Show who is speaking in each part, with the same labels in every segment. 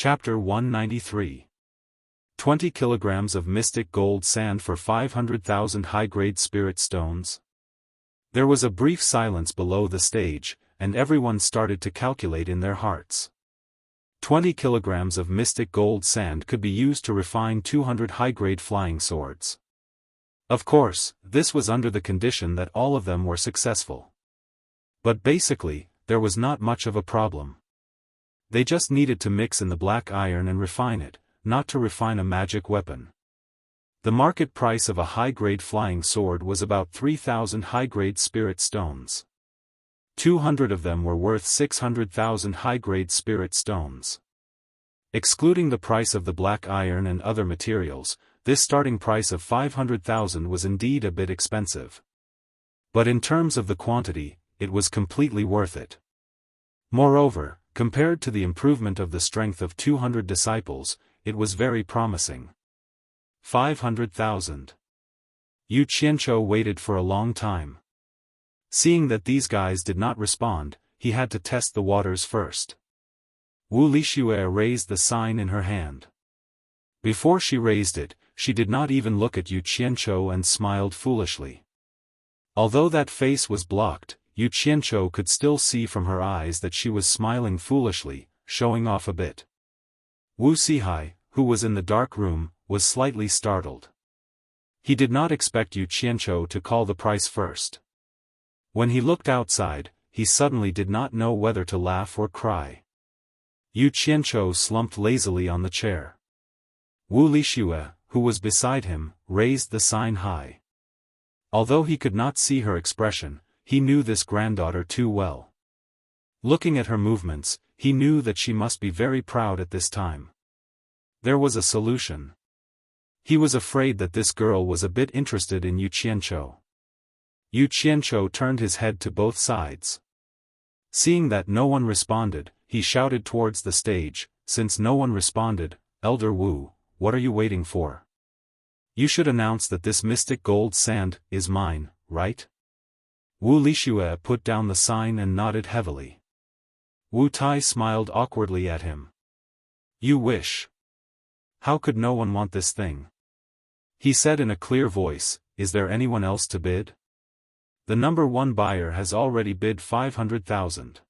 Speaker 1: Chapter 193. 20 kilograms of mystic gold sand for 500,000 high-grade spirit stones. There was a brief silence below the stage, and everyone started to calculate in their hearts. 20 kilograms of mystic gold sand could be used to refine 200 high-grade flying swords. Of course, this was under the condition that all of them were successful. But basically, there was not much of a problem. They just needed to mix in the black iron and refine it, not to refine a magic weapon. The market price of a high-grade flying sword was about 3,000 high-grade spirit stones. 200 of them were worth 600,000 high-grade spirit stones. Excluding the price of the black iron and other materials, this starting price of 500,000 was indeed a bit expensive. But in terms of the quantity, it was completely worth it. Moreover, compared to the improvement of the strength of 200 disciples, it was very promising. 500,000. Yu Qianzhou waited for a long time. Seeing that these guys did not respond, he had to test the waters first. Wu Lixue raised the sign in her hand. Before she raised it, she did not even look at Yu Qianzhou and smiled foolishly. Although that face was blocked, Yu Qianzhou could still see from her eyes that she was smiling foolishly, showing off a bit. Wu Sihai, who was in the dark room, was slightly startled. He did not expect Yu Qianzhou to call the price first. When he looked outside, he suddenly did not know whether to laugh or cry. Yu Qianzhou slumped lazily on the chair. Wu Lixue, who was beside him, raised the sign high. Although he could not see her expression, he knew this granddaughter too well. Looking at her movements, he knew that she must be very proud at this time. There was a solution. He was afraid that this girl was a bit interested in Yu Qianzhou. Yu Qianzhou turned his head to both sides. Seeing that no one responded, he shouted towards the stage, "Since no one responded, Elder Wu, what are you waiting for? You should announce that this mystic gold sand is mine, right?" Wu Lixue put down the sign and nodded heavily. Wu Tai smiled awkwardly at him. "You wish. How could no one want this thing?" He said in a clear voice, "Is there anyone else to bid? The number one buyer has already bid 500,000.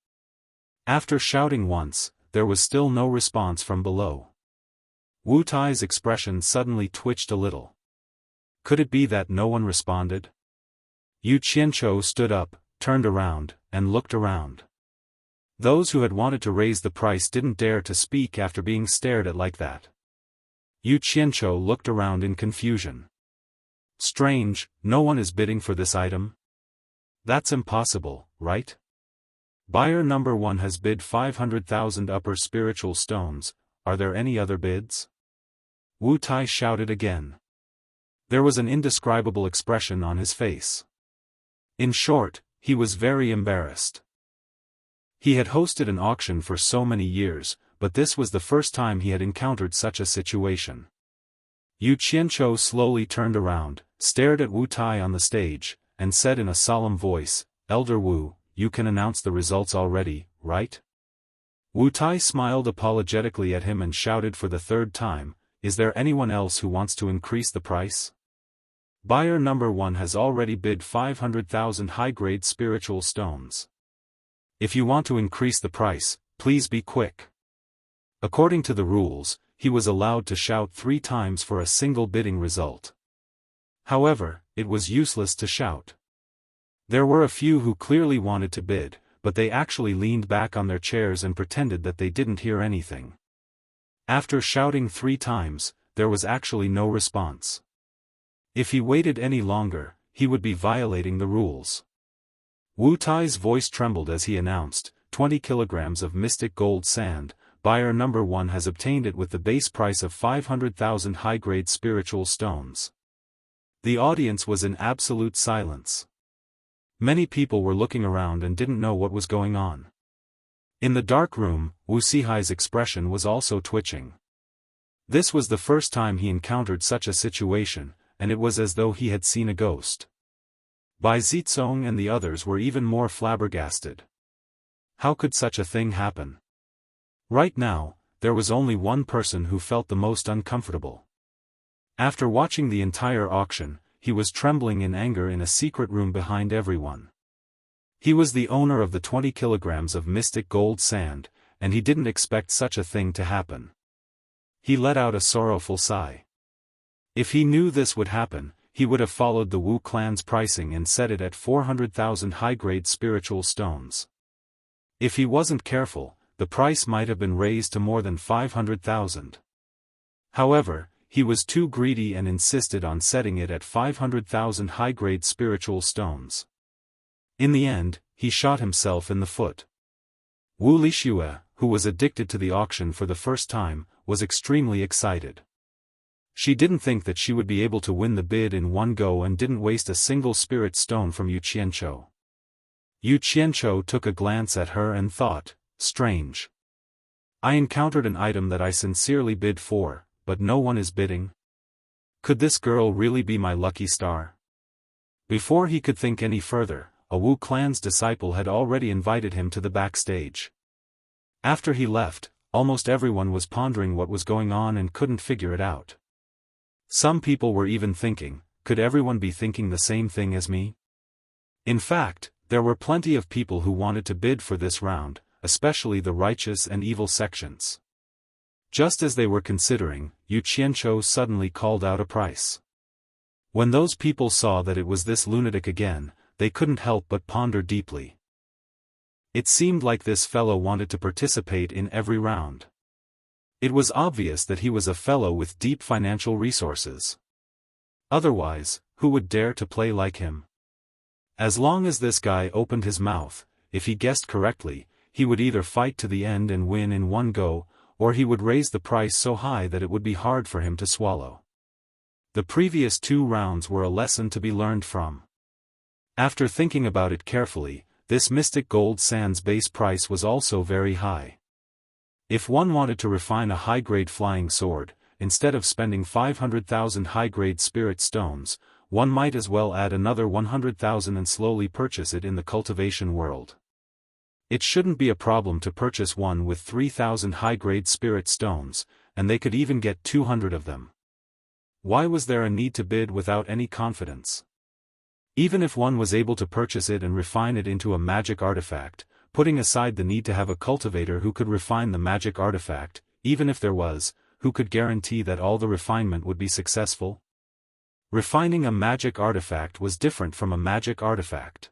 Speaker 1: After shouting once, there was still no response from below. Wu Tai's expression suddenly twitched a little. Could it be that no one responded? Yu Qianzhou stood up, turned around, and looked around. Those who had wanted to raise the price didn't dare to speak after being stared at like that. Yu Qianzhou looked around in confusion. Strange, no one is bidding for this item? That's impossible, right? Buyer number one has bid 500,000 upper spiritual stones, are there any other bids? Wu Tai shouted again. There was an indescribable expression on his face. In short, he was very embarrassed. He had hosted an auction for so many years, but this was the first time he had encountered such a situation. Yu Qianzhou slowly turned around, stared at Wu Tai on the stage, and said in a solemn voice, "Elder Wu, you can announce the results already, right?" Wu Tai smiled apologetically at him and shouted for the third time, "Is there anyone else who wants to increase the price? Buyer number one has already bid 500,000 high-grade spiritual stones. If you want to increase the price, please be quick." According to the rules, he was allowed to shout 3 times for a single bidding result. However, it was useless to shout. There were a few who clearly wanted to bid, but they actually leaned back on their chairs and pretended that they didn't hear anything. After shouting 3 times, there was actually no response. If he waited any longer, he would be violating the rules. Wu Tai's voice trembled as he announced, 20 kilograms of mystic gold sand, buyer number one has obtained it with the base price of 500,000 high-grade spiritual stones. The audience was in absolute silence. Many people were looking around and didn't know what was going on. In the dark room, Wu Sihai's expression was also twitching. This was the first time he encountered such a situation, and it was as though he had seen a ghost. Bai Zizong and the others were even more flabbergasted. How could such a thing happen? Right now, there was only one person who felt the most uncomfortable. After watching the entire auction, he was trembling in anger in a secret room behind everyone. He was the owner of the 20 kilograms of mystic gold sand, and he didn't expect such a thing to happen. He let out a sorrowful sigh. If he knew this would happen, he would have followed the Wu clan's pricing and set it at 400,000 high-grade spiritual stones. If he wasn't careful, the price might have been raised to more than 500,000. However, he was too greedy and insisted on setting it at 500,000 high-grade spiritual stones. In the end, he shot himself in the foot. Wu Lixue, who was addicted to the auction for the first time, was extremely excited. She didn't think that she would be able to win the bid in one go and didn't waste a single spirit stone from Yu Qianzhou. Yu Qianzhou took a glance at her and thought, strange. I encountered an item that I sincerely bid for, but no one is bidding. Could this girl really be my lucky star? Before he could think any further, a Wu clan's disciple had already invited him to the backstage. After he left, almost everyone was pondering what was going on and couldn't figure it out. Some people were even thinking, could everyone be thinking the same thing as me? In fact, there were plenty of people who wanted to bid for this round, especially the righteous and evil sections. Just as they were considering, Yu Qianzhou suddenly called out a price. When those people saw that it was this lunatic again, they couldn't help but ponder deeply. It seemed like this fellow wanted to participate in every round. It was obvious that he was a fellow with deep financial resources. Otherwise, who would dare to play like him? As long as this guy opened his mouth, if he guessed correctly, he would either fight to the end and win in one go, or he would raise the price so high that it would be hard for him to swallow. The previous 2 rounds were a lesson to be learned from. After thinking about it carefully, this mystic gold sand's base price was also very high. If one wanted to refine a high-grade flying sword, instead of spending 500,000 high-grade spirit stones, one might as well add another 100,000 and slowly purchase it in the cultivation world. It shouldn't be a problem to purchase one with 3,000 high-grade spirit stones, and they could even get 200 of them. Why was there a need to bid without any confidence? Even if one was able to purchase it and refine it into a magic artifact, putting aside the need to have a cultivator who could refine the magic artifact, even if there was, who could guarantee that all the refinement would be successful? Refining a magic artifact was different from a magic artifact.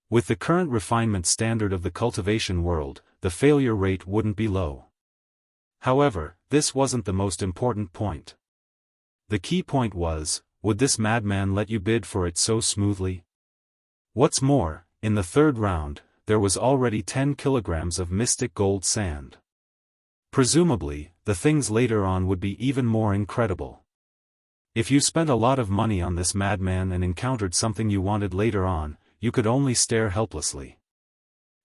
Speaker 1: With the current refinement standard of the cultivation world, the failure rate wouldn't be low. However, this wasn't the most important point. The key point was, would this madman let you bid for it so smoothly? What's more, in the 3rd round, there was already 10 kilograms of mystic gold sand. Presumably, the things later on would be even more incredible. If you spent a lot of money on this madman and encountered something you wanted later on, you could only stare helplessly.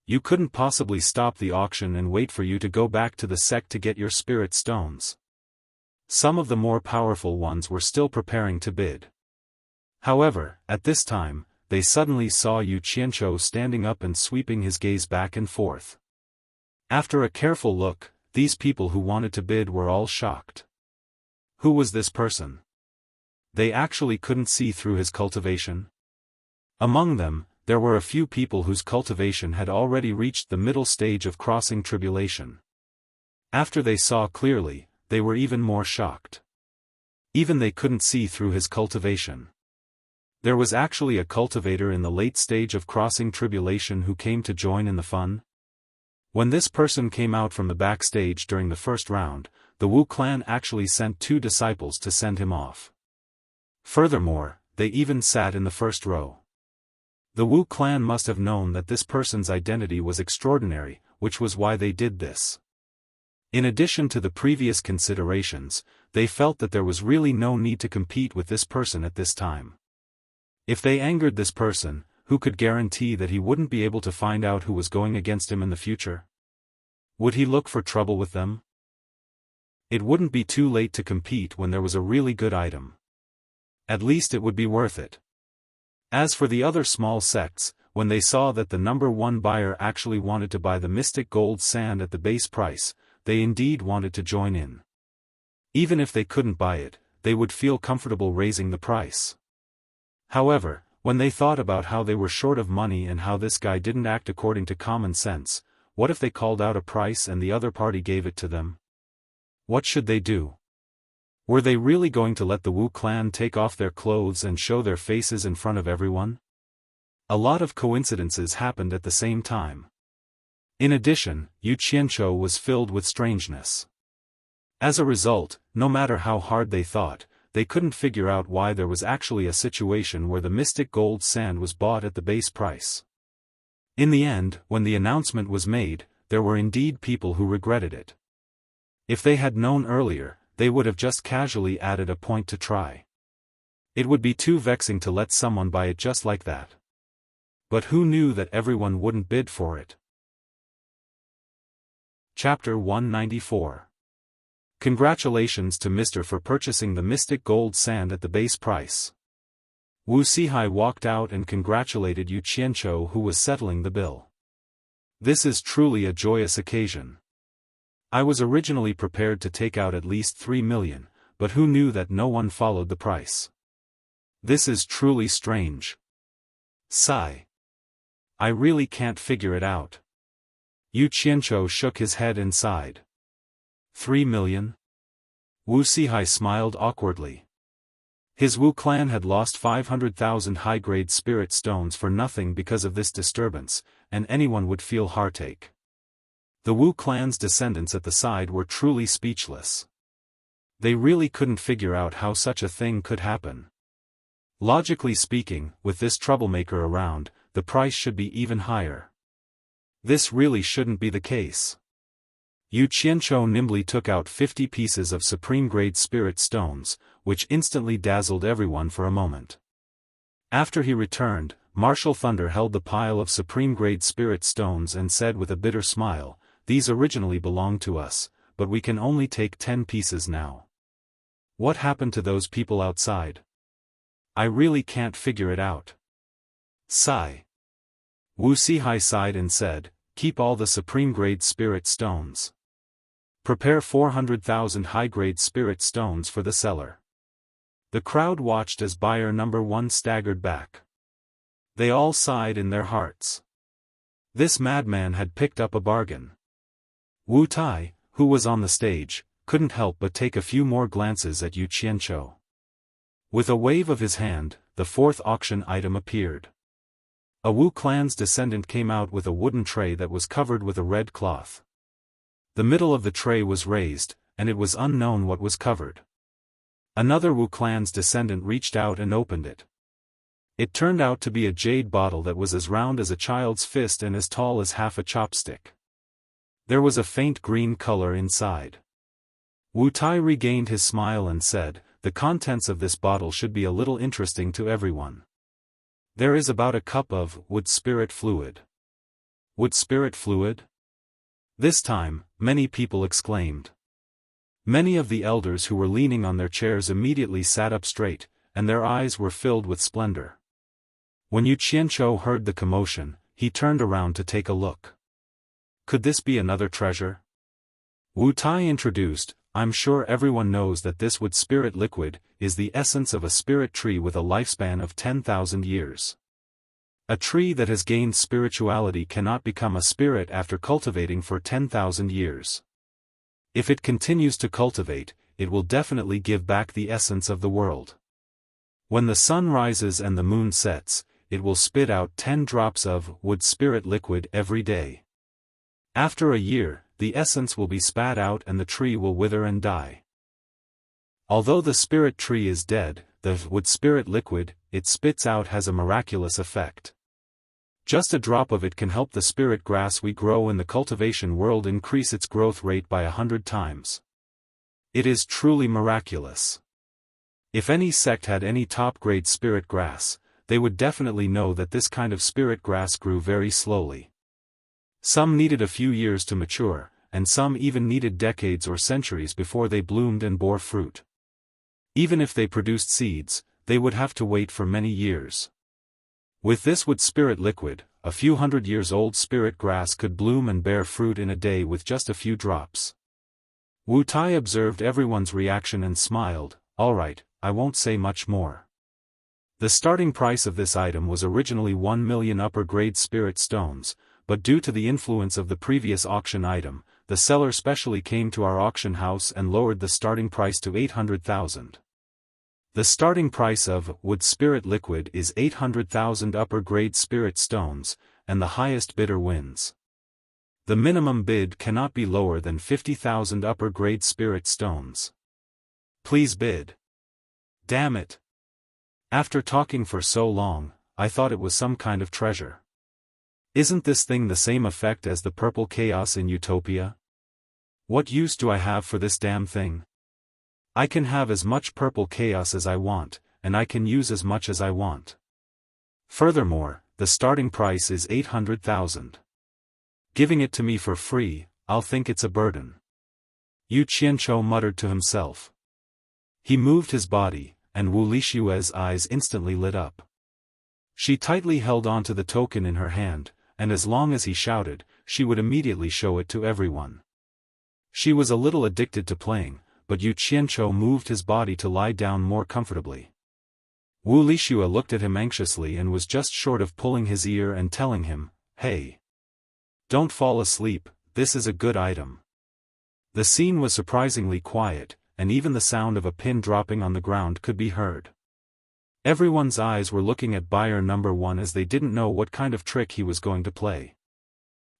Speaker 1: You couldn't possibly stop the auction and wait for you to go back to the sect to get your spirit stones. Some of the more powerful ones were still preparing to bid. However, at this time, they suddenly saw Yu Qianzhou standing up and sweeping his gaze back and forth. After a careful look, these people who wanted to bid were all shocked. Who was this person? They actually couldn't see through his cultivation. Among them, there were a few people whose cultivation had already reached the middle stage of crossing tribulation. After they saw clearly, they were even more shocked. Even they couldn't see through his cultivation. There was actually a cultivator in the late stage of crossing tribulation who came to join in the fun. When this person came out from the backstage during the 1st round, the Wu clan actually sent 2 disciples to send him off. Furthermore, they even sat in the 1st row. The Wu clan must have known that this person's identity was extraordinary, which was why they did this. In addition to the previous considerations, they felt that there was really no need to compete with this person at this time. If they angered this person, who could guarantee that he wouldn't be able to find out who was going against him in the future? Would he look for trouble with them? It wouldn't be too late to compete when there was a really good item. At least it would be worth it. As for the other small sects, when they saw that the number 1 buyer actually wanted to buy the mystic gold sand at the base price, they indeed wanted to join in. Even if they couldn't buy it, they would feel comfortable raising the price. However, when they thought about how they were short of money and how this guy didn't act according to common sense, what if they called out a price and the other party gave it to them? What should they do? Were they really going to let the Wu clan take off their clothes and show their faces in front of everyone? A lot of coincidences happened at the same time. In addition, Yu Qianzhou was filled with strangeness. As a result, no matter how hard they thought, they couldn't figure out why there was actually a situation where the mystic gold sand was bought at the base price. In the end, when the announcement was made, there were indeed people who regretted it. If they had known earlier, they would have just casually added a point to try. It would be too vexing to let someone buy it just like that. But who knew that everyone wouldn't bid for it? Chapter 194. Congratulations to Mr. for purchasing the mystic gold sand at the base price. Wu Sihai walked out and congratulated Yu Qianzhou, who was settling the bill. This is truly a joyous occasion. I was originally prepared to take out at least 3 million, but who knew that no one followed the price? This is truly strange. Sigh. I really can't figure it out. Yu Qianzhou shook his head and sighed. 3 million? Wu Sihai smiled awkwardly. His Wu clan had lost 500,000 high-grade spirit stones for nothing because of this disturbance, and anyone would feel heartache. The Wu clan's descendants at the side were truly speechless. They really couldn't figure out how such a thing could happen. Logically speaking, with this troublemaker around, the price should be even higher. This really shouldn't be the case. Yu Qianzhou nimbly took out 50 pieces of supreme-grade spirit stones, which instantly dazzled everyone for a moment. After he returned, Martial Thunder held the pile of supreme-grade spirit stones and said with a bitter smile, "These originally belonged to us, but we can only take 10 pieces now. What happened to those people outside? I really can't figure it out." Sigh. Wu Sihai sighed and said, "Keep all the supreme-grade spirit stones. Prepare 400,000 high-grade spirit stones for the seller." The crowd watched as buyer number 1 staggered back. They all sighed in their hearts. This madman had picked up a bargain. Wu Tai, who was on the stage, couldn't help but take a few more glances at Yu Qianzhou. With a wave of his hand, the 4th auction item appeared. A Wu clan's descendant came out with a wooden tray that was covered with a red cloth. The middle of the tray was raised, and it was unknown what was covered. Another Wu clan's descendant reached out and opened it. It turned out to be a jade bottle that was as round as a child's fist and as tall as half a chopstick. There was a faint green color inside. Wu Tai regained his smile and said, "The contents of this bottle should be a little interesting to everyone. There is about a cup of wood spirit fluid." Wood spirit fluid? This time, many people exclaimed. Many of the elders who were leaning on their chairs immediately sat up straight, and their eyes were filled with splendor. When Yu Qianzhou heard the commotion, he turned around to take a look. Could this be another treasure? Wu Tai introduced, "I'm sure everyone knows that this wood spirit liquid is the essence of a spirit tree with a lifespan of 10,000 years. A tree that has gained spirituality cannot become a spirit after cultivating for 10,000 years. If it continues to cultivate, it will definitely give back the essence of the world. When the sun rises and the moon sets, it will spit out 10 drops of wood spirit liquid every day. After a year, the essence will be spat out and the tree will wither and die. Although the spirit tree is dead, the wood spirit liquid it spits out has a miraculous effect. Just a drop of it can help the spirit grass we grow in the cultivation world increase its growth rate by 100 times. It is truly miraculous. If any sect had any top-grade spirit grass, they would definitely know that this kind of spirit grass grew very slowly. Some needed a few years to mature, and some even needed decades or centuries before they bloomed and bore fruit. Even if they produced seeds, they would have to wait for many years. With this wood spirit liquid, a few 100 years old spirit grass could bloom and bear fruit in a day with just a few drops. Wu Tai observed everyone's reaction and smiled. Alright, I won't say much more. The starting price of this item was originally 1 million upper-grade spirit stones, but due to the influence of the previous auction item, the seller specially came to our auction house and lowered the starting price to 800,000. The starting price of wood spirit liquid is 800,000 upper-grade spirit stones, and the highest bidder wins. The minimum bid cannot be lower than 50,000 upper-grade spirit stones. Please bid. Damn it. After talking for so long, I thought it was some kind of treasure. Isn't this thing the same effect as the purple chaos in Utopia? What use do I have for this damn thing? I can have as much purple chaos as I want, and I can use as much as I want. Furthermore, the starting price is 800,000. Giving it to me for free, I'll think it's a burden. Yu Qianqiu muttered to himself. He moved his body, and Wu Lishue's eyes instantly lit up. She tightly held onto the token in her hand, and as long as he shouted, she would immediately show it to everyone. She was a little addicted to playing, but Yu Qianqiu moved his body to lie down more comfortably. Wu Lishue looked at him anxiously and was just short of pulling his ear and telling him, "Hey! Don't fall asleep, this is a good item." The scene was surprisingly quiet, and even the sound of a pin dropping on the ground could be heard. Everyone's eyes were looking at buyer number 1 as they didn't know what kind of trick he was going to play.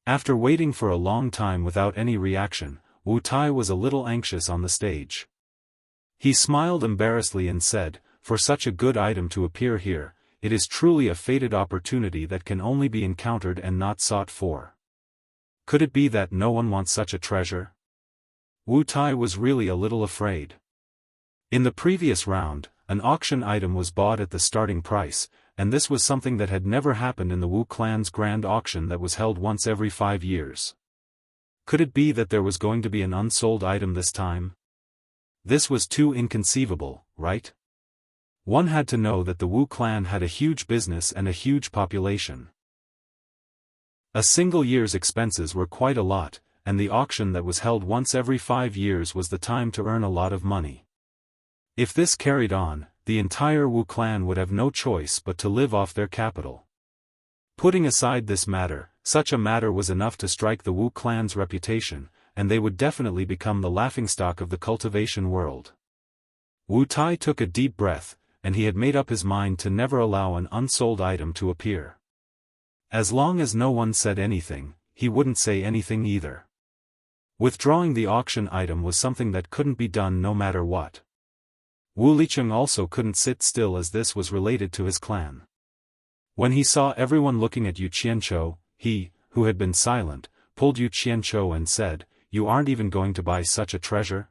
Speaker 1: After waiting for a long time without any reaction, Wu Tai was a little anxious on the stage. He smiled embarrassedly and said, "For such a good item to appear here, it is truly a fated opportunity that can only be encountered and not sought for. Could it be that no one wants such a treasure?" Wu Tai was really a little afraid. In the previous round, an auction item was bought at the starting price, and this was something that had never happened in the Wu clan's grand auction that was held once every 5 years. Could it be that there was going to be an unsold item this time? This was too inconceivable, right? One had to know that the Wu clan had a huge business and a huge population. A single year's expenses were quite a lot, and the auction that was held once every 5 years was the time to earn a lot of money. If this carried on, the entire Wu clan would have no choice but to live off their capital. Putting aside this matter, such a matter was enough to strike the Wu clan's reputation, and they would definitely become the laughingstock of the cultivation world. Wu Tai took a deep breath, and he had made up his mind to never allow an unsold item to appear. As long as no one said anything, he wouldn't say anything either. Withdrawing the auction item was something that couldn't be done no matter what. Wu Licheng also couldn't sit still as this was related to his clan. When he saw everyone looking at Yu Qianqiu, he, who had been silent, pulled Yu Qianqiu and said, "You aren't even going to buy such a treasure?"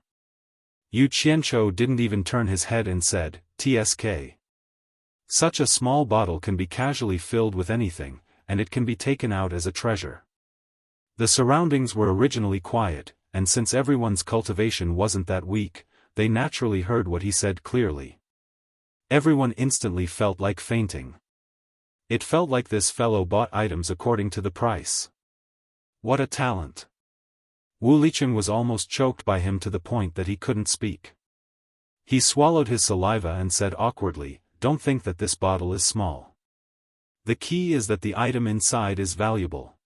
Speaker 1: Yu Qianqiu didn't even turn his head and said, "TSK. Such a small bottle can be casually filled with anything, and it can be taken out as a treasure." The surroundings were originally quiet, and since everyone's cultivation wasn't that weak, they naturally heard what he said clearly. Everyone instantly felt like fainting. It felt like this fellow bought items according to the price. What a talent! Wu Licheng was almost choked by him to the point that he couldn't speak. He swallowed his saliva and said awkwardly, "Don't think that this bottle is small. The key is that the item inside is valuable.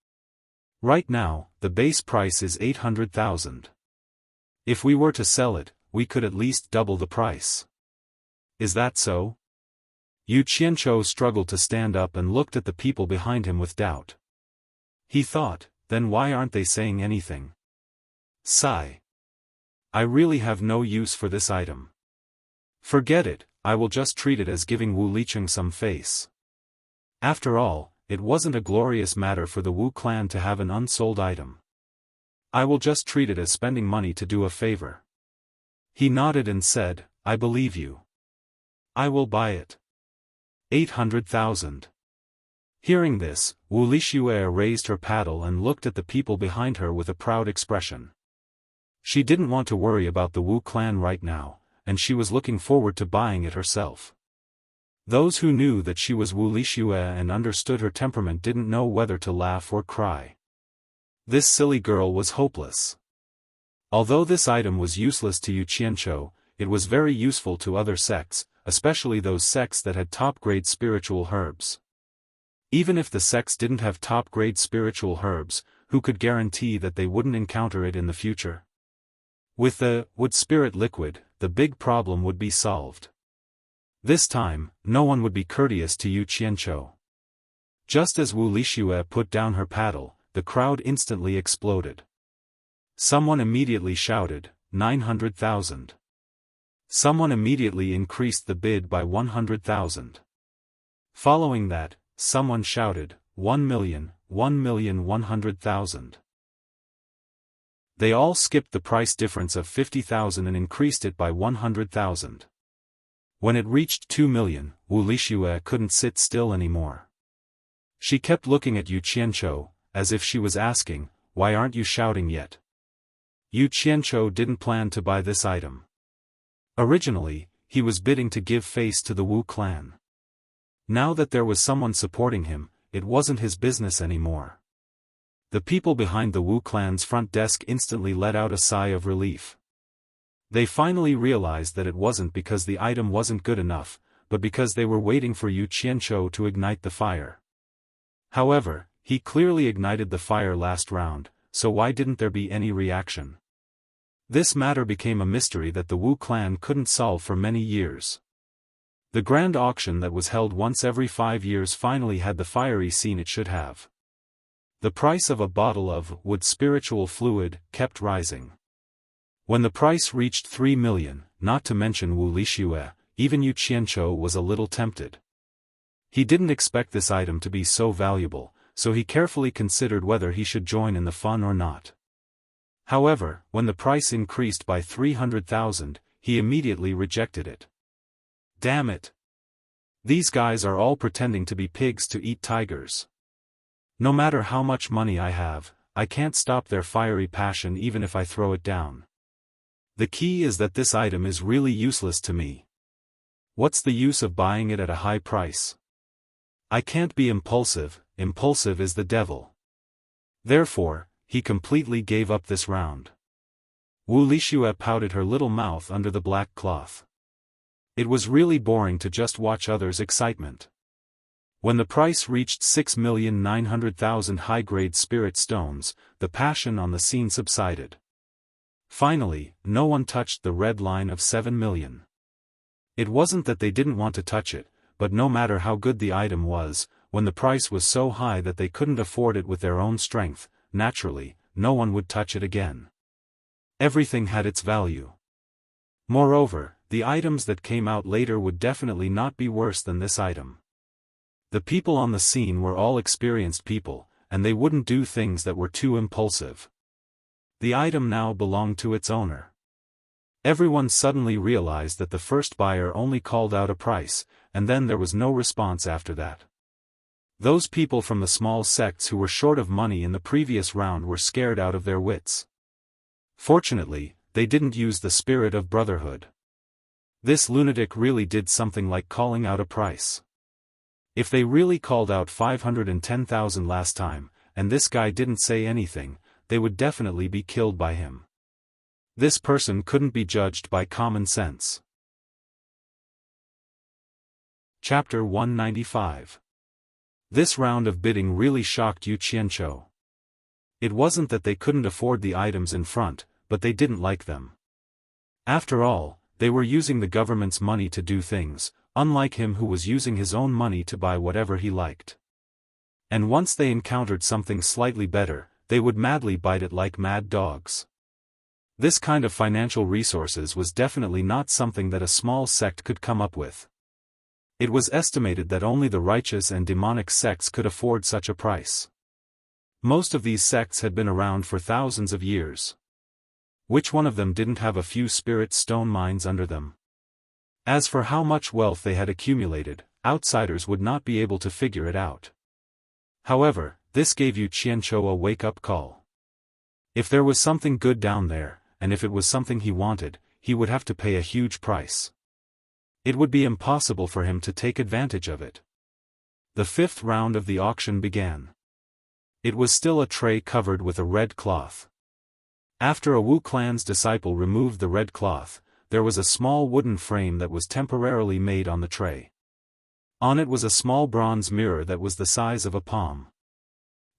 Speaker 1: Right now, the base price is 800,000. If we were to sell it, we could at least double the price. Is that so?" Yu Qianqiu struggled to stand up and looked at the people behind him with doubt. He thought, then why aren't they saying anything? Sigh. I really have no use for this item. Forget it, I will just treat it as giving Wu Licheng some face. After all, it wasn't a glorious matter for the Wu clan to have an unsold item. I will just treat it as spending money to do a favor. He nodded and said, "I believe you. I will buy it. 800,000. Hearing this, Wu Lishue raised her paddle and looked at the people behind her with a proud expression. She didn't want to worry about the Wu clan right now, and she was looking forward to buying it herself. Those who knew that she was Wu Lishue and understood her temperament didn't know whether to laugh or cry. This silly girl was hopeless. Although this item was useless to Yu Qianzhou, it was very useful to other sects, especially those sects that had top-grade spiritual herbs. Even if the sects didn't have top-grade spiritual herbs, who could guarantee that they wouldn't encounter it in the future? With the wood spirit liquid, the big problem would be solved. This time, no one would be courteous to Yu Qianzhou. Just as Wu Lixue put down her paddle, the crowd instantly exploded. Someone immediately shouted, 900,000. Someone immediately increased the bid by 100,000. Following that, someone shouted, 1,100,000. They all skipped the price difference of 50,000 and increased it by 100,000. When it reached 2 million, Wu Lixue couldn't sit still anymore. She kept looking at Yu Qianzhou, as if she was asking, why aren't you shouting yet? Yu Qianzhou didn't plan to buy this item. Originally, he was bidding to give face to the Wu clan. Now that there was someone supporting him, it wasn't his business anymore. The people behind the Wu clan's front desk instantly let out a sigh of relief. They finally realized that it wasn't because the item wasn't good enough, but because they were waiting for Yu Qianzhou to ignite the fire. However, he clearly ignited the fire last round, so why didn't there be any reaction? This matter became a mystery that the Wu clan couldn't solve for many years. The grand auction that was held once every 5 years finally had the fiery scene it should have. The price of a bottle of wood spiritual fluid kept rising. When the price reached 3 million, not to mention Wu Lixue, even Yu Qianzhou was a little tempted. He didn't expect this item to be so valuable, so he carefully considered whether he should join in the fun or not. However, when the price increased by 300,000, he immediately rejected it. Damn it! These guys are all pretending to be pigs to eat tigers. No matter how much money I have, I can't stop their fiery passion even if I throw it down. The key is that this item is really useless to me. What's the use of buying it at a high price? I can't be impulsive, impulsive is the devil. Therefore, he completely gave up this round. Wu Lixue pouted her little mouth under the black cloth. It was really boring to just watch others' excitement. When the price reached 6,900,000 high-grade spirit stones, the passion on the scene subsided. Finally, no one touched the red line of 7 million. It wasn't that they didn't want to touch it, but no matter how good the item was, when the price was so high that they couldn't afford it with their own strength, naturally, no one would touch it again. Everything had its value. Moreover, the items that came out later would definitely not be worse than this item. The people on the scene were all experienced people, and they wouldn't do things that were too impulsive. The item now belonged to its owner. Everyone suddenly realized that the first buyer only called out a price, and then there was no response after that. Those people from the small sects who were short of money in the previous round were scared out of their wits. Fortunately, they didn't use the spirit of brotherhood. This lunatic really did something like calling out a price. If they really called out 510,000 last time, and this guy didn't say anything, they would definitely be killed by him. This person couldn't be judged by common sense. Chapter 195. This round of bidding really shocked Yu Qianzhou. It wasn't that they couldn't afford the items in front, but they didn't like them. After all, they were using the government's money to do things, unlike him who was using his own money to buy whatever he liked. And once they encountered something slightly better, they would madly bite it like mad dogs. This kind of financial resources was definitely not something that a small sect could come up with. It was estimated that only the righteous and demonic sects could afford such a price. Most of these sects had been around for thousands of years. Which one of them didn't have a few spirit stone mines under them? As for how much wealth they had accumulated, outsiders would not be able to figure it out. However, this gave Yu Qianzhou a wake-up call. If there was something good down there, and if it was something he wanted, he would have to pay a huge price. It would be impossible for him to take advantage of it. The fifth round of the auction began. It was still a tray covered with a red cloth. After a Wu clan's disciple removed the red cloth, there was a small wooden frame that was temporarily made on the tray. On it was a small bronze mirror that was the size of a palm.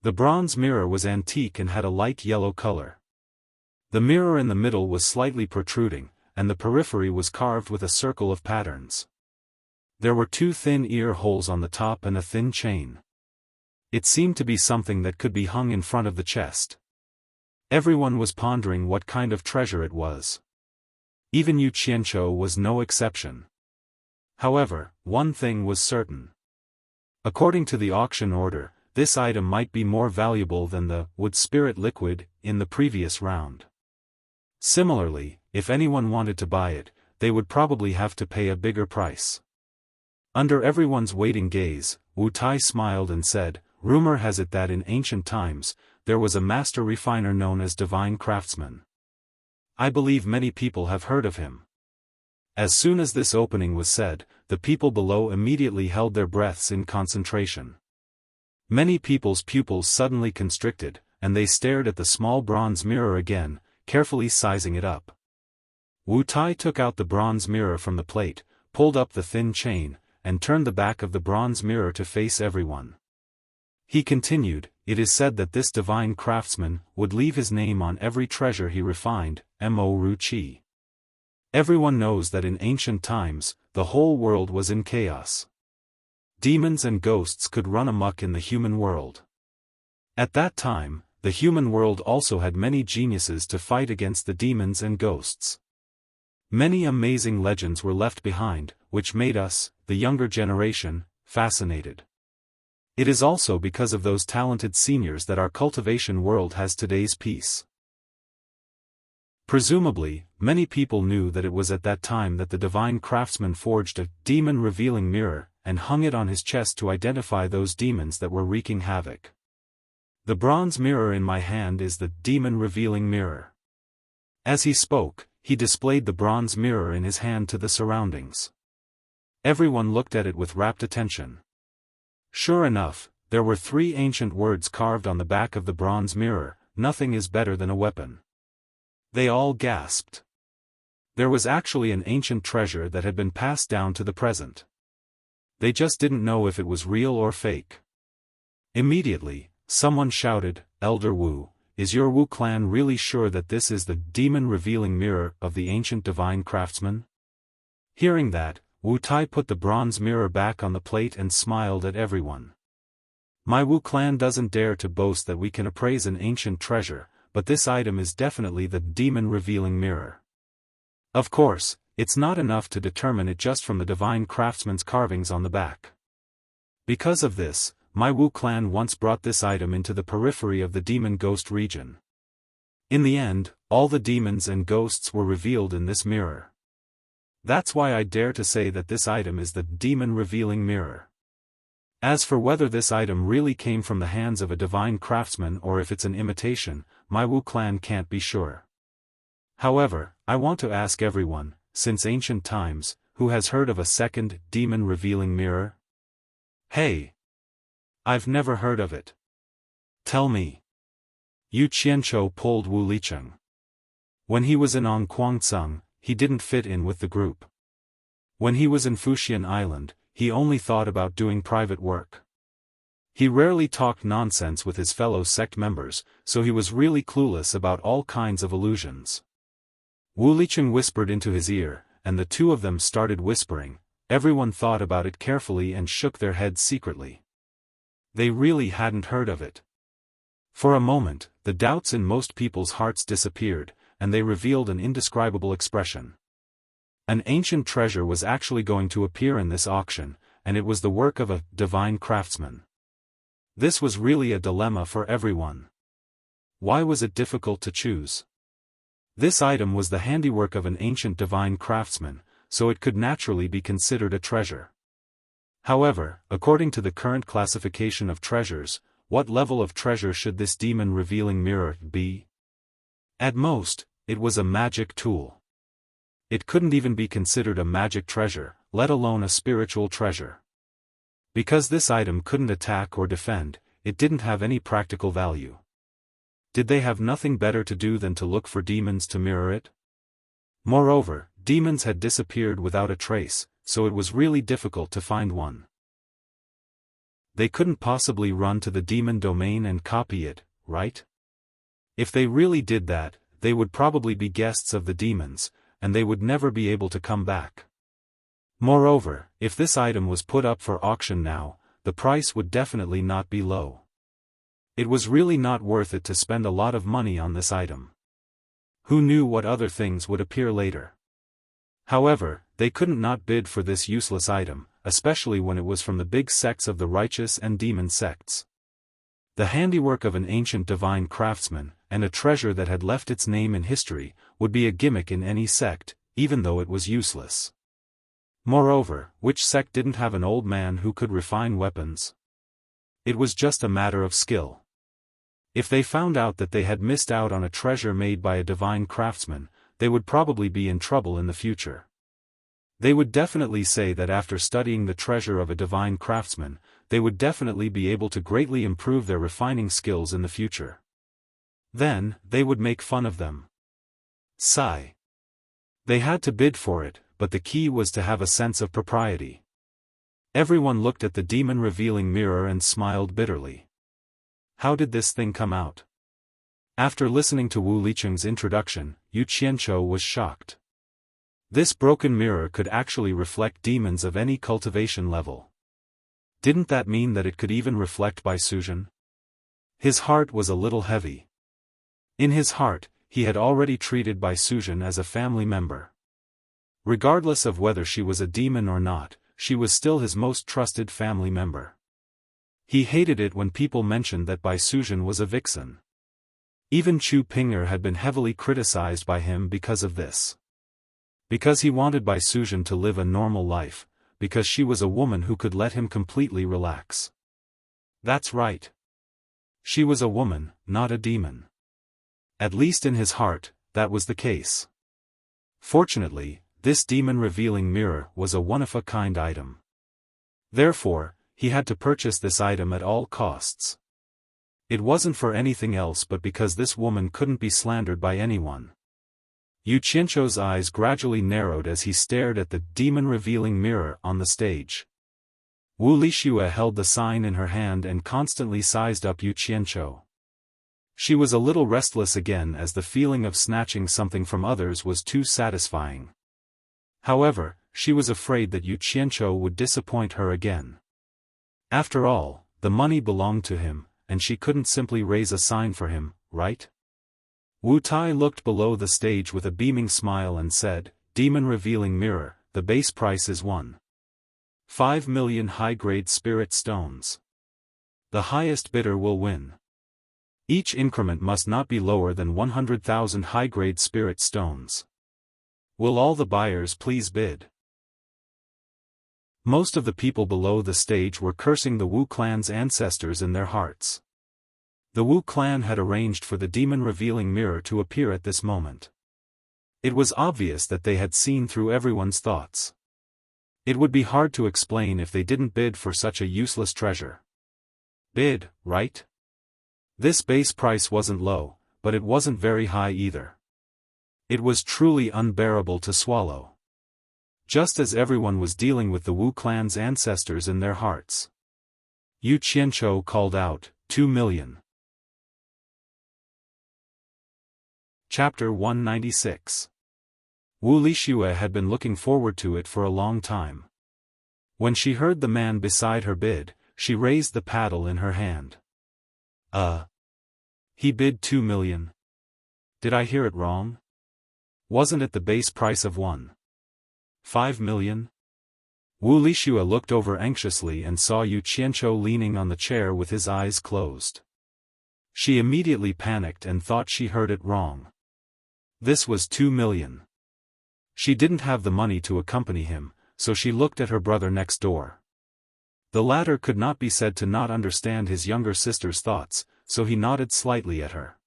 Speaker 1: The bronze mirror was antique and had a light yellow color. The mirror in the middle was slightly protruding, and the periphery was carved with a circle of patterns. There were 2 thin ear holes on the top and a thin chain. It seemed to be something that could be hung in front of the chest. Everyone was pondering what kind of treasure it was. Even Yu Qianqiu was no exception. However, one thing was certain. According to the auction order, this item might be more valuable than the wood spirit liquid in the previous round. Similarly, if anyone wanted to buy it, they would probably have to pay a bigger price. Under everyone's waiting gaze, Wu Tai smiled and said, "Rumor has it that in ancient times, there was a master refiner known as Divine Craftsman. I believe many people have heard of him." As soon as this opening was said, the people below immediately held their breaths in concentration. Many people's pupils suddenly constricted, and they stared at the small bronze mirror again, carefully sizing it up. Wu Tai took out the bronze mirror from the plate, pulled up the thin chain, and turned the back of the bronze mirror to face everyone. He continued, "It is said that this divine craftsman would leave his name on every treasure he refined, Mo Ru Qi. Everyone knows that in ancient times, the whole world was in chaos. Demons and ghosts could run amok in the human world. At that time, the human world also had many geniuses to fight against the demons and ghosts. Many amazing legends were left behind, which made us, the younger generation, fascinated. It is also because of those talented seniors that our cultivation world has today's peace." Presumably, many people knew that it was at that time that the divine craftsman forged a demon-revealing mirror, and hung it on his chest to identify those demons that were wreaking havoc. "The bronze mirror in my hand is the demon-revealing mirror." As he spoke, he displayed the bronze mirror in his hand to the surroundings. Everyone looked at it with rapt attention. Sure enough, there were 3 ancient words carved on the back of the bronze mirror: "Nothing is better than a weapon." They all gasped. There was actually an ancient treasure that had been passed down to the present. They just didn't know if it was real or fake. Immediately, someone shouted, "Elder Wu, is your Wu clan really sure that this is the demon-revealing mirror of the ancient divine craftsman?" Hearing that, Wu Tai put the bronze mirror back on the plate and smiled at everyone. "My Wu clan doesn't dare to boast that we can appraise an ancient treasure, but this item is definitely the demon-revealing mirror. Of course, it's not enough to determine it just from the divine craftsman's carvings on the back. Because of this, my Wu clan once brought this item into the periphery of the demon-ghost region. In the end, all the demons and ghosts were revealed in this mirror. That's why I dare to say that this item is the demon-revealing mirror. As for whether this item really came from the hands of a divine craftsman or if it's an imitation, my Wu clan can't be sure. However, I want to ask everyone, since ancient times, who has heard of a second demon-revealing mirror? Hey! I've never heard of it. Tell me." Yu Qianqiu pulled Wu Licheng. When he was in Ongquancung, he didn't fit in with the group. When he was in Fuxian Island, he only thought about doing private work. He rarely talked nonsense with his fellow sect members, so he was really clueless about all kinds of illusions. Wu Licheng whispered into his ear, and the 2 of them started whispering. Everyone thought about it carefully and shook their heads secretly. They really hadn't heard of it. For a moment, the doubts in most people's hearts disappeared, and they revealed an indescribable expression. An ancient treasure was actually going to appear in this auction, and it was the work of a divine craftsman. This was really a dilemma for everyone. Why was it difficult to choose? This item was the handiwork of an ancient divine craftsman, so it could naturally be considered a treasure. However, according to the current classification of treasures, what level of treasure should this demon-revealing mirror be? At most, it was a magic tool. It couldn't even be considered a magic treasure, let alone a spiritual treasure. Because this item couldn't attack or defend, it didn't have any practical value. Did they have nothing better to do than to look for demons to mirror it? Moreover, demons had disappeared without a trace, so it was really difficult to find one. They couldn't possibly run to the demon domain and copy it, right? If they really did that, they would probably be guests of the demons, and they would never be able to come back. Moreover, if this item was put up for auction now, the price would definitely not be low. It was really not worth it to spend a lot of money on this item. Who knew what other things would appear later? However, they couldn't not bid for this useless item, especially when it was from the big sects of the righteous and demon sects. The handiwork of an ancient divine craftsman, and a treasure that had left its name in history, would be a gimmick in any sect, even though it was useless. Moreover, which sect didn't have an old man who could refine weapons? It was just a matter of skill. If they found out that they had missed out on a treasure made by a divine craftsman, they would probably be in trouble in the future. They would definitely say that after studying the treasure of a divine craftsman, they would definitely be able to greatly improve their refining skills in the future. Then, they would make fun of them. Sigh. They had to bid for it, but the key was to have a sense of propriety. Everyone looked at the demon-revealing mirror and smiled bitterly. How did this thing come out? After listening to Wu Licheng's introduction, Yu Qianzhou was shocked. This broken mirror could actually reflect demons of any cultivation level. Didn't that mean that it could even reflect Bai Suzhen? His heart was a little heavy. In his heart, he had already treated Bai Suzhen as a family member. Regardless of whether she was a demon or not, she was still his most trusted family member. He hated it when people mentioned that Bai Suzhen was a vixen. Even Chu Ping'er had been heavily criticized by him because of this. Because he wanted Bai Suzhen to live a normal life, because she was a woman who could let him completely relax. That's right. She was a woman, not a demon. At least in his heart, that was the case. Fortunately, this demon-revealing mirror was a one-of-a-kind item. Therefore, he had to purchase this item at all costs. It wasn't for anything else but because this woman couldn't be slandered by anyone. Yu Qianzhou's eyes gradually narrowed as he stared at the demon-revealing mirror on the stage. Wu Lixue held the sign in her hand and constantly sized up Yu Qianzhou. She was a little restless again as the feeling of snatching something from others was too satisfying. However, she was afraid that Yu Qianzhou would disappoint her again. After all, the money belonged to him, and she couldn't simply raise a sign for him, right? Wu Tai looked below the stage with a beaming smile and said, "Demon-revealing mirror, the base price is 1.5 million high-grade spirit stones. The highest bidder will win. Each increment must not be lower than 100,000 high-grade spirit stones. Will all the buyers please bid?" Most of the people below the stage were cursing the Wu clan's ancestors in their hearts. The Wu clan had arranged for the demon-revealing mirror to appear at this moment. It was obvious that they had seen through everyone's thoughts. It would be hard to explain if they didn't bid for such a useless treasure. Bid, right? This base price wasn't low, but it wasn't very high either. It was truly unbearable to swallow. Just as everyone was dealing with the Wu clan's ancestors in their hearts. Yu Qianzhou called out, 2 million. Chapter 196. Wu Lixue had been looking forward to it for a long time. When she heard the man beside her bid, she raised the paddle in her hand. He bid 2 million. Did I hear it wrong? Wasn't it the base price of 1.5 million? Wu Lixue looked over anxiously and saw Yu Qianzhou leaning on the chair with his eyes closed. She immediately panicked and thought she heard it wrong. This was 2 million. She didn't have the money to accompany him, so she looked at her brother next door. The latter could not be said to not understand his younger sister's thoughts, so he nodded slightly at her.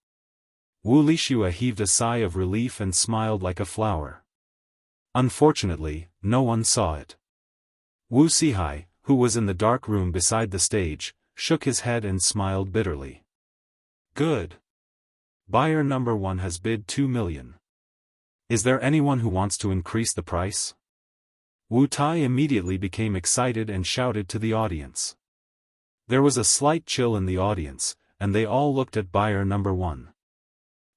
Speaker 1: Wu Lixue heaved a sigh of relief and smiled like a flower. Unfortunately, no one saw it. Wu Sihai, who was in the dark room beside the stage, shook his head and smiled bitterly. Good. Buyer number 1 has bid 2 million. Is there anyone who wants to increase the price? Wu Tai immediately became excited and shouted to the audience. There was a slight chill in the audience, and they all looked at buyer number 1.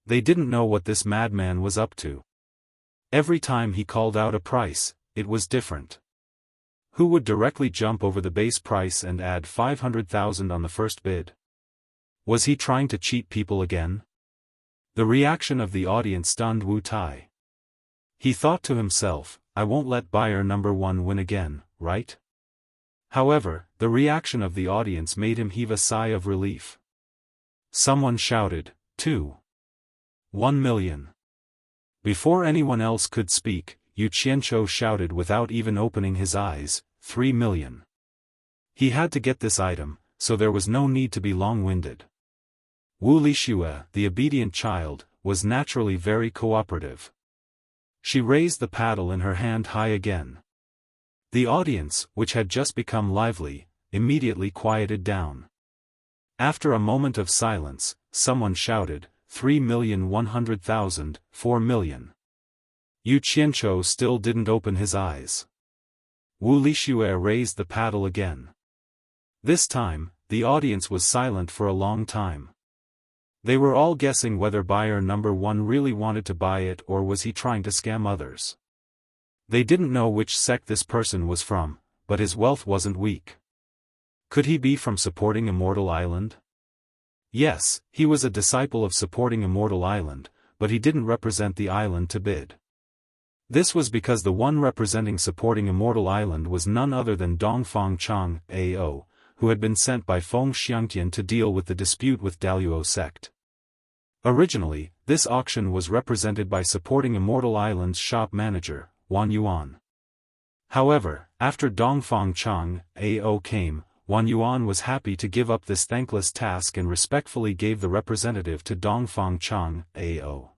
Speaker 1: They didn't know what this madman was up to. Every time he called out a price, it was different. Who would directly jump over the base price and add 500,000 on the first bid? Was he trying to cheat people again? The reaction of the audience stunned Wu Tai. He thought to himself, I won't let buyer number 1 win again, right? However, the reaction of the audience made him heave a sigh of relief. Someone shouted, 1 million. Before anyone else could speak, Yu Qianzhou shouted without even opening his eyes, 3 million. He had to get this item, so there was no need to be long-winded. Wu Lixue, the obedient child, was naturally very cooperative. She raised the paddle in her hand high again. The audience, which had just become lively, immediately quieted down. After a moment of silence, someone shouted, 3,100,000, 4 million. Yu Qianzhou still didn't open his eyes. Wu Lixue raised the paddle again. This time, the audience was silent for a long time. They were all guessing whether buyer number 1 really wanted to buy it or was he trying to scam others. They didn't know which sect this person was from, but his wealth wasn't weak. Could he be from Supporting Immortal Island? Yes, he was a disciple of Supporting Immortal Island, but he didn't represent the island to bid. This was because the one representing Supporting Immortal Island was none other than Dongfang Chang, A.O., who had been sent by Feng Xiangtian to deal with the dispute with Daluo sect. Originally, this auction was represented by Supporting Immortal Island's shop manager, Wan Yuan. However, after Dongfang Chang, A.O. came, Wan Yuan was happy to give up this thankless task and respectfully gave the representative to Dongfang Chang, A.O.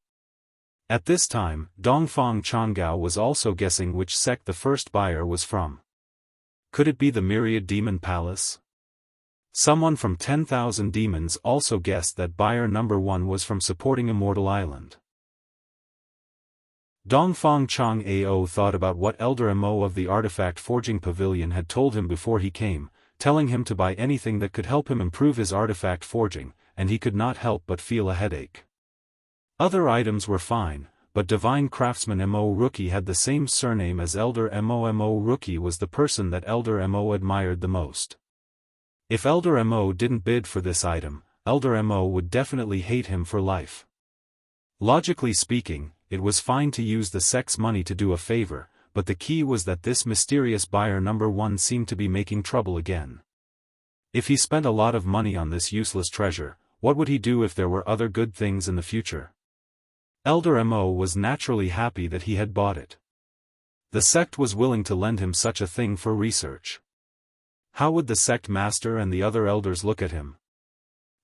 Speaker 1: At this time, Dongfang Changgao was also guessing which sect the first buyer was from. Could it be the Myriad Demon Palace? Someone from 10,000 Demons also guessed that buyer number 1 was from Supporting Immortal Island. Dongfang Chang A.O. thought about what Elder Mo of the Artifact Forging Pavilion had told him before he came, telling him to buy anything that could help him improve his artifact forging, and he could not help but feel a headache. Other items were fine, but Divine Craftsman Mo Rookie had the same surname as Elder Mo Rookie was the person that Elder Mo admired the most. If Elder Mo didn't bid for this item, Elder Mo would definitely hate him for life. Logically speaking, it was fine to use the sect's money to do a favor, but the key was that this mysterious buyer number 1 seemed to be making trouble again. If he spent a lot of money on this useless treasure, what would he do if there were other good things in the future? Elder Mo was naturally happy that he had bought it. The sect was willing to lend him such a thing for research. How would the sect master and the other elders look at him?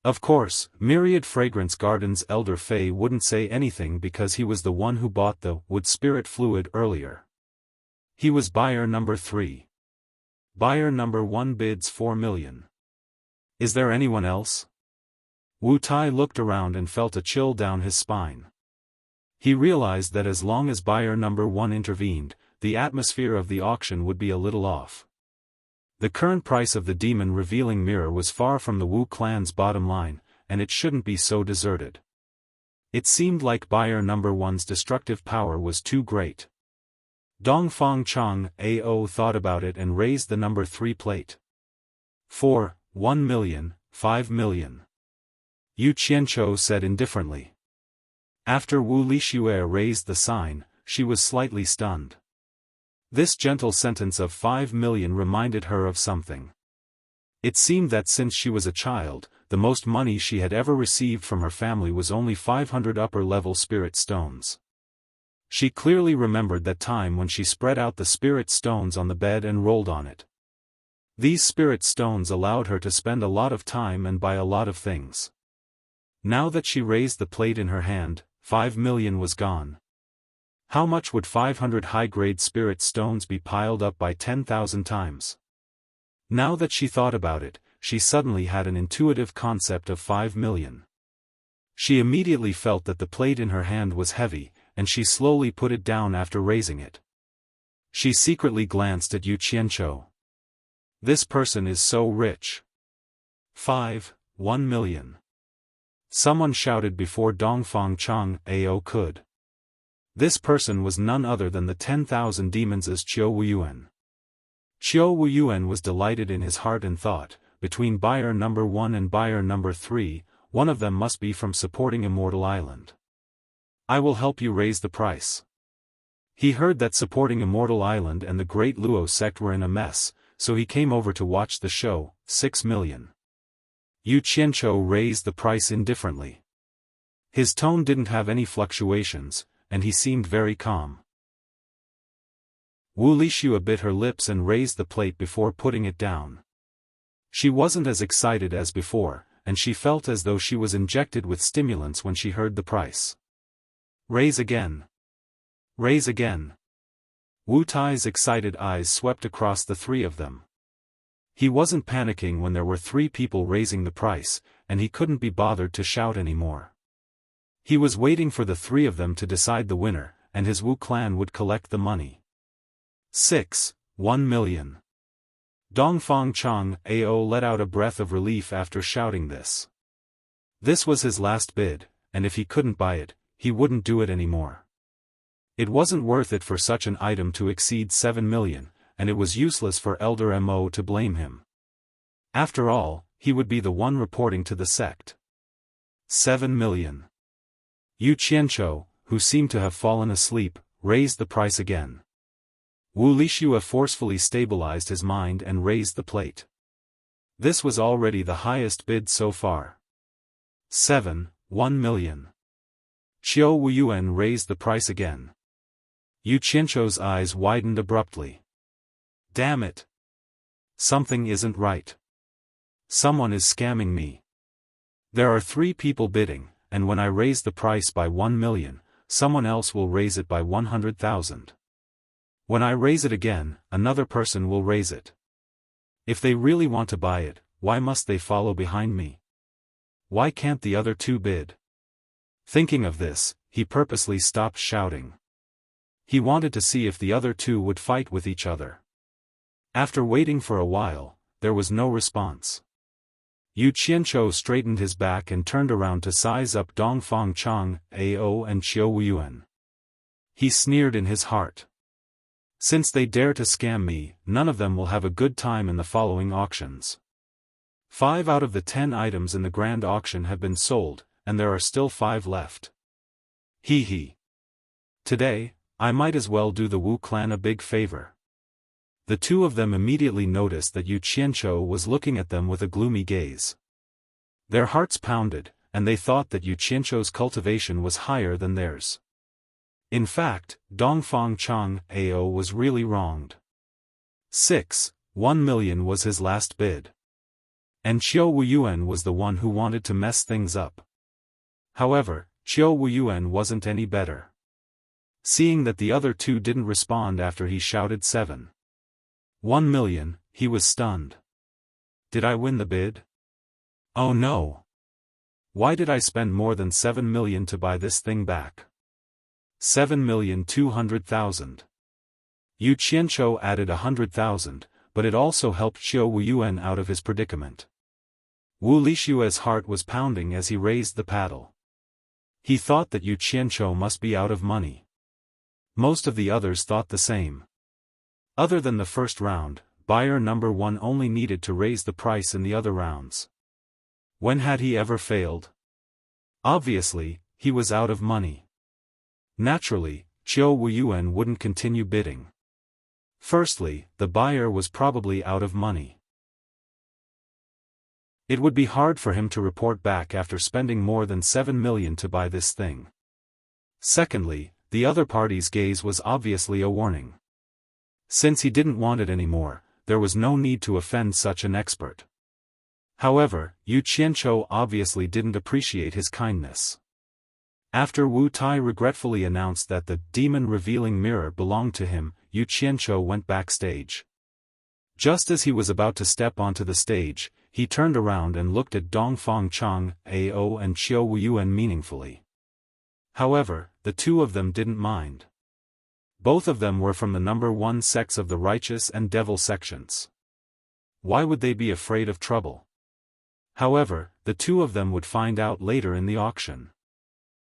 Speaker 1: Of course, Myriad Fragrance Garden's Elder Fei wouldn't say anything because he was the one who bought the Wood Spirit Fluid earlier. He was buyer number 3. Buyer number 1 bids 4 million. Is there anyone else? Wu Tai looked around and felt a chill down his spine. He realized that as long as buyer number 1 intervened, the atmosphere of the auction would be a little off. The current price of the demon revealing mirror was far from the Wu clan's bottom line, and it shouldn't be so deserted. It seemed like buyer number 1's destructive power was too great. Dongfang Chang A.O. thought about it and raised the number 3 plate. 4, 1 million, 5 million. Yu Qianzhou said indifferently. After Wu Lixue raised the sign, she was slightly stunned. This gentle sentence of 5 million reminded her of something. It seemed that since she was a child, the most money she had ever received from her family was only 500 upper-level spirit stones. She clearly remembered that time when she spread out the spirit stones on the bed and rolled on it. These spirit stones allowed her to spend a lot of time and buy a lot of things. Now that she raised the plate in her hand, 5 million was gone. How much would 500 high-grade spirit stones be piled up by 10,000 times? Now that she thought about it, she suddenly had an intuitive concept of 5 million. She immediately felt that the plate in her hand was heavy, and she slowly put it down after raising it. She secretly glanced at Yu Qianzhou. This person is so rich. 1 million. Someone shouted before Dongfang Chang Ao could. This person was none other than the 10,000 demons as Qiu Wuyuan. Qiu Wuyuan was delighted in his heart and thought, between buyer number 1 and buyer number 3, one of them must be from supporting Immortal Island. I will help you raise the price. He heard that supporting Immortal Island and the Great Luo sect were in a mess, so he came over to watch the show. 6 million. Yu Qianzhou raised the price indifferently. His tone didn't have any fluctuations, and he seemed very calm. Wu Lixue bit her lips and raised the plate before putting it down. She wasn't as excited as before, and she felt as though she was injected with stimulants when she heard the price. Raise again. Raise again. Wu Tai's excited eyes swept across the three of them. He wasn't panicking when there were 3 people raising the price, and he couldn't be bothered to shout anymore. He was waiting for the 3 of them to decide the winner, and his Wu clan would collect the money. 1 million. Dongfang Chang Ao let out a breath of relief after shouting this. This was his last bid, and if he couldn't buy it, he wouldn't do it anymore. It wasn't worth it for such an item to exceed 7 million, and it was useless for Elder Mo to blame him. After all, he would be the one reporting to the sect. 7 million. Yu Qianzhou, who seemed to have fallen asleep, raised the price again. Wu Lixue forcefully stabilized his mind and raised the plate. This was already the highest bid so far. 1 million. Qiu Wuyuan raised the price again. Yu Qianzhou's eyes widened abruptly. Damn it! Something isn't right. Someone is scamming me. There are 3 people bidding, and when I raise the price by 1 million, someone else will raise it by 100,000. When I raise it again, another person will raise it. If they really want to buy it, why must they follow behind me? Why can't the other 2 bid? Thinking of this, he purposely stopped shouting. He wanted to see if the other 2 would fight with each other. After waiting for a while, there was no response. Yu Qianzhou straightened his back and turned around to size up Dongfang Chang Ao and Qiu Wuyuan. He sneered in his heart. Since they dare to scam me, none of them will have a good time in the following auctions. 5 out of the 10 items in the grand auction have been sold, and there are still 5 left. Hee hee. Today, I might as well do the Wu clan a big favor. The 2 of them immediately noticed that Yu Qianzhou was looking at them with a gloomy gaze. Their hearts pounded, and they thought that Yu Qianzhou's cultivation was higher than theirs. In fact, Dongfang Chang Ao was really wronged. 1 million was his last bid. And Qiu Wuyuan was the one who wanted to mess things up. However, Qiu Wuyuan wasn't any better. Seeing that the other 2 didn't respond after he shouted 1 million, he was stunned. Did I win the bid? Oh no! Why did I spend more than 7 million to buy this thing back? 7,200,000. Yu Qianzhou added 100,000, but it also helped Qiu Wuyuan out of his predicament. Wu Lixue's heart was pounding as he raised the paddle. He thought that Yu Qianzhou must be out of money. Most of the others thought the same. Other than the first round, buyer number 1 only needed to raise the price in the other rounds. When had he ever failed? Obviously, he was out of money. Naturally, Qiu Wuyuan wouldn't continue bidding. Firstly, the buyer was probably out of money. It would be hard for him to report back after spending more than 7 million to buy this thing. Secondly, the other party's gaze was obviously a warning. Since he didn't want it anymore, there was no need to offend such an expert. However, Yu Qianzhou obviously didn't appreciate his kindness. After Wu Tai regretfully announced that the demon-revealing mirror belonged to him, Yu Qianzhou went backstage. Just as he was about to step onto the stage, he turned around and looked at Dongfang Chang, Ao and Qiu Wuyuan meaningfully. However, the two of them didn't mind. Both of them were from the number 1 sects of the righteous and devil sections. Why would they be afraid of trouble? However, the two of them would find out later in the auction.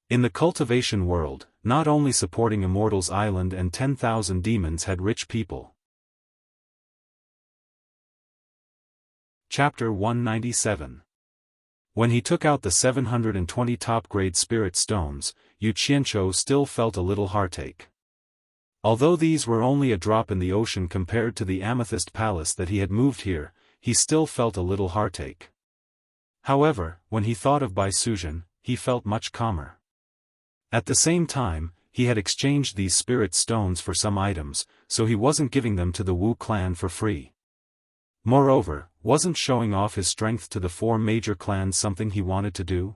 Speaker 1: In the cultivation world, not only supporting Immortals Island and 10,000 demons had rich people. Chapter 197. When he took out the 720 top-grade spirit stones, Yu Qianzhou still felt a little heartache. Although these were only a drop in the ocean compared to the amethyst palace that he had moved here, he still felt a little heartache. However, when he thought of Bai Suzhen, he felt much calmer. At the same time, he had exchanged these spirit stones for some items, so he wasn't giving them to the Wu clan for free. Moreover, wasn't showing off his strength to the 4 major clans something he wanted to do?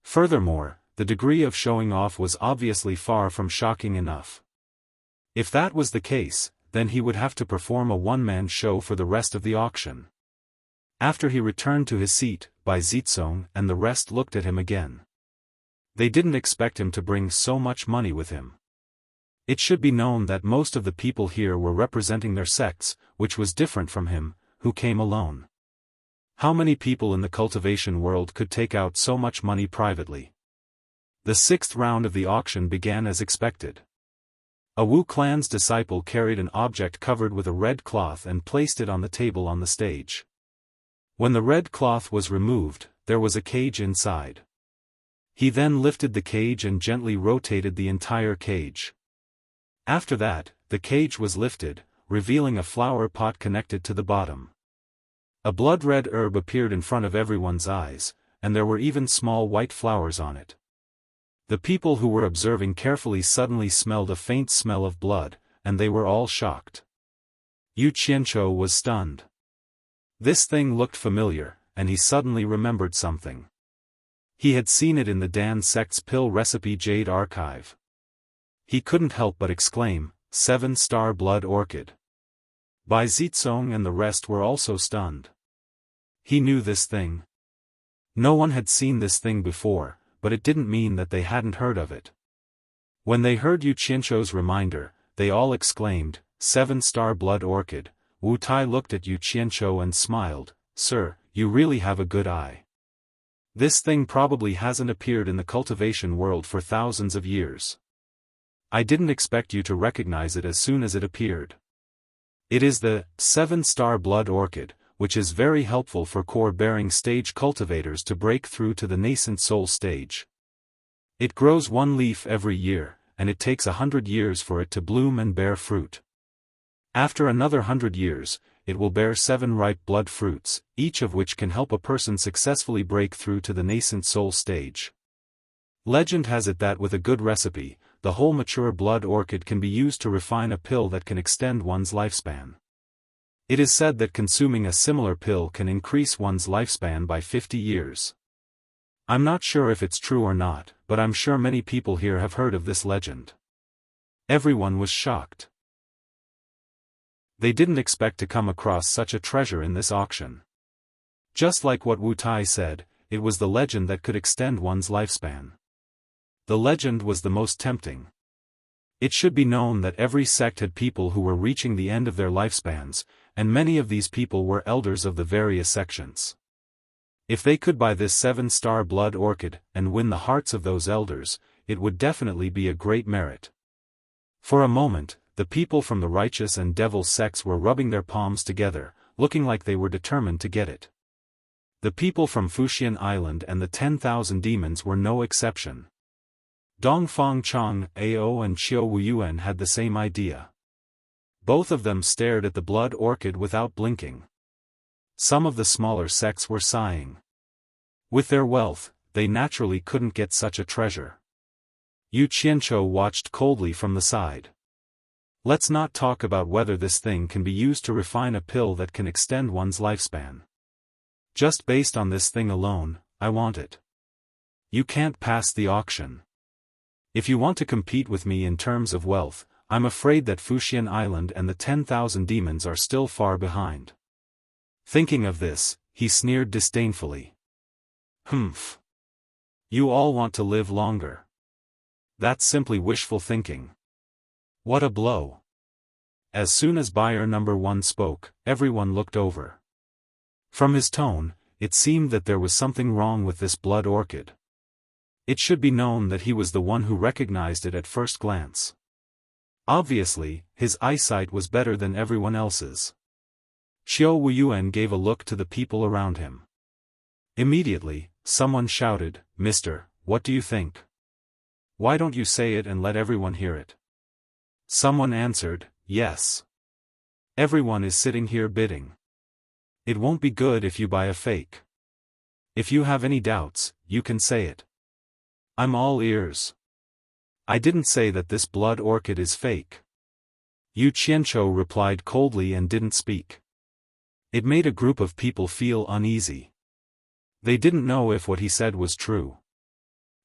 Speaker 1: Furthermore, the degree of showing off was obviously far from shocking enough. If that was the case, then he would have to perform a one-man show for the rest of the auction. After he returned to his seat, Bai Zitsong and the rest looked at him again. They didn't expect him to bring so much money with him. It should be known that most of the people here were representing their sects, which was different from him, who came alone. How many people in the cultivation world could take out so much money privately? The 6th round of the auction began as expected. A Wu clan's disciple carried an object covered with a red cloth and placed it on the table on the stage. When the red cloth was removed, there was a cage inside. He then lifted the cage and gently rotated the entire cage. After that, the cage was lifted, revealing a flower pot connected to the bottom. A blood-red herb appeared in front of everyone's eyes, and there were even small white flowers on it. The people who were observing carefully suddenly smelled a faint smell of blood, and they were all shocked. Yu Qianzhou was stunned. This thing looked familiar, and he suddenly remembered something. He had seen it in the Dan sect's pill recipe Jade Archive. He couldn't help but exclaim, 7-star blood orchid. Bai Zitsong and the rest were also stunned. He knew this thing. No one had seen this thing before, but it didn't mean that they hadn't heard of it. When they heard Yu Qianzhou's reminder, they all exclaimed, 7-star blood orchid. Wu Tai looked at Yu Qianzhou and smiled, "Sir, you really have a good eye. This thing probably hasn't appeared in the cultivation world for thousands of years. I didn't expect you to recognize it as soon as it appeared. It is the 7-star blood orchid, which is very helpful for core-bearing stage cultivators to break through to the nascent soul stage. It grows 1 leaf every year, and it takes 100 years for it to bloom and bear fruit. After another 100 years, it will bear 7 ripe blood fruits, each of which can help a person successfully break through to the nascent soul stage. Legend has it that with a good recipe, the whole mature blood orchid can be used to refine a pill that can extend one's lifespan. It is said that consuming a similar pill can increase one's lifespan by 50 years. I'm not sure if it's true or not, but I'm sure many people here have heard of this legend." Everyone was shocked. They didn't expect to come across such a treasure in this auction. Just like what Wu Tai said, it was the legend that could extend one's lifespan. The legend was the most tempting. It should be known that every sect had people who were reaching the end of their lifespans, and many of these people were elders of the various sections. If they could buy this 7-star blood orchid and win the hearts of those elders, it would definitely be a great merit. For a moment, the people from the righteous and devil sects were rubbing their palms together, looking like they were determined to get it. The people from Fuxian Island and the 10,000 demons were no exception. Dongfang Chang, Ao and Qiu Wuyuan had the same idea. Both of them stared at the blood orchid without blinking. Some of the smaller sects were sighing. With their wealth, they naturally couldn't get such a treasure. Yu Qianzhou watched coldly from the side. Let's not talk about whether this thing can be used to refine a pill that can extend one's lifespan. Just based on this thing alone, I want it. You can't pass the auction. If you want to compete with me in terms of wealth, I'm afraid that Fuxian Island and the 10,000 demons are still far behind. Thinking of this, he sneered disdainfully. Humph. You all want to live longer. That's simply wishful thinking. What a blow. As soon as buyer number 1 spoke, everyone looked over. From his tone, it seemed that there was something wrong with this blood orchid. It should be known that he was the one who recognized it at first glance. Obviously, his eyesight was better than everyone else's. Xiao Wuyuan gave a look to the people around him. Immediately, someone shouted, "Mister, what do you think? Why don't you say it and let everyone hear it?" Someone answered, "Yes. Everyone is sitting here bidding. It won't be good if you buy a fake. If you have any doubts, you can say it. I'm all ears." "I didn't say that this blood orchid is fake." Yu Qianzhou replied coldly and didn't speak. It made a group of people feel uneasy. They didn't know if what he said was true.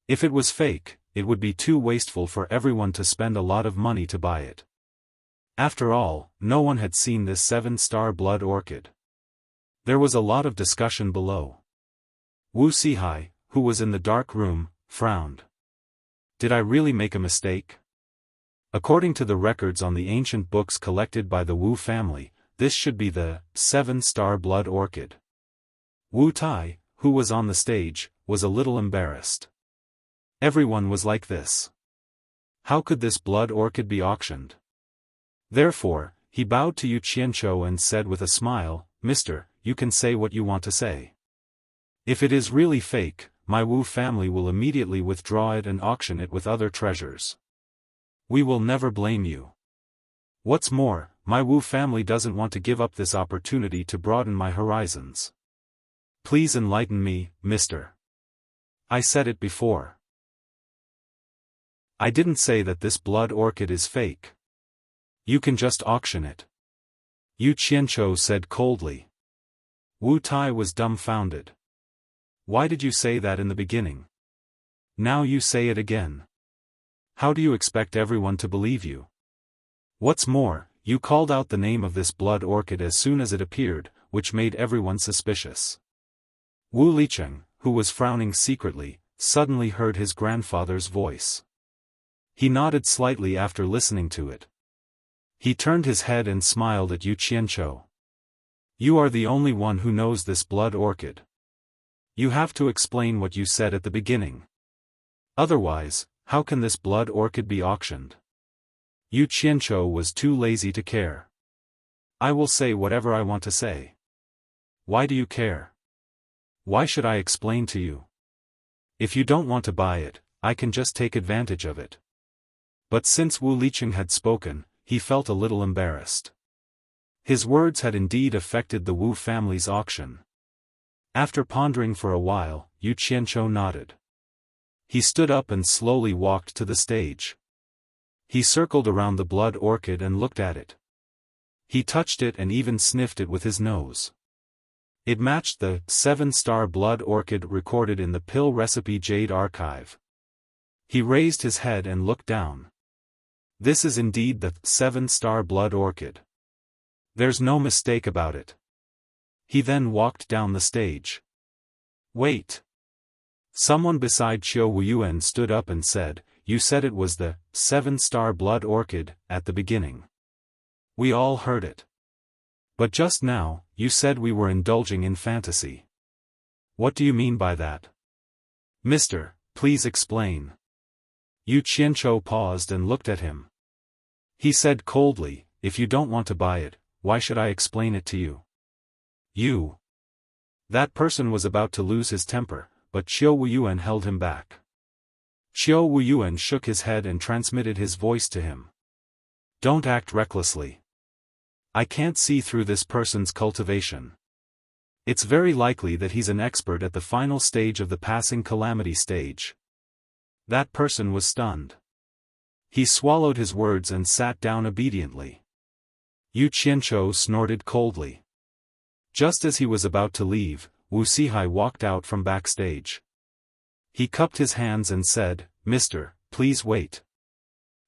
Speaker 1: If it was fake, it would be too wasteful for everyone to spend a lot of money to buy it. After all, no one had seen this 7-star blood orchid. There was a lot of discussion below. Wu Sihai, who was in the dark room, frowned. Did I really make a mistake? According to the records on the ancient books collected by the Wu family, this should be the 7-star blood orchid. Wu Tai, who was on the stage, was a little embarrassed. Everyone was like this. How could this blood orchid be auctioned? Therefore, he bowed to Yu Qianzhou and said with a smile, "Mister, you can say what you want to say. If it is really fake, my Wu family will immediately withdraw it and auction it with other treasures. We will never blame you. What's more, my Wu family doesn't want to give up this opportunity to broaden my horizons. Please enlighten me, mister. I said it before. I didn't say that this blood orchid is fake. You can just auction it." Yu Qianzhou said coldly. Wu Tai was dumbfounded. "Why did you say that in the beginning? Now you say it again. How do you expect everyone to believe you? What's more, you called out the name of this blood orchid as soon as it appeared, which made everyone suspicious." Wu Licheng, who was frowning secretly, suddenly heard his grandfather's voice. He nodded slightly after listening to it. He turned his head and smiled at Yu Qianzhou. "You are the only one who knows this blood orchid. You have to explain what you said at the beginning. Otherwise, how can this blood orchid be auctioned?" Yu Qianzhou was too lazy to care. "I will say whatever I want to say. Why do you care? Why should I explain to you? If you don't want to buy it, I can just take advantage of it." But since Wu Licheng had spoken, he felt a little embarrassed. His words had indeed affected the Wu family's auction. After pondering for a while, Yu Qianzhou nodded. He stood up and slowly walked to the stage. He circled around the blood orchid and looked at it. He touched it and even sniffed it with his nose. It matched the 7-star blood orchid recorded in the pill recipe jade archive. He raised his head and looked down. This is indeed the 7-star blood orchid. There's no mistake about it. He then walked down the stage. "Wait." Someone beside Xiao Wuyuan stood up and said, "You said it was the 7-star blood orchid at the beginning. We all heard it. But just now, you said we were indulging in fantasy. What do you mean by that? Mister, please explain." Yu Qianzhou paused and looked at him. He said coldly, "If you don't want to buy it, why should I explain it to you?" "You." That person was about to lose his temper, but Xiao Wuyuan held him back. Xiao Wuyuan shook his head and transmitted his voice to him. "Don't act recklessly. I can't see through this person's cultivation. It's very likely that he's an expert at the final stage of the passing calamity stage." That person was stunned. He swallowed his words and sat down obediently. Yu Qianzhou snorted coldly. Just as he was about to leave, Wu Sihai walked out from backstage. He cupped his hands and said, "Mister, please wait.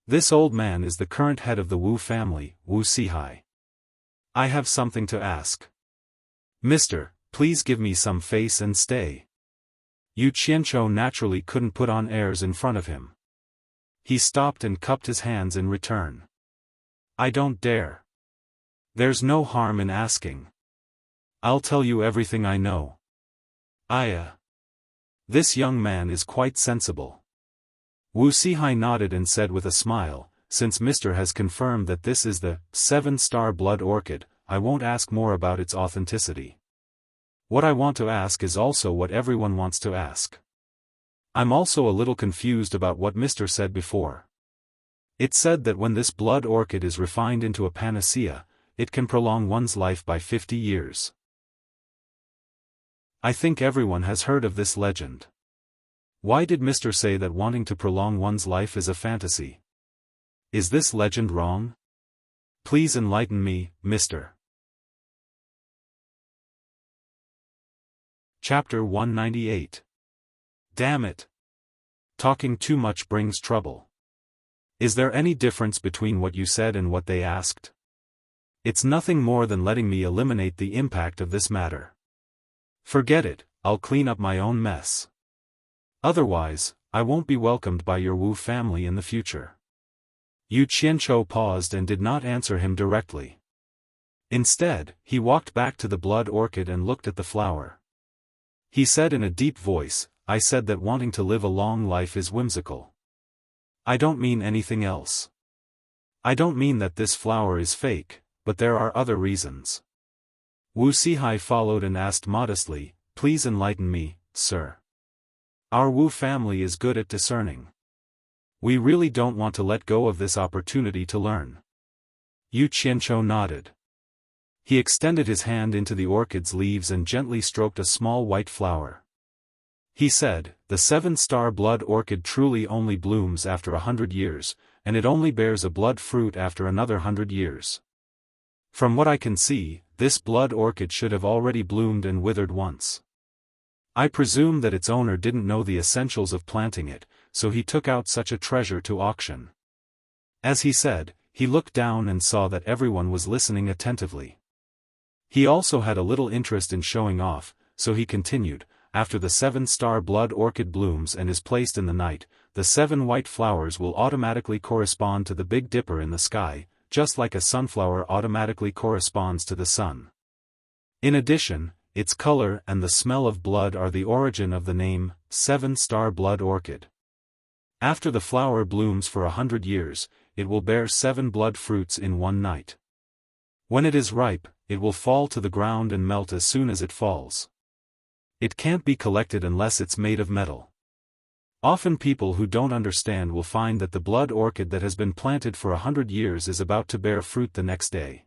Speaker 1: This old man is the current head of the Wu family, Wu Sihai. I have something to ask. Mister, please give me some face and stay. Yu Qianzhou naturally couldn't put on airs in front of him. He stopped and cupped his hands in return. I don't dare. There's no harm in asking. I'll tell you everything I know. This young man is quite sensible. Wu Sihai nodded and said with a smile, since Mr. has confirmed that this is the 7-star blood orchid, I won't ask more about its authenticity. What I want to ask is also what everyone wants to ask. I'm also a little confused about what Mr. said before. It said that when this blood orchid is refined into a panacea, it can prolong one's life by 50 years. I think everyone has heard of this legend. Why did Mr. say that wanting to prolong one's life is a fantasy? Is this legend wrong? Please enlighten me, Mr. Chapter 198. Damn it. Talking too much brings trouble. Is there any difference between what you said and what they asked? It's nothing more than letting me eliminate the impact of this matter. Forget it, I'll clean up my own mess. Otherwise, I won't be welcomed by your Wu family in the future. Yu Qianzhou paused and did not answer him directly. Instead, he walked back to the blood orchid and looked at the flower. He said in a deep voice, I said that wanting to live a long life is whimsical. I don't mean anything else. I don't mean that this flower is fake, but there are other reasons. Wu Sihai followed and asked modestly, please enlighten me, sir. Our Wu family is good at discerning. We really don't want to let go of this opportunity to learn. Yu Qianzhou nodded. He extended his hand into the orchid's leaves and gently stroked a small white flower. He said, the 7-star blood orchid truly only blooms after 100 years, and it only bears a blood fruit after another 100 years. From what I can see, this blood orchid should have already bloomed and withered once. I presume that its owner didn't know the essentials of planting it, so he took out such a treasure to auction. As he said, he looked down and saw that everyone was listening attentively. He also had a little interest in showing off, so he continued, after the 7-star blood orchid blooms and is placed in the night, the 7 white flowers will automatically correspond to the Big Dipper in the sky, just like a sunflower automatically corresponds to the sun. In addition, its color and the smell of blood are the origin of the name, 7-star blood orchid. After the flower blooms for 100 years, it will bear 7 blood fruits in one night. When it is ripe, it will fall to the ground and melt as soon as it falls. It can't be collected unless it's made of metal. Often people who don't understand will find that the blood orchid that has been planted for 100 years is about to bear fruit the next day.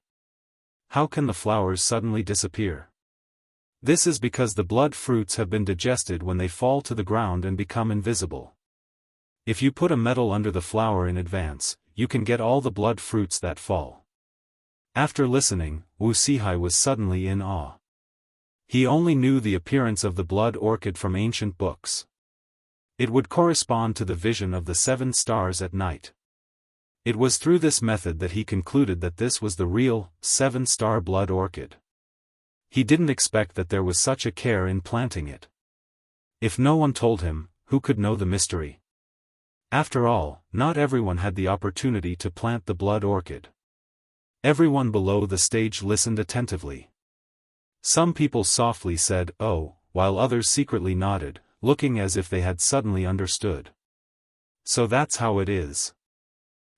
Speaker 1: How can the flowers suddenly disappear? This is because the blood fruits have been digested when they fall to the ground and become invisible. If you put a metal under the flower in advance, you can get all the blood fruits that fall. After listening, Wu Sihai was suddenly in awe. He only knew the appearance of the blood orchid from ancient books. It would correspond to the vision of the 7 stars at night. It was through this method that he concluded that this was the real, 7-star blood orchid. He didn't expect that there was such a care in planting it. If no one told him, who could know the mystery? After all, not everyone had the opportunity to plant the blood orchid. Everyone below the stage listened attentively. Some people softly said, "Oh," while others secretly nodded, looking as if they had suddenly understood. So that's how it is.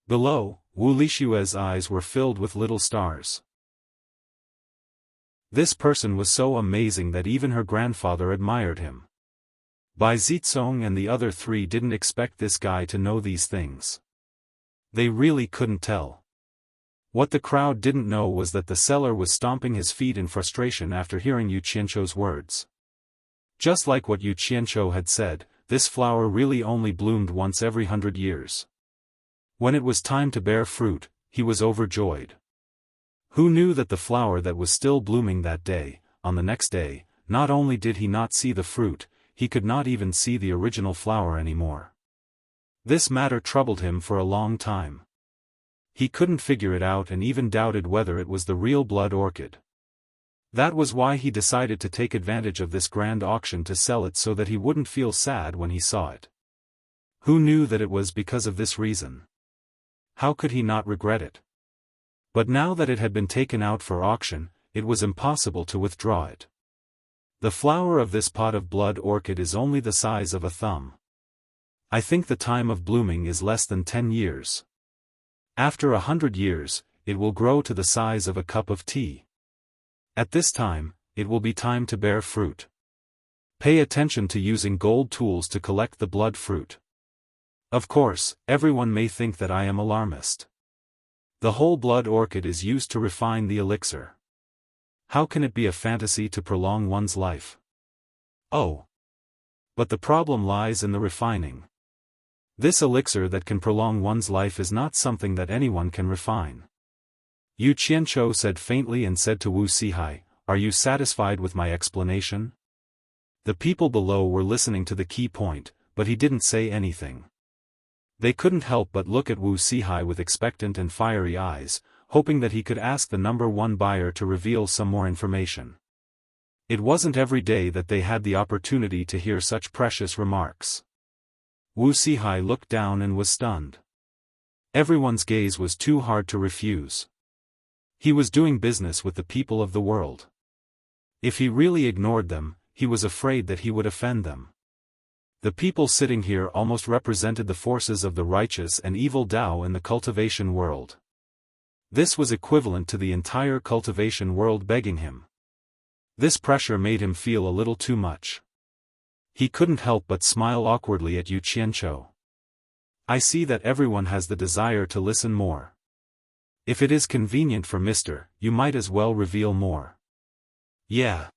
Speaker 1: Below, Wu Lishue's eyes were filled with little stars. This person was so amazing that even her grandfather admired him. Bai Zizong and the other 3 didn't expect this guy to know these things. They really couldn't tell. What the crowd didn't know was that the seller was stomping his feet in frustration after hearing Yu Qianzhou's words. Just like what Yu Qianzhou had said, this flower really only bloomed once every 100 years. When it was time to bear fruit, he was overjoyed. Who knew that the flower that was still blooming that day, on the next day, not only did he not see the fruit, he could not even see the original flower anymore. This matter troubled him for a long time. He couldn't figure it out and even doubted whether it was the real blood orchid. That was why he decided to take advantage of this grand auction to sell it so that he wouldn't feel sad when he saw it. Who knew that it was because of this reason? How could he not regret it? But now that it had been taken out for auction, it was impossible to withdraw it. The flower of this pot of blood orchid is only the size of a thumb. I think the time of blooming is less than 10 years. After 100 years, it will grow to the size of a cup of tea. At this time, it will be time to bear fruit. Pay attention to using gold tools to collect the blood fruit. Of course, everyone may think that I am alarmist. The whole blood orchid is used to refine the elixir. How can it be a fantasy to prolong one's life? Oh! But the problem lies in the refining. This elixir that can prolong one's life is not something that anyone can refine. Yu Qianzhou said faintly and said to Wu Sihai, "Are you satisfied with my explanation?" The people below were listening to the key point, but he didn't say anything. They couldn't help but look at Wu Sihai with expectant and fiery eyes, hoping that he could ask the number one buyer to reveal some more information. It wasn't every day that they had the opportunity to hear such precious remarks. Wu Sihai looked down and was stunned. Everyone's gaze was too hard to refuse. He was doing business with the people of the world. If he really ignored them, he was afraid that he would offend them. The people sitting here almost represented the forces of the righteous and evil Tao in the cultivation world. This was equivalent to the entire cultivation world begging him. This pressure made him feel a little too much. He couldn't help but smile awkwardly at Yu Qianzhou. I see that everyone has the desire to listen more. If it is convenient for Mr., you might as well reveal more. Yeah.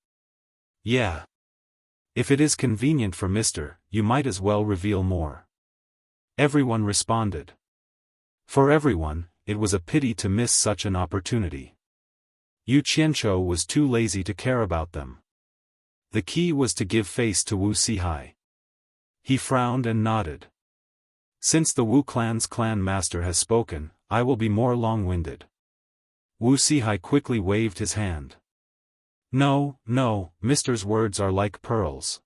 Speaker 1: If it is convenient for Mr., you might as well reveal more. Everyone responded. For everyone, it was a pity to miss such an opportunity. Yu Qianzhou was too lazy to care about them. The key was to give face to Wu Sihai. He frowned and nodded. Since the Wu clan's clan master has spoken, I will be more long-winded. Wu Sihai quickly waved his hand. No, Mr.'s words are like pearls.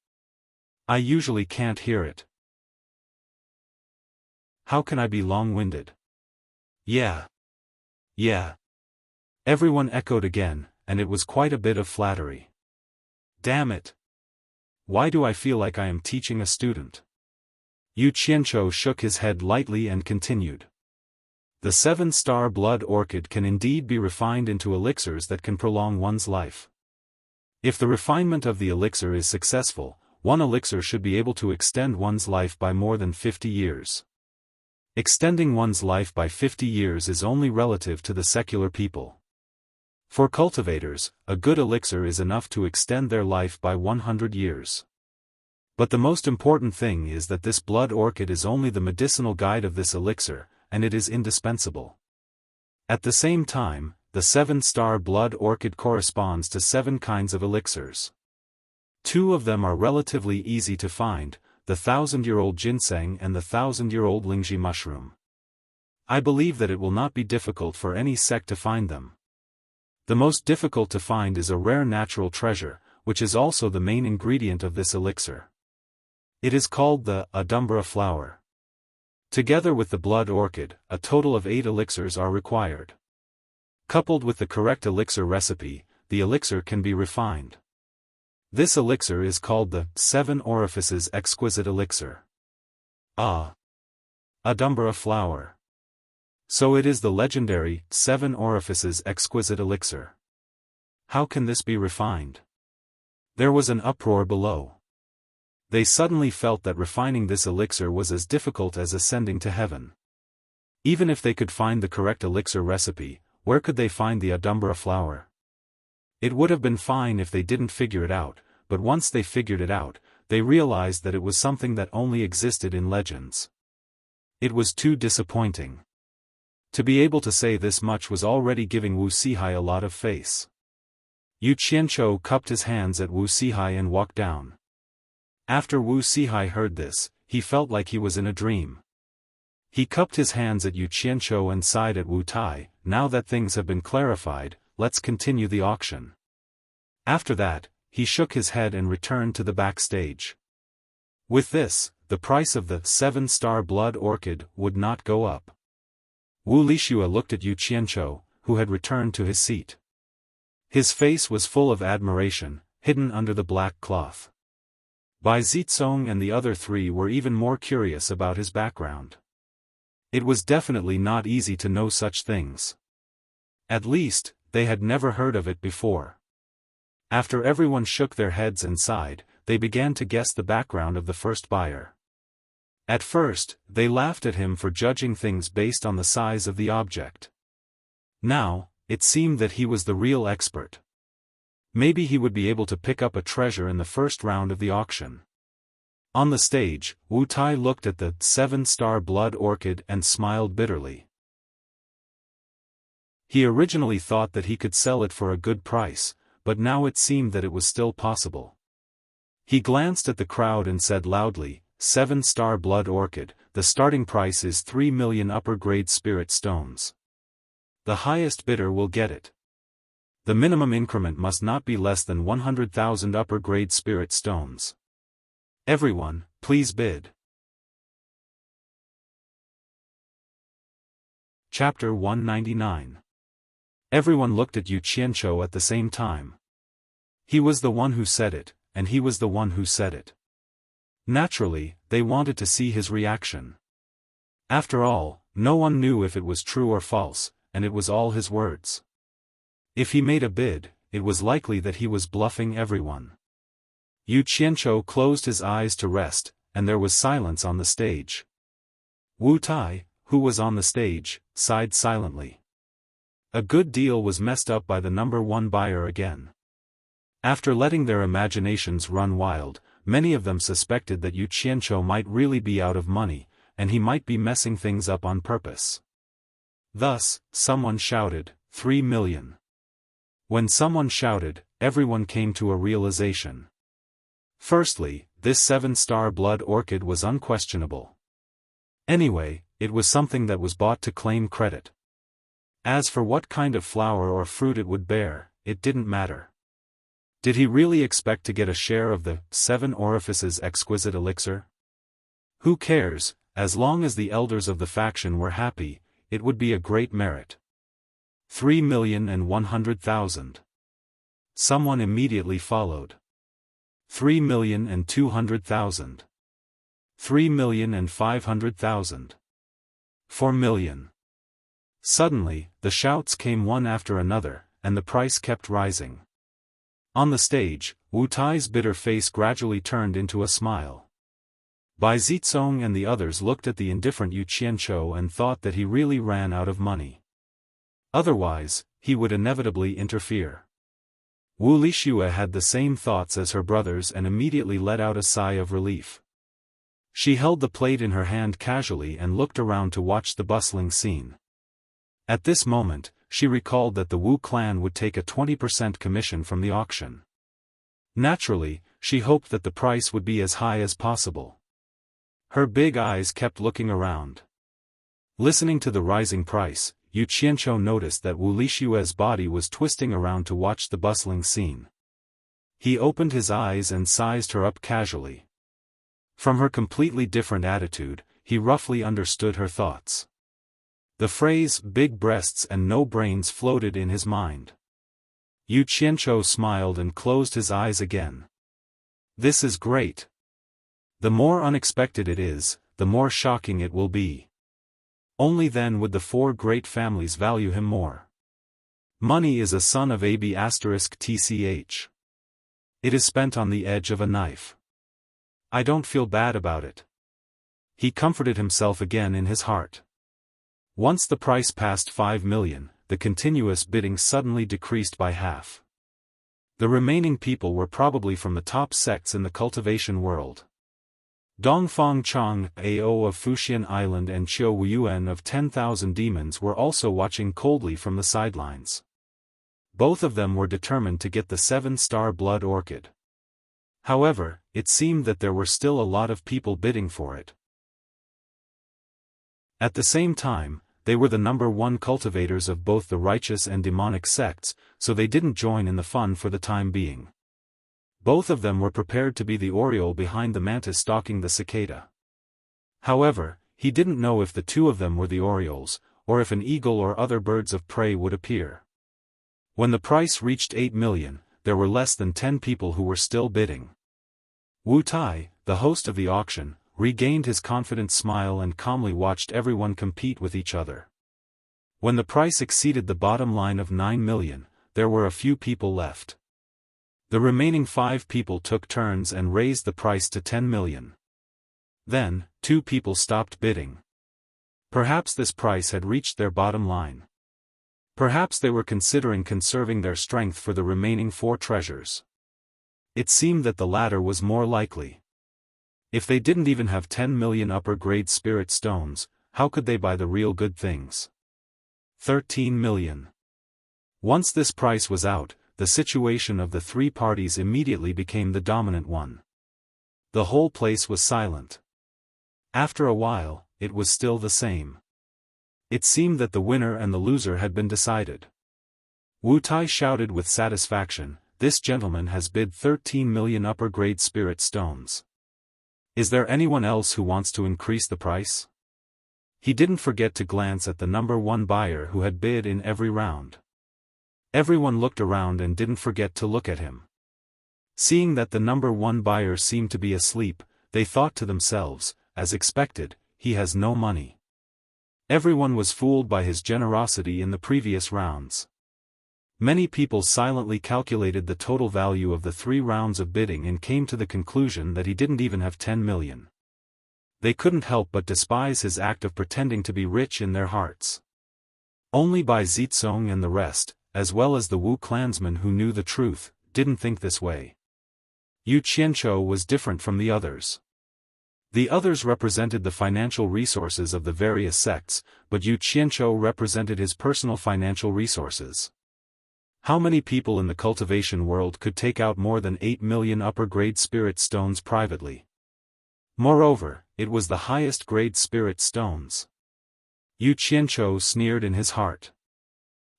Speaker 1: I usually can't hear it. How can I be long-winded? Yeah. Everyone echoed again, and it was quite a bit of flattery. Damn it! Why do I feel like I am teaching a student? Yu Qianzhou shook his head lightly and continued. The 7-star blood orchid can indeed be refined into elixirs that can prolong one's life. If the refinement of the elixir is successful, one elixir should be able to extend one's life by more than 50 years. Extending one's life by 50 years is only relative to the secular people. For cultivators, a good elixir is enough to extend their life by 100 years. But the most important thing is that this blood orchid is only the medicinal guide of this elixir, and it is indispensable. At the same time, the 7-star blood orchid corresponds to 7 kinds of elixirs. 2 of them are relatively easy to find, the 1000-year-old ginseng and the 1000-year-old lingzhi mushroom. I believe that it will not be difficult for any sect to find them. The most difficult to find is a rare natural treasure, which is also the main ingredient of this elixir. It is called the Adumbra flower. Together with the blood orchid, a total of 8 elixirs are required. Coupled with the correct elixir recipe, the elixir can be refined. This elixir is called the 7 Orifices Exquisite Elixir. Adumbra flower. So it is the legendary 7 Orifices Exquisite Elixir. How can this be refined? There was an uproar below. They suddenly felt that refining this elixir was as difficult as ascending to heaven. Even if they could find the correct elixir recipe, where could they find the Adumbra flower? It would have been fine if they didn't figure it out, but once they figured it out, they realized that it was something that only existed in legends. It was too disappointing. To be able to say this much was already giving Wu Sihai a lot of face. Yu Qianzhou cupped his hands at Wu Sihai and walked down. After Wu Sihai heard this, he felt like he was in a dream. He cupped his hands at Yu Qianzhou and sighed at Wu Tai. Now that things have been clarified, let's continue the auction. After that, he shook his head and returned to the backstage. With this, the price of the 7-star blood orchid would not go up. Wu Lixue looked at Yu Qianzhou, who had returned to his seat. His face was full of admiration, hidden under the black cloth. Bai Zitsong and the other three were even more curious about his background. It was definitely not easy to know such things. At least, they had never heard of it before. After everyone shook their heads and sighed, they began to guess the background of the first buyer. At first, they laughed at him for judging things based on the size of the object. Now, it seemed that he was the real expert. Maybe he would be able to pick up a treasure in the first round of the auction. On the stage, Wu Tai looked at the 7-star blood orchid and smiled bitterly. He originally thought that he could sell it for a good price, but now it seemed that it was still possible. He glanced at the crowd and said loudly, 7-star blood orchid, the starting price is 3 million upper-grade spirit stones. The highest bidder will get it. The minimum increment must not be less than 100,000 upper-grade spirit stones. Everyone, please bid. Chapter 199. Everyone looked at Yu Qianzhou at the same time. He was the one who said it, and he was the one who said it. Naturally, they wanted to see his reaction. After all, no one knew if it was true or false, and it was all his words. If he made a bid, it was likely that he was bluffing everyone. Yu Qianzhou closed his eyes to rest, and there was silence on the stage. Wu Tai, who was on the stage, sighed silently. A good deal was messed up by the number one buyer again. After letting their imaginations run wild, many of them suspected that Yu Qianzhou might really be out of money, and he might be messing things up on purpose. Thus, someone shouted, 3 million. When someone shouted, everyone came to a realization. Firstly, this 7-star blood orchid was unquestionable. Anyway, it was something that was bought to claim credit. As for what kind of flower or fruit it would bear, it didn't matter. Did he really expect to get a share of the 7 orifices exquisite elixir? Who cares, as long as the elders of the faction were happy, it would be a great merit. 3,100,000. Someone immediately followed. 3,200,000. 3,500,000. 4 million. Suddenly, the shouts came one after another, and the price kept rising. On the stage, Wu Tai's bitter face gradually turned into a smile. Bai Zitsong and the others looked at the indifferent Yu Qianzhou and thought that he really ran out of money. Otherwise, he would inevitably interfere. Wu Lixue had the same thoughts as her brothers and immediately let out a sigh of relief. She held the plate in her hand casually and looked around to watch the bustling scene. At this moment, she recalled that the Wu clan would take a 20% commission from the auction. Naturally, she hoped that the price would be as high as possible. Her big eyes kept looking around. Listening to the rising price, Yu Qianzhou noticed that Wu Lixue's body was twisting around to watch the bustling scene. He opened his eyes and sized her up casually. From her completely different attitude, he roughly understood her thoughts. The phrase big breasts and no brains floated in his mind. Yu Qianzhou smiled and closed his eyes again. This is great. The more unexpected it is, the more shocking it will be. Only then would the 4 great families value him more. Money is a son of AB*TCH. It is spent on the edge of a knife. I don't feel bad about it. He comforted himself again in his heart. Once the price passed 5 million, the continuous bidding suddenly decreased by half. The remaining people were probably from the top sects in the cultivation world. Dongfang Chang, Ao of Fuxian Island and Qiu Wuyuan of 10,000 Demons were also watching coldly from the sidelines. Both of them were determined to get the 7-star blood orchid. However, it seemed that there were still a lot of people bidding for it. At the same time, they were the #1 cultivators of both the righteous and demonic sects, so they didn't join in the fun for the time being. Both of them were prepared to be the oriole behind the mantis stalking the cicada. However, he didn't know if the two of them were the orioles, or if an eagle or other birds of prey would appear. When the price reached 8 million, there were less than 10 people who were still bidding. Wu Tai, the host of the auction, regained his confident smile and calmly watched everyone compete with each other. When the price exceeded the bottom line of 9 million, there were a few people left. The remaining 5 people took turns and raised the price to 10 million. Then, 2 people stopped bidding. Perhaps this price had reached their bottom line. Perhaps they were considering conserving their strength for the remaining 4 treasures. It seemed that the latter was more likely. If they didn't even have 10 million upper-grade spirit stones, how could they buy the real good things? 13 million. Once this price was out, the situation of the 3 parties immediately became the dominant one. The whole place was silent. After a while, it was still the same. It seemed that the winner and the loser had been decided. Wu Tai shouted with satisfaction, "This gentleman has bid 13 million upper-grade spirit stones. Is there anyone else who wants to increase the price?" He didn't forget to glance at the #1 buyer who had bid in every round. Everyone looked around and didn't forget to look at him. Seeing that the #1 buyer seemed to be asleep, they thought to themselves, as expected, he has no money. Everyone was fooled by his generosity in the previous rounds. Many people silently calculated the total value of the 3 rounds of bidding and came to the conclusion that he didn't even have 10 million. They couldn't help but despise his act of pretending to be rich in their hearts. Only Bai Zitsong and the rest, as well as the Wu clansmen who knew the truth, didn't think this way. Yu Qianzhou was different from the others. The others represented the financial resources of the various sects, but Yu Qianzhou represented his personal financial resources. How many people in the cultivation world could take out more than 8 million upper-grade spirit stones privately? Moreover, it was the highest-grade spirit stones. Yu Qianzhou sneered in his heart.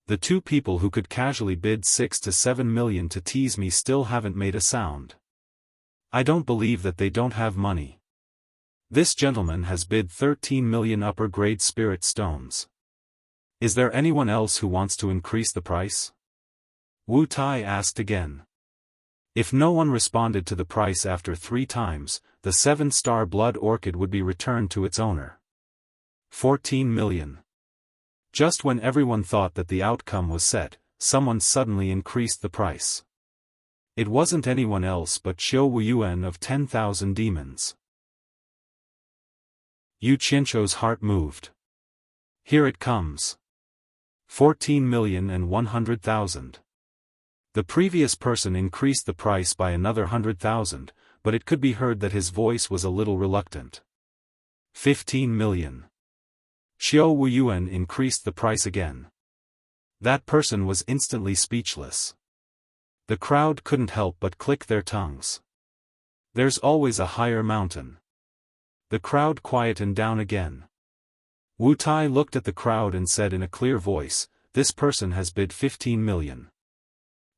Speaker 1: The 2 people who could casually bid 6 to 7 million to tease me still haven't made a sound. I don't believe that they don't have money. This gentleman has bid 13 million upper-grade spirit stones. Is there anyone else who wants to increase the price? Wu Tai asked again. If no one responded to the price after 3 times, the 7-star blood orchid would be returned to its owner. 14 million. Just when everyone thought that the outcome was set, someone suddenly increased the price. It wasn't anyone else but Xiao Wuyuan of 10,000 demons. Yu Qianzhou's heart moved. Here it comes. 14,100,000. The previous person increased the price by another 100,000, but it could be heard that his voice was a little reluctant. 15 million. Xiao Wuyuan increased the price again. That person was instantly speechless. The crowd couldn't help but click their tongues. There's always a higher mountain. The crowd quietened down again. Wu Tai looked at the crowd and said in a clear voice, "This person has bid 15 million.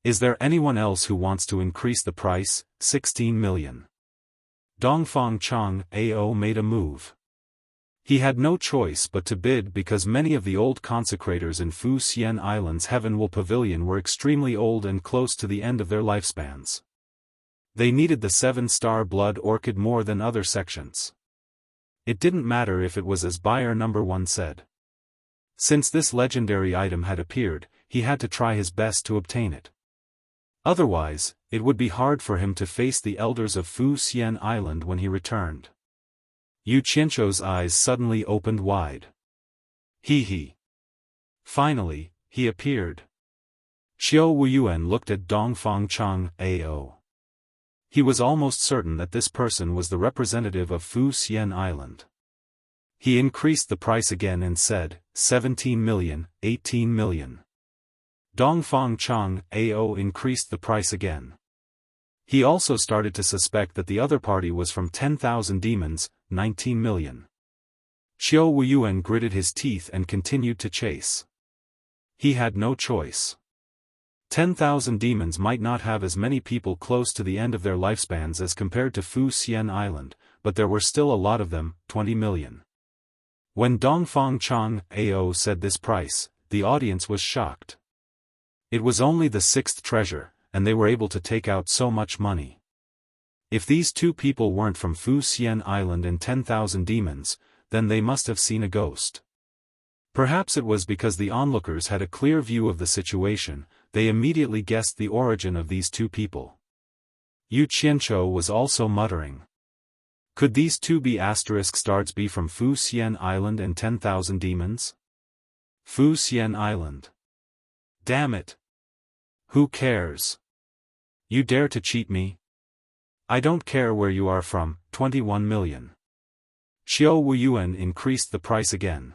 Speaker 1: Is there anyone else who wants to increase the price? 16 million. Dongfang Chang Ao made a move. He had no choice but to bid because many of the old consecrators in Fu Xian Island's Heavenwell Pavilion were extremely old and close to the end of their lifespans. They needed the 7-star blood orchid more than other sections. It didn't matter if it was as buyer #1 said. Since this legendary item had appeared, he had to try his best to obtain it. Otherwise, it would be hard for him to face the elders of Fu Xian Island when he returned. Yu Qianzhou's eyes suddenly opened wide. He. Finally, he appeared. Xiao Wuyuan looked at Dongfang Chang Ao. He was almost certain that this person was the representative of Fu Xian Island. He increased the price again and said, 17 million, 18 million. Dongfang Chang Ao increased the price again. He also started to suspect that the other party was from 10,000 demons, 19 million. Xiao Wuyuan gritted his teeth and continued to chase. He had no choice. 10,000 demons might not have as many people close to the end of their lifespans as compared to Fu Xian Island, but there were still a lot of them, 20 million. When Dongfang Chang Ao said this price, the audience was shocked. It was only the sixth treasure, and they were able to take out so much money. If these two people weren't from Fu Xian Island and 10,000 demons, then they must have seen a ghost. Perhaps it was because the onlookers had a clear view of the situation, they immediately guessed the origin of these two people. Yu Qianchou was also muttering. Could these two be asterisk stars be from Fu Xian Island and 10,000 demons? Fu Xian Island. Damn it. Who cares? You dare to cheat me? I don't care where you are from, 21 million. Xiao Wuyuan increased the price again.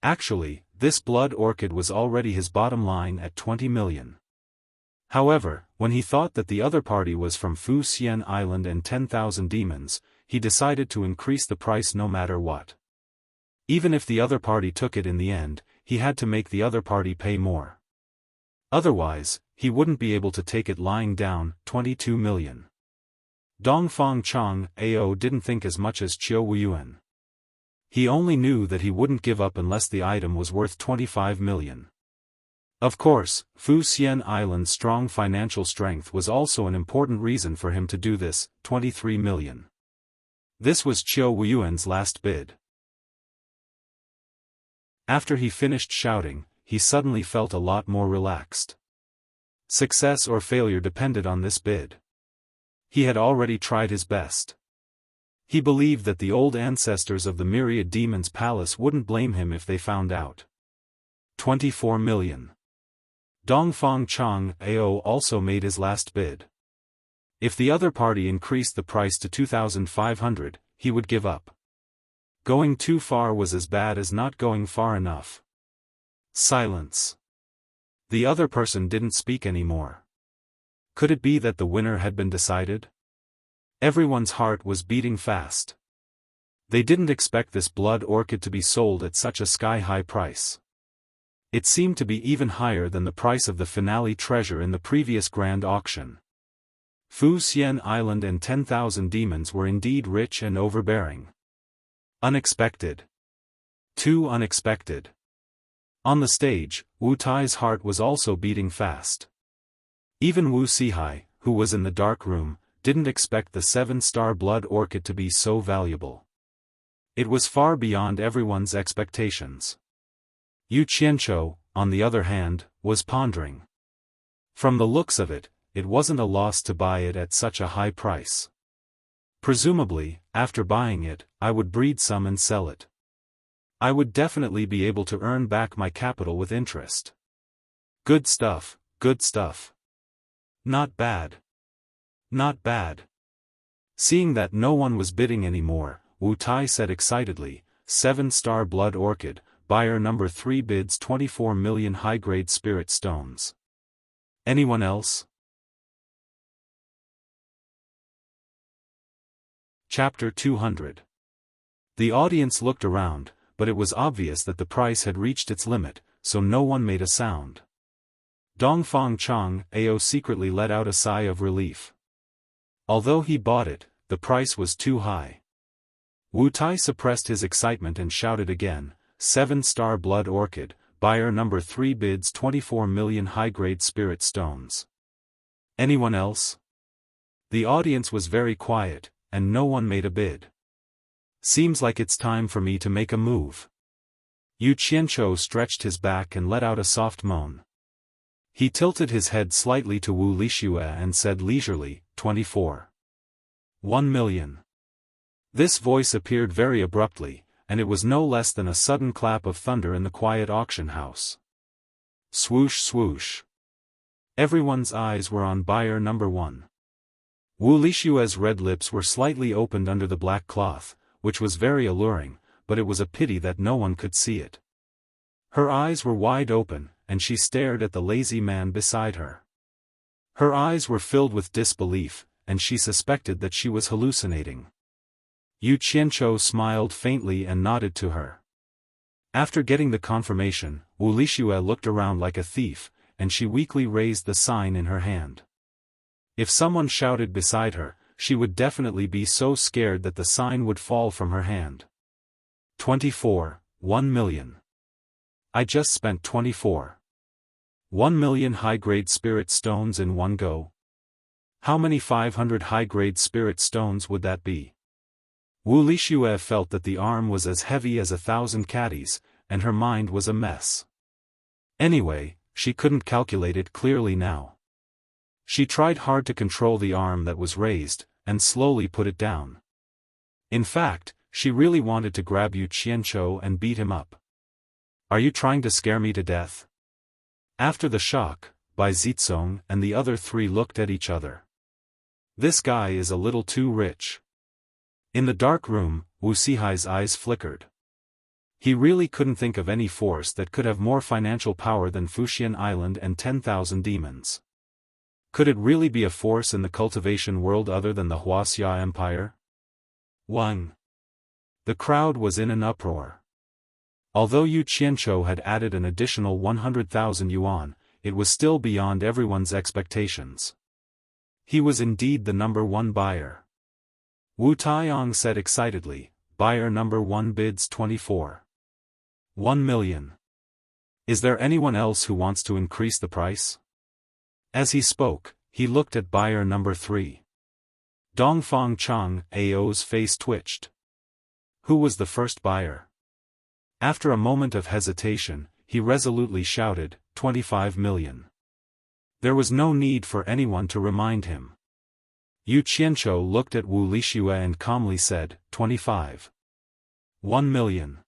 Speaker 1: Actually, this blood orchid was already his bottom line at 20 million. However, when he thought that the other party was from Fu Xian Island and 10,000 demons, he decided to increase the price no matter what. Even if the other party took it in the end, he had to make the other party pay more. Otherwise, he wouldn't be able to take it lying down, 22 million. Dongfang Chang Ao didn't think as much as Xiao Wuyuan. He only knew that he wouldn't give up unless the item was worth 25 million. Of course, Fu Xian Island's strong financial strength was also an important reason for him to do this, 23 million. This was Xiao Wuyuan's last bid. After he finished shouting, he suddenly felt a lot more relaxed. Success or failure depended on this bid. He had already tried his best. He believed that the old ancestors of the Myriad Demons Palace wouldn't blame him if they found out. 24 million. Dongfang Chang Ao also made his last bid. If the other party increased the price to 2,500, he would give up. Going too far was as bad as not going far enough. Silence. The other person didn't speak anymore. Could it be that the winner had been decided? Everyone's heart was beating fast. They didn't expect this blood orchid to be sold at such a sky-high price. It seemed to be even higher than the price of the finale treasure in the previous grand auction. Fu Xian Island and 10,000 demons were indeed rich and overbearing. Unexpected. Too unexpected. On the stage, Wu Tai's heart was also beating fast. Even Wu Sihai, who was in the dark room, didn't expect the 7-star blood orchid to be so valuable. It was far beyond everyone's expectations. Yu Qianchou, on the other hand, was pondering. From the looks of it, it wasn't a loss to buy it at such a high price. Presumably, after buying it, I would breed some and sell it. I would definitely be able to earn back my capital with interest. Good stuff, good stuff. Not bad. Not bad. Seeing that no one was bidding anymore, Wu Tai said excitedly, 7-star blood orchid, buyer number 3 bids 24 million high-grade spirit stones. Anyone else? Chapter 200. The audience looked around, but it was obvious that the price had reached its limit, so no one made a sound. Dongfang Chang Ao secretly let out a sigh of relief. Although he bought it, the price was too high. Wu Tai suppressed his excitement and shouted again, 7-star blood orchid, buyer number 3 bids 24 million high-grade spirit stones. Anyone else? The audience was very quiet, and no one made a bid. Seems like it's time for me to make a move. Yu Qianchou stretched his back and let out a soft moan. He tilted his head slightly to Wu Lixue and said leisurely, 24. 1 million. This voice appeared very abruptly, and it was no less than a sudden clap of thunder in the quiet auction house. Swoosh swoosh. Everyone's eyes were on buyer number 1. Wu Lixue's red lips were slightly opened under the black cloth, which was very alluring, but it was a pity that no one could see it. Her eyes were wide open, and she stared at the lazy man beside her. Her eyes were filled with disbelief, and she suspected that she was hallucinating. Yu Qianzhou smiled faintly and nodded to her. After getting the confirmation, Wu Lixue looked around like a thief, and she weakly raised the sign in her hand. If someone shouted beside her, she would definitely be so scared that the sign would fall from her hand. 24, 1 million. I just spent 24. 1 million high-grade spirit stones in one go. How many 500 high-grade spirit stones would that be? Wu Lixue felt that the arm was as heavy as 1,000 caddies, and her mind was a mess. Anyway, she couldn't calculate it clearly now. She tried hard to control the arm that was raised, and slowly put it down. In fact, she really wanted to grab Yu Qianzhou and beat him up. Are you trying to scare me to death? After the shock, Bai Zizong and the other three looked at each other. This guy is a little too rich. In the dark room, Wu Sihai's eyes flickered. He really couldn't think of any force that could have more financial power than Fuxian Island and 10,000 demons. Could it really be a force in the cultivation world other than the Wuxia Empire? 1. The crowd was in an uproar. Although Yu Qianzhou had added an additional 100,000 yuan, it was still beyond everyone's expectations. He was indeed the number one buyer. Wu Taiyong said excitedly, buyer number 1 bids 24. 1 million. Is there anyone else who wants to increase the price? As he spoke, he looked at buyer number 3. Dongfang Chang Ao's face twitched. Who was the first buyer? After a moment of hesitation, he resolutely shouted, 25 million. There was no need for anyone to remind him. Yu Qianzhou looked at Wu Lixue and calmly said, 25. 1 million.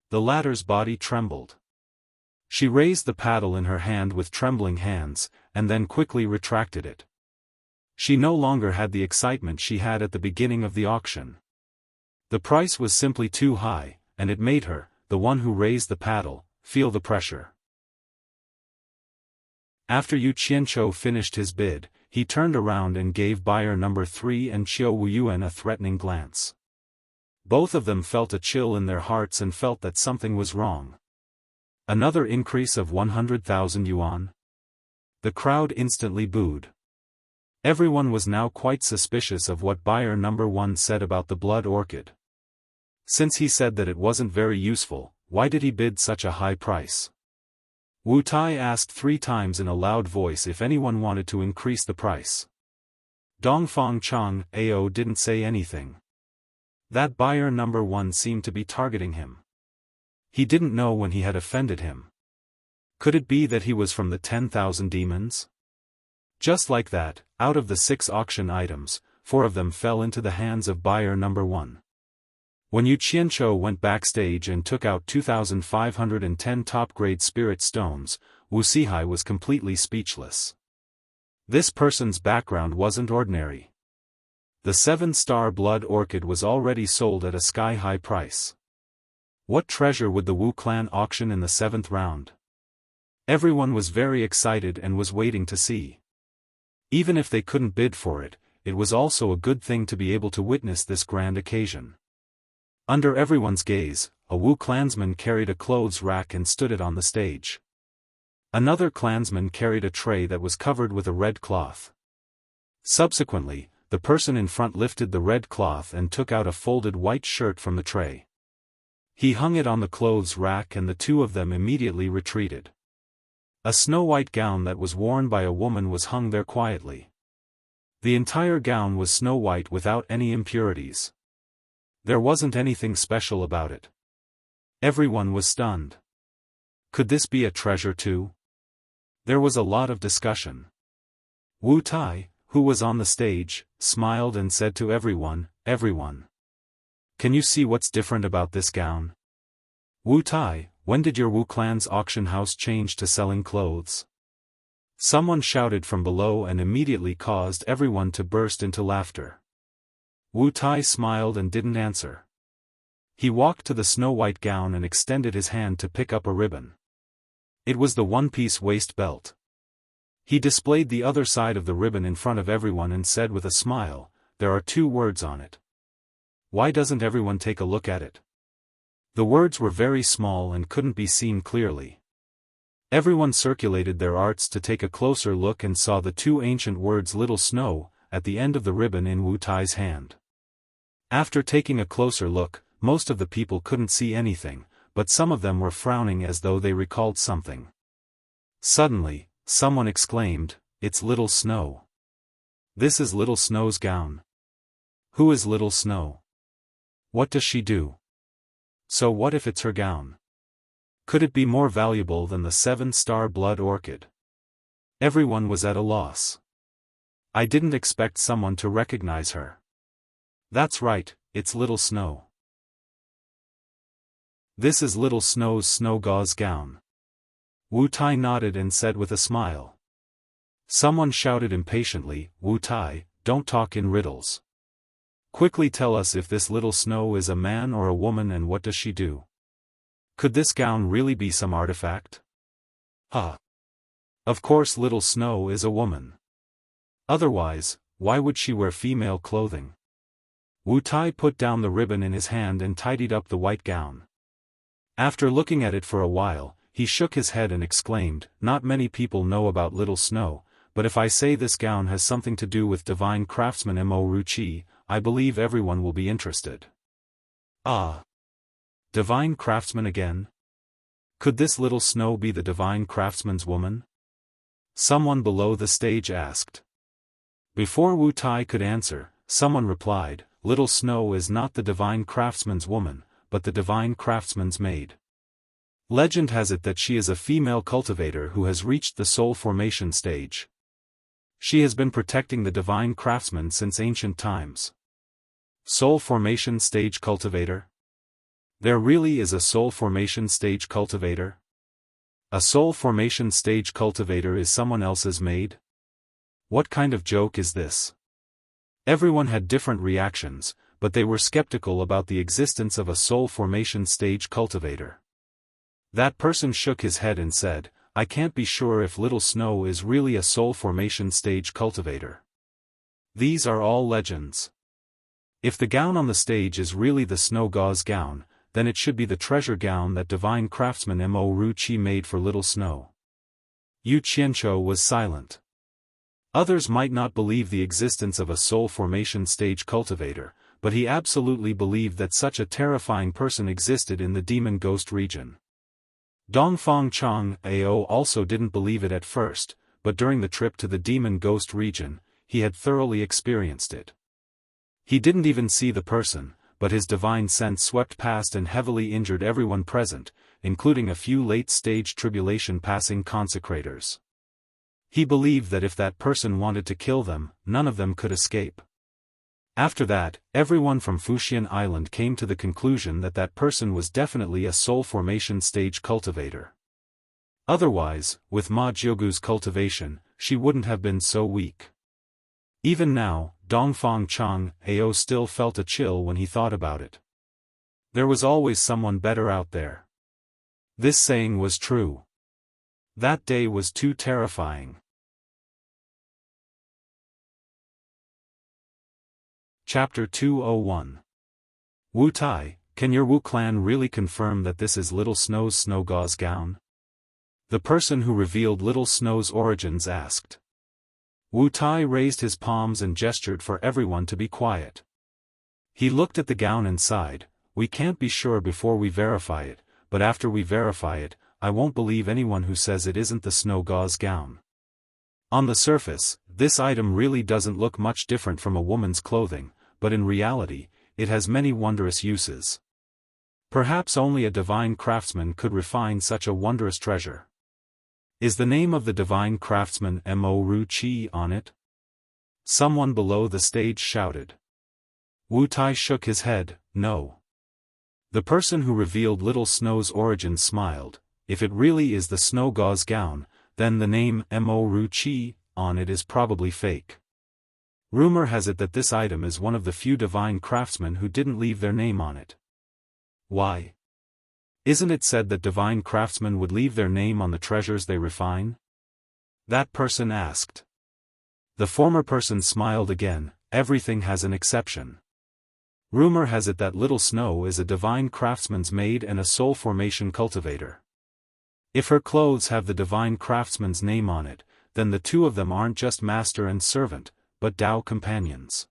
Speaker 1: The latter's body trembled. She raised the paddle in her hand with trembling hands, and then quickly retracted it. She no longer had the excitement she had at the beginning of the auction. The price was simply too high, and it made her, the one who raised the paddle, feel the pressure. After Yu Qianzhou finished his bid, he turned around and gave buyer number 3 and Qiu Wuyuan a threatening glance. Both of them felt a chill in their hearts and felt that something was wrong. Another increase of 100,000 yuan? The crowd instantly booed. Everyone was now quite suspicious of what buyer number 1 said about the blood orchid. Since he said that it wasn't very useful, why did he bid such a high price? Wu Tai asked 3 times in a loud voice if anyone wanted to increase the price. Dongfang Chang Ao didn't say anything. That buyer number 1 seemed to be targeting him. He didn't know when he had offended him. Could it be that he was from the 10,000 demons? Just like that, out of the 6 auction items, 4 of them fell into the hands of buyer number 1. When Yu Qianzhou went backstage and took out 2,510 top-grade spirit stones, Wu Sihai was completely speechless. This person's background wasn't ordinary. The 7-star blood orchid was already sold at a sky-high price. What treasure would the Wu clan auction in the 7th round? Everyone was very excited and was waiting to see. Even if they couldn't bid for it, it was also a good thing to be able to witness this grand occasion. Under everyone's gaze, a Wu clansman carried a clothes rack and stood it on the stage. Another clansman carried a tray that was covered with a red cloth. Subsequently, the person in front lifted the red cloth and took out a folded white shirt from the tray. He hung it on the clothes rack and the 2 of them immediately retreated. A snow-white gown that was worn by a woman was hung there quietly. The entire gown was snow-white without any impurities. There wasn't anything special about it. Everyone was stunned. Could this be a treasure too? There was a lot of discussion. Wu Tai, who was on the stage, smiled and said to everyone, "Everyone. Can you see what's different about this gown? Wu Tai, when did your Wu clan's auction house change to selling clothes?" Someone shouted from below and immediately caused everyone to burst into laughter. Wu Tai smiled and didn't answer. He walked to the snow-white gown and extended his hand to pick up a ribbon. It was the one-piece waist belt. He displayed the other side of the ribbon in front of everyone and said with a smile, "There are 2 words on it. Why doesn't everyone take a look at it? The words were very small and couldn't be seen clearly. Everyone circulated their arts to take a closer look and saw the two ancient words "Little Snow" at the end of the ribbon in Wu Tai's hand. After taking a closer look, most of the people couldn't see anything, but some of them were frowning as though they recalled something. Suddenly, someone exclaimed, "It's Little Snow. This is Little Snow's gown." Who is Little Snow? What does she do? So what if it's her gown? Could it be more valuable than the 7-star blood orchid? Everyone was at a loss. I didn't expect someone to recognize her. That's right, it's Little Snow. This is Little Snow's snow gauze gown. Wu Tai nodded and said with a smile. Someone shouted impatiently, "Wu Tai, don't talk in riddles. Quickly tell us if this Little Snow is a man or a woman and what does she do? Could this gown really be some artifact?" Of course Little Snow is a woman. Otherwise, why would she wear female clothing? Wu Tai put down the ribbon in his hand and tidied up the white gown. After looking at it for a while, he shook his head and exclaimed, "Not many people know about Little Snow, but if I say this gown has something to do with divine craftsman Mo Ruchi, I believe everyone will be interested." Ah! Divine craftsman again? Could this Little Snow be the divine craftsman's woman? Someone below the stage asked. Before Wu Tai could answer, someone replied, "Little Snow is not the divine craftsman's woman, but the divine craftsman's maid. Legend has it that she is a female cultivator who has reached the soul formation stage. She has been protecting the divine craftsman since ancient times." Soul formation stage cultivator? There really is a soul formation stage cultivator? A soul formation stage cultivator is someone else's maid? What kind of joke is this? Everyone had different reactions, but they were skeptical about the existence of a soul formation stage cultivator. That person shook his head and said, "I can't be sure if Little Snow is really a soul formation stage cultivator. These are all legends. If the gown on the stage is really the snow gauze gown, then it should be the treasure gown that divine craftsman Mo Ruchi made for Little Snow." Yu Qianqiu was silent. Others might not believe the existence of a soul formation stage cultivator, but he absolutely believed that such a terrifying person existed in the demon ghost region. Dongfang Chang Ao also didn't believe it at first, but during the trip to the demon ghost region, he had thoroughly experienced it. He didn't even see the person, but his divine sense swept past and heavily injured everyone present, including a few late-stage tribulation-passing consecrators. He believed that if that person wanted to kill them, none of them could escape. After that, everyone from Fuxian Island came to the conclusion that that person was definitely a soul formation stage cultivator. Otherwise, with Ma Jiugu's cultivation, she wouldn't have been so weak. Even now, Dongfang Chang Ao still felt a chill when he thought about it. There was always someone better out there. This saying was true. That day was too terrifying. Chapter 201. Wu Tai, can your Wu clan really confirm that this is Little Snow's snow gauze gown? The person who revealed Little Snow's origins asked. Wu Tai raised his palms and gestured for everyone to be quiet. He looked at the gown and sighed, "We can't be sure before we verify it, but after we verify it, I won't believe anyone who says it isn't the snow gauze gown. On the surface, this item really doesn't look much different from a woman's clothing, but in reality, it has many wondrous uses. Perhaps only a divine craftsman could refine such a wondrous treasure. Is the name of the divine craftsman Mo Ruchi on it?" Someone below the stage shouted. Wu Tai shook his head, "No." The person who revealed Little Snow's origin smiled. "If it really is the snow gauze gown, then the name Mo Ruchi on it is probably fake. Rumor has it that this item is one of the few divine craftsmen who didn't leave their name on it." "Why? Isn't it said that divine craftsmen would leave their name on the treasures they refine?" that person asked. The former person smiled again. "Everything has an exception. Rumor has it that Little Snow is a divine craftsman's maid and a soul formation cultivator. If her clothes have the divine craftsman's name on it, then the two of them aren't just master and servant, but Tao companions.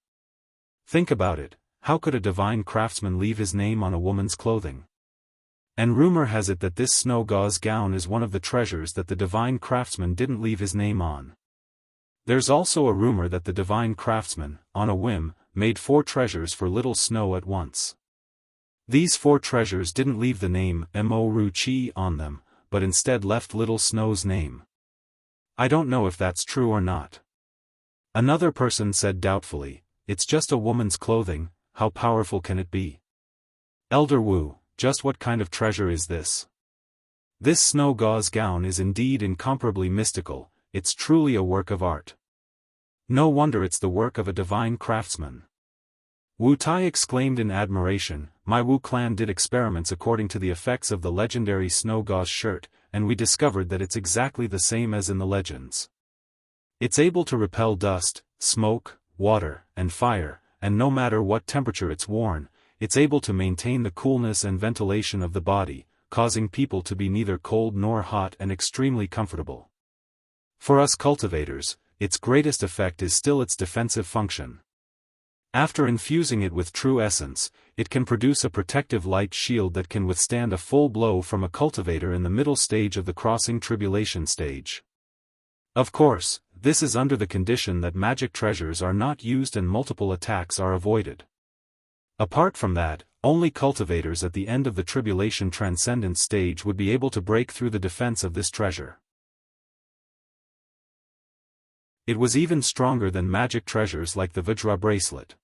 Speaker 1: Think about it, how could a divine craftsman leave his name on a woman's clothing? And rumor has it that this snow gauze gown is one of the treasures that the divine craftsman didn't leave his name on. There's also a rumor that the divine craftsman, on a whim, made 4 treasures for Little Snow at once. These 4 treasures didn't leave the name Mo-Ru-Chi on them, but instead left Little Snow's name. I don't know if that's true or not. Another person said doubtfully, "It's just a woman's clothing, how powerful can it be?" Elder Wu, just what kind of treasure is this? This snow gauze gown is indeed incomparably mystical, it's truly a work of art. No wonder it's the work of a divine craftsman. Wu Tai exclaimed in admiration, "My Wu clan did experiments according to the effects of the legendary snow gauze shirt, and we discovered that it's exactly the same as in the legends. It's able to repel dust, smoke, water, and fire, and no matter what temperature it's worn, it's able to maintain the coolness and ventilation of the body, causing people to be neither cold nor hot and extremely comfortable. For us cultivators, its greatest effect is still its defensive function. After infusing it with true essence, it can produce a protective light shield that can withstand a full blow from a cultivator in the middle stage of the crossing tribulation stage. Of course, this is under the condition that magic treasures are not used and multiple attacks are avoided. Apart from that, only cultivators at the end of the tribulation transcendence stage would be able to break through the defense of this treasure. It was even stronger than magic treasures like the Vajra bracelet.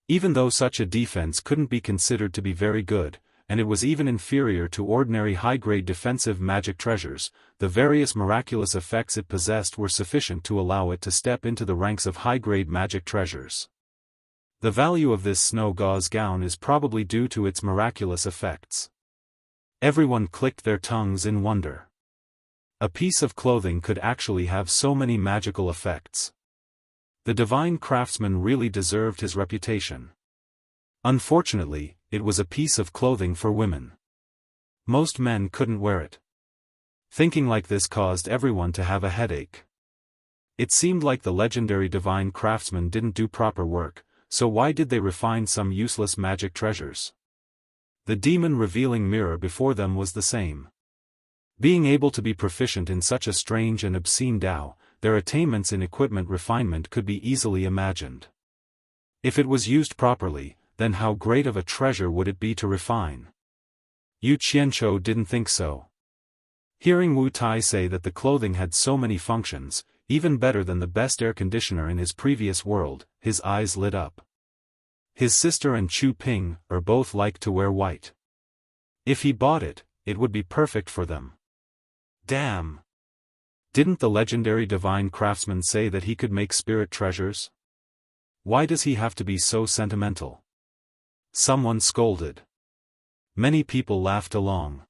Speaker 1: Even though such a defense couldn't be considered to be very good, and it was even inferior to ordinary high-grade defensive magic treasures, the various miraculous effects it possessed were sufficient to allow it to step into the ranks of high-grade magic treasures. The value of this snow gauze gown is probably due to its miraculous effects. Everyone clicked their tongues in wonder. A piece of clothing could actually have so many magical effects. The divine craftsman really deserved his reputation. Unfortunately, it was a piece of clothing for women. Most men couldn't wear it. Thinking like this caused everyone to have a headache. It seemed like the legendary divine craftsman didn't do proper work, so why did they refine some useless magic treasures? The demon-revealing mirror before them was the same. Being able to be proficient in such a strange and obscene Tao, their attainments in equipment refinement could be easily imagined. If it was used properly, then how great of a treasure would it be to refine? Yu Qianchou didn't think so. Hearing Wu Tai say that the clothing had so many functions, even better than the best air conditioner in his previous world, his eyes lit up. His sister and Chu Ping are both like to wear white. If he bought it, it would be perfect for them. Damn! Didn't the legendary divine craftsman say that he could make spirit treasures? Why does he have to be so sentimental? Someone scolded. Many people laughed along.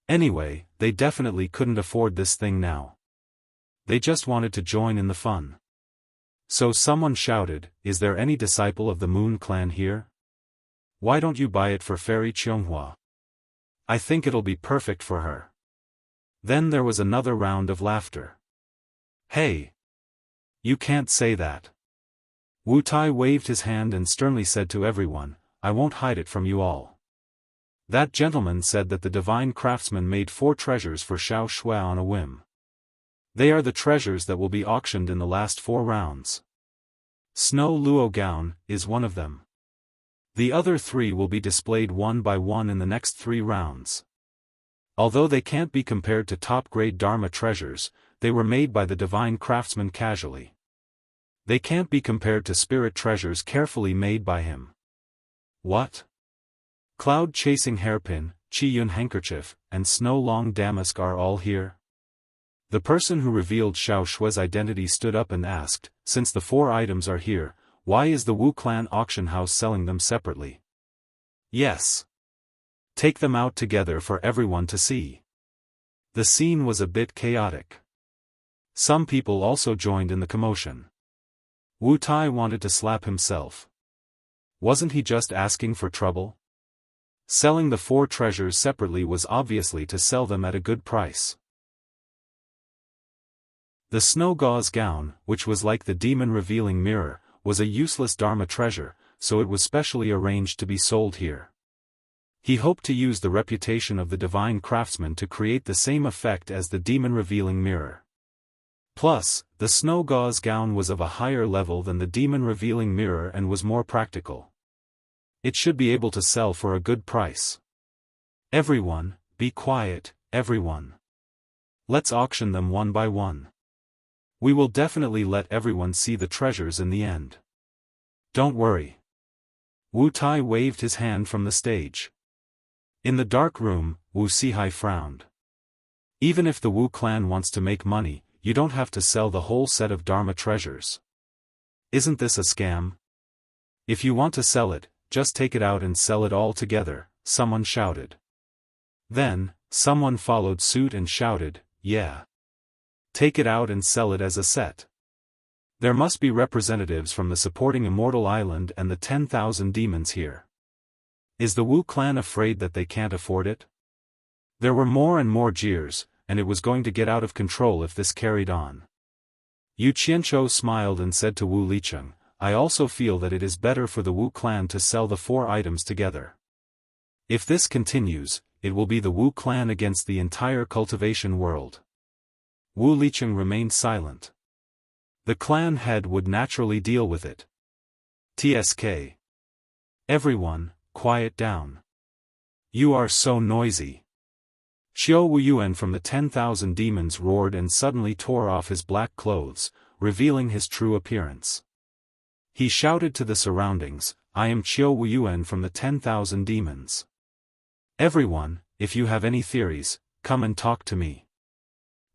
Speaker 1: Anyway, they definitely couldn't afford this thing now. They just wanted to join in the fun. So someone shouted, "Is there any disciple of the Moon Clan here? Why don't you buy it for Fairy Qianghua? I think it'll be perfect for her." Then there was another round of laughter. "Hey! You can't say that." Wu Tai waved his hand and sternly said to everyone, "I won't hide it from you all." That gentleman said that the divine craftsman made 4 treasures for Xiao Shui on a whim. They are the treasures that will be auctioned in the last 4 rounds. Snow Luo Gown is one of them. The other 3 will be displayed one by one in the next 3 rounds. Although they can't be compared to top-grade Dharma treasures, they were made by the divine craftsman casually. They can't be compared to spirit treasures carefully made by him. What? Cloud-chasing hairpin, Qi-yun handkerchief, and snow-long damask are all here? The person who revealed Xiao Shui's identity stood up and asked, "Since the 4 items are here, why is the Wu Clan auction house selling them separately?" Yes. Take them out together for everyone to see. The scene was a bit chaotic. Some people also joined in the commotion. Wu Tai wanted to slap himself. Wasn't he just asking for trouble? Selling the 4 treasures separately was obviously to sell them at a good price. The snow gauze gown, which was like the demon-revealing mirror, was a useless Dharma treasure, so it was specially arranged to be sold here. He hoped to use the reputation of the divine craftsman to create the same effect as the demon-revealing mirror. Plus, the snow gauze gown was of a higher level than the demon-revealing mirror and was more practical. It should be able to sell for a good price. Everyone, be quiet, everyone. Let's auction them one by one. We will definitely let everyone see the treasures in the end. Don't worry. Wu Tai waved his hand from the stage. In the dark room, Wu Sihai frowned. Even if the Wu clan wants to make money, you don't have to sell the whole set of Dharma treasures. Isn't this a scam? If you want to sell it, just take it out and sell it all together, someone shouted. Then, someone followed suit and shouted, yeah. Take it out and sell it as a set. There must be representatives from the supporting Immortal Island and the 10,000 demons here. Is the Wu clan afraid that they can't afford it? There were more and more jeers, and it was going to get out of control if this carried on. Yu Qianzhou smiled and said to Wu Licheng, I also feel that it is better for the Wu clan to sell the 4 items together. If this continues, it will be the Wu clan against the entire cultivation world. Wu Licheng remained silent. The clan head would naturally deal with it. TSK. Everyone, quiet down. You are so noisy. Xiao Wuyuan from the 10,000 demons roared and suddenly tore off his black clothes, revealing his true appearance. He shouted to the surroundings, I am Xiao Wuyuan from the 10,000 demons. Everyone, if you have any theories, come and talk to me.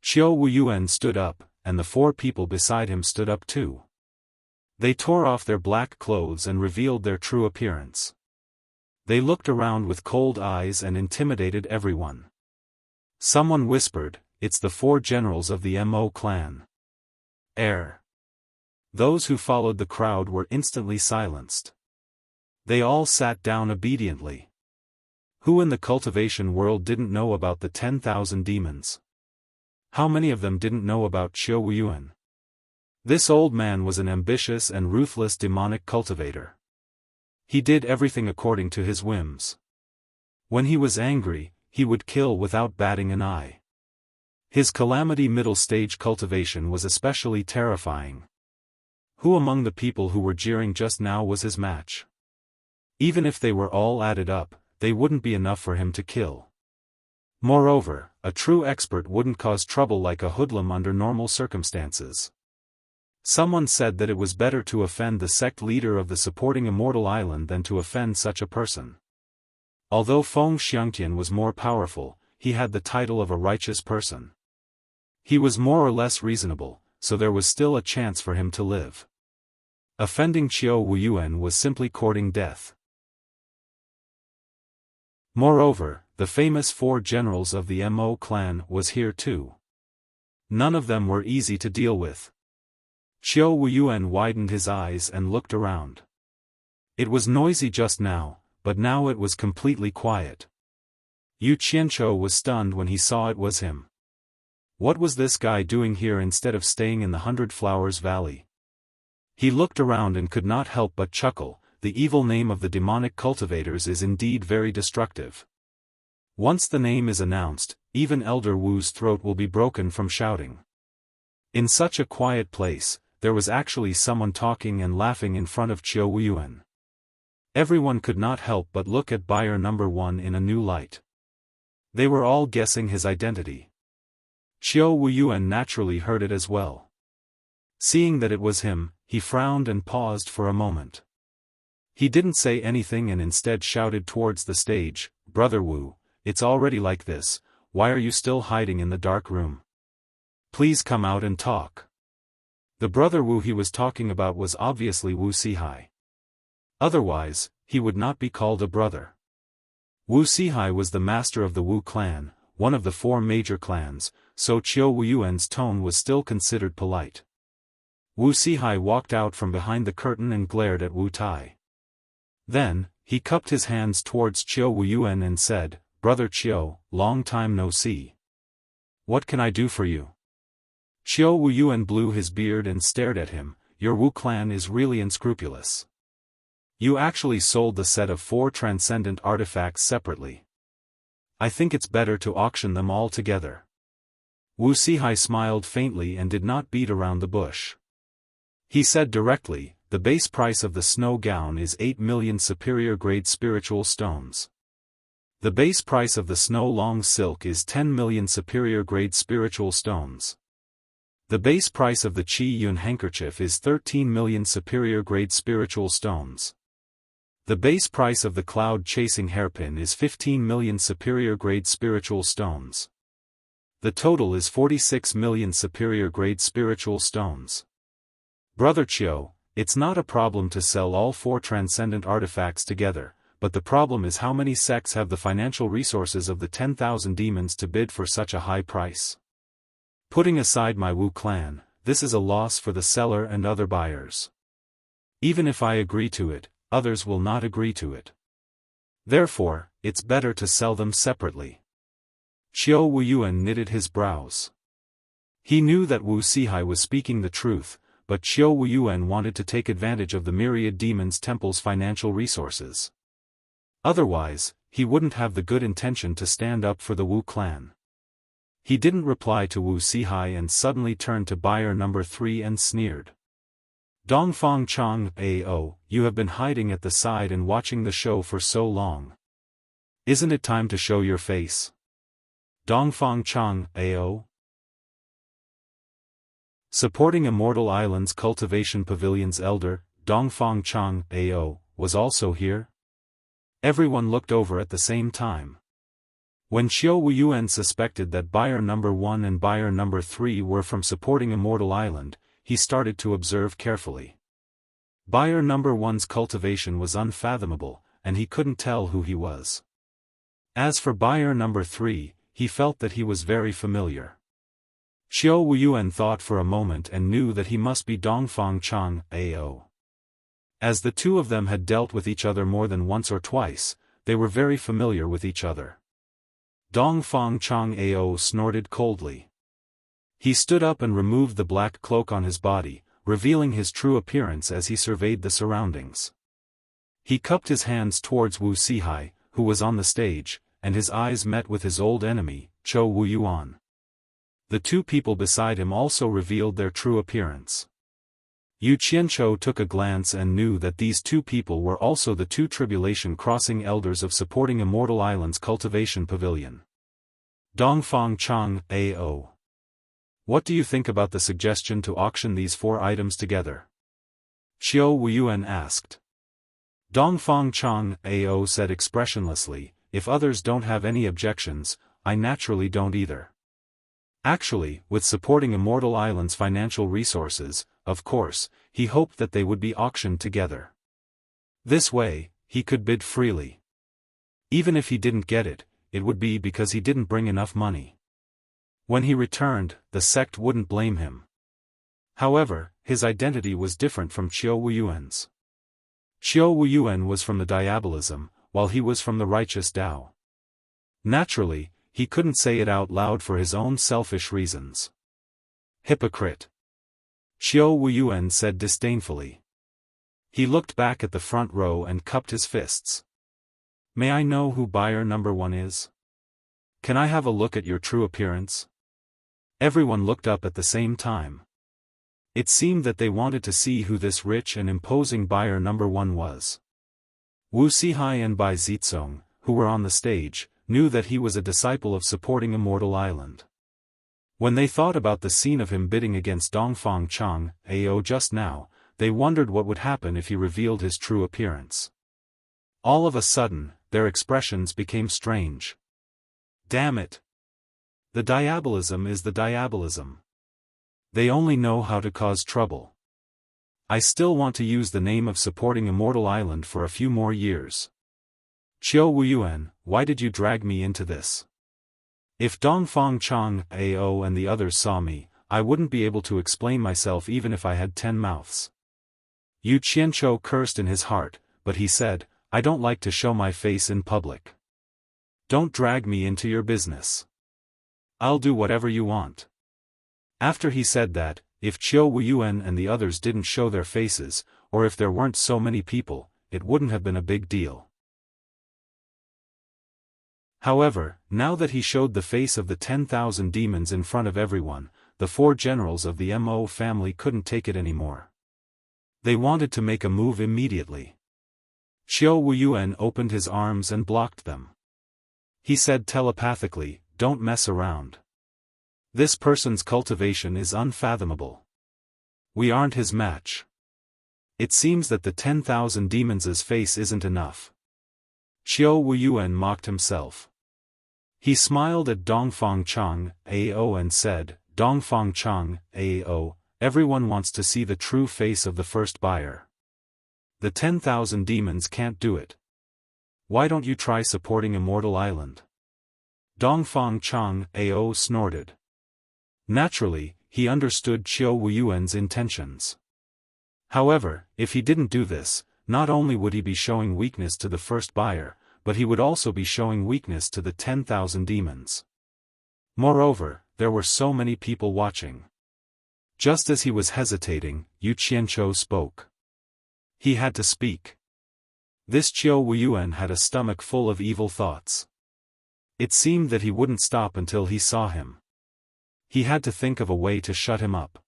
Speaker 1: Xiao Wuyuan stood up, and the 4 people beside him stood up too. They tore off their black clothes and revealed their true appearance. They looked around with cold eyes and intimidated everyone. Someone whispered, it's the 4 generals of the Mo clan. Those who followed the crowd were instantly silenced. They all sat down obediently. Who in the cultivation world didn't know about the 10,000 demons? How many of them didn't know about Xiao Wuyuan? This old man was an ambitious and ruthless demonic cultivator. He did everything according to his whims. When he was angry, he would kill without batting an eye. His calamity middle stage cultivation was especially terrifying. Who among the people who were jeering just now was his match? Even if they were all added up, they wouldn't be enough for him to kill. Moreover, a true expert wouldn't cause trouble like a hoodlum under normal circumstances. Someone said that it was better to offend the sect leader of the supporting Immortal Island than to offend such a person. Although Feng Xiangtian was more powerful, he had the title of a righteous person. He was more or less reasonable, so there was still a chance for him to live. Offending Xiao Wuyuan was simply courting death. Moreover, the famous 4 generals of the Mo clan was here too. None of them were easy to deal with. Xiao Wuyuan widened his eyes and looked around. It was noisy just now, but now it was completely quiet. Yu Qianzhou was stunned when he saw it was him. What was this guy doing here instead of staying in the 100 Flowers Valley? He looked around and could not help but chuckle. The evil name of the demonic cultivators is indeed very destructive. Once the name is announced, even Elder Wu's throat will be broken from shouting. In such a quiet place, there was actually someone talking and laughing in front of Xiao Wuyuan. Everyone could not help but look at buyer number 1 in a new light. They were all guessing his identity. Xiao Wuyuan naturally heard it as well. Seeing that it was him, he frowned and paused for a moment. He didn't say anything and instead shouted towards the stage, Brother Wu, it's already like this, why are you still hiding in the dark room? Please come out and talk. The Brother Wu he was talking about was obviously Wu Sihai. Otherwise, he would not be called a brother. Wu Sihai was the master of the Wu clan, one of the 4 major clans, so Xiao Wuyuan's tone was still considered polite. Wu Sihai walked out from behind the curtain and glared at Wu Tai. Then, he cupped his hands towards Qiu Wuyuan and said, "Brother Qiu, long time no see. What can I do for you?" Qiu Wuyuan blew his beard and stared at him. "Your Wu clan is really unscrupulous. You actually sold the set of 4 transcendent artifacts separately. I think it's better to auction them all together." Wu Sihai smiled faintly and did not beat around the bush. He said directly, "The base price of the snow gown is 8 million superior grade spiritual stones. The base price of the snow long silk is 10 million superior grade spiritual stones. The base price of the Qi Yun handkerchief is 13 million superior grade spiritual stones. The base price of the cloud chasing hairpin is 15 million superior grade spiritual stones. The total is 46 million superior grade spiritual stones. Brother Qiu, it's not a problem to sell all 4 transcendent artifacts together, but the problem is how many sects have the financial resources of the 10,000 demons to bid for such a high price. Putting aside my Wu clan, this is a loss for the seller and other buyers. Even if I agree to it, others will not agree to it. Therefore, it's better to sell them separately." Qiu Wuyuan knitted his brows. He knew that Wu Sihai was speaking the truth, but Qiu Wuyuan wanted to take advantage of the myriad demons temple's financial resources. Otherwise, he wouldn't have the good intention to stand up for the Wu clan. He didn't reply to Wu Sihai and suddenly turned to buyer number 3 and sneered. "Dongfang Chang Ao, you have been hiding at the side and watching the show for so long. Isn't it time to show your face?" Dongfang Chang Ao. Supporting Immortal Island's Cultivation Pavilion's elder, Dongfang Chang Ao, was also here. Everyone looked over at the same time. When Qiu Wuyuan suspected that buyer number 1 and buyer number 3 were from supporting Immortal Island, he started to observe carefully. Buyer number 1's cultivation was unfathomable, and he couldn't tell who he was. As for buyer number 3, he felt that he was very familiar. Qiu Wuyuan thought for a moment and knew that he must be Dongfang Chang Ao. As the two of them had dealt with each other more than once or twice, they were very familiar with each other. Dongfang Chang Ao snorted coldly. He stood up and removed the black cloak on his body, revealing his true appearance as he surveyed the surroundings. He cupped his hands towards Wu Sihai, who was on the stage, and his eyes met with his old enemy, Qiu Wuyuan. The 2 people beside him also revealed their true appearance. Yu Qianqiu took a glance and knew that these 2 people were also the 2 tribulation crossing elders of supporting Immortal Island's cultivation pavilion. Dongfang Chang Ao. What do you think about the suggestion to auction these 4 items together? Qiu Wuyuan asked. Dongfang Chang Ao said expressionlessly, "If others don't have any objections, I naturally don't either." Actually, with supporting Immortal Island's financial resources, of course, he hoped that they would be auctioned together. This way, he could bid freely. Even if he didn't get it, it would be because he didn't bring enough money. When he returned, the sect wouldn't blame him. However, his identity was different from Qiu Wuyuan's. Qiu Wuyuan was from the Diabolism, while he was from the righteous Tao. Naturally, he couldn't say it out loud for his own selfish reasons. Hypocrite! Qiu Wuyuan said disdainfully. He looked back at the front row and cupped his fists. "May I know who buyer number 1 is? Can I have a look at your true appearance?" Everyone looked up at the same time. It seemed that they wanted to see who this rich and imposing buyer number 1 was. Wu Sihai and Bai Zizong, who were on the stage, knew that he was a disciple of supporting Immortal Island. When they thought about the scene of him bidding against Dongfang Chang Ao just now, they wondered what would happen if he revealed his true appearance. All of a sudden, their expressions became strange. Damn it! The Diabolism is the Diabolism. They only know how to cause trouble. I still want to use the name of supporting Immortal Island for a few more years. Qiu Wuyuan, why did you drag me into this? If Dongfang Chang Ao and the others saw me, I wouldn't be able to explain myself even if I had 10 mouths. Yu Qianqiu cursed in his heart, but he said, I don't like to show my face in public. Don't drag me into your business. I'll do whatever you want. After he said that, if Qiu Wuyuan and the others didn't show their faces, or if there weren't so many people, it wouldn't have been a big deal. However, now that he showed the face of the 10,000 demons in front of everyone, the 4 generals of the Mo family couldn't take it anymore. They wanted to make a move immediately. Qiu Wuyuan opened his arms and blocked them. He said telepathically, "Don't mess around. This person's cultivation is unfathomable. We aren't his match. It seems that the 10,000 demons' face isn't enough." Qiu Wuyuan mocked himself. He smiled at Dongfang Chang, AO, and said, "Dongfang Chang, AO, everyone wants to see the true face of the first buyer. The 10,000 demons can't do it. Why don't you try supporting Immortal Island?" Dongfang Chang, AO, snorted. Naturally, he understood Qiu Wuyuan's intentions. However, if he didn't do this, not only would he be showing weakness to the first buyer, but he would also be showing weakness to the 10,000 demons. Moreover, there were so many people watching. Just as he was hesitating, Yu Qianqiu spoke. He had to speak. This Qiu Wuyuan had a stomach full of evil thoughts. It seemed that he wouldn't stop until he saw him. He had to think of a way to shut him up.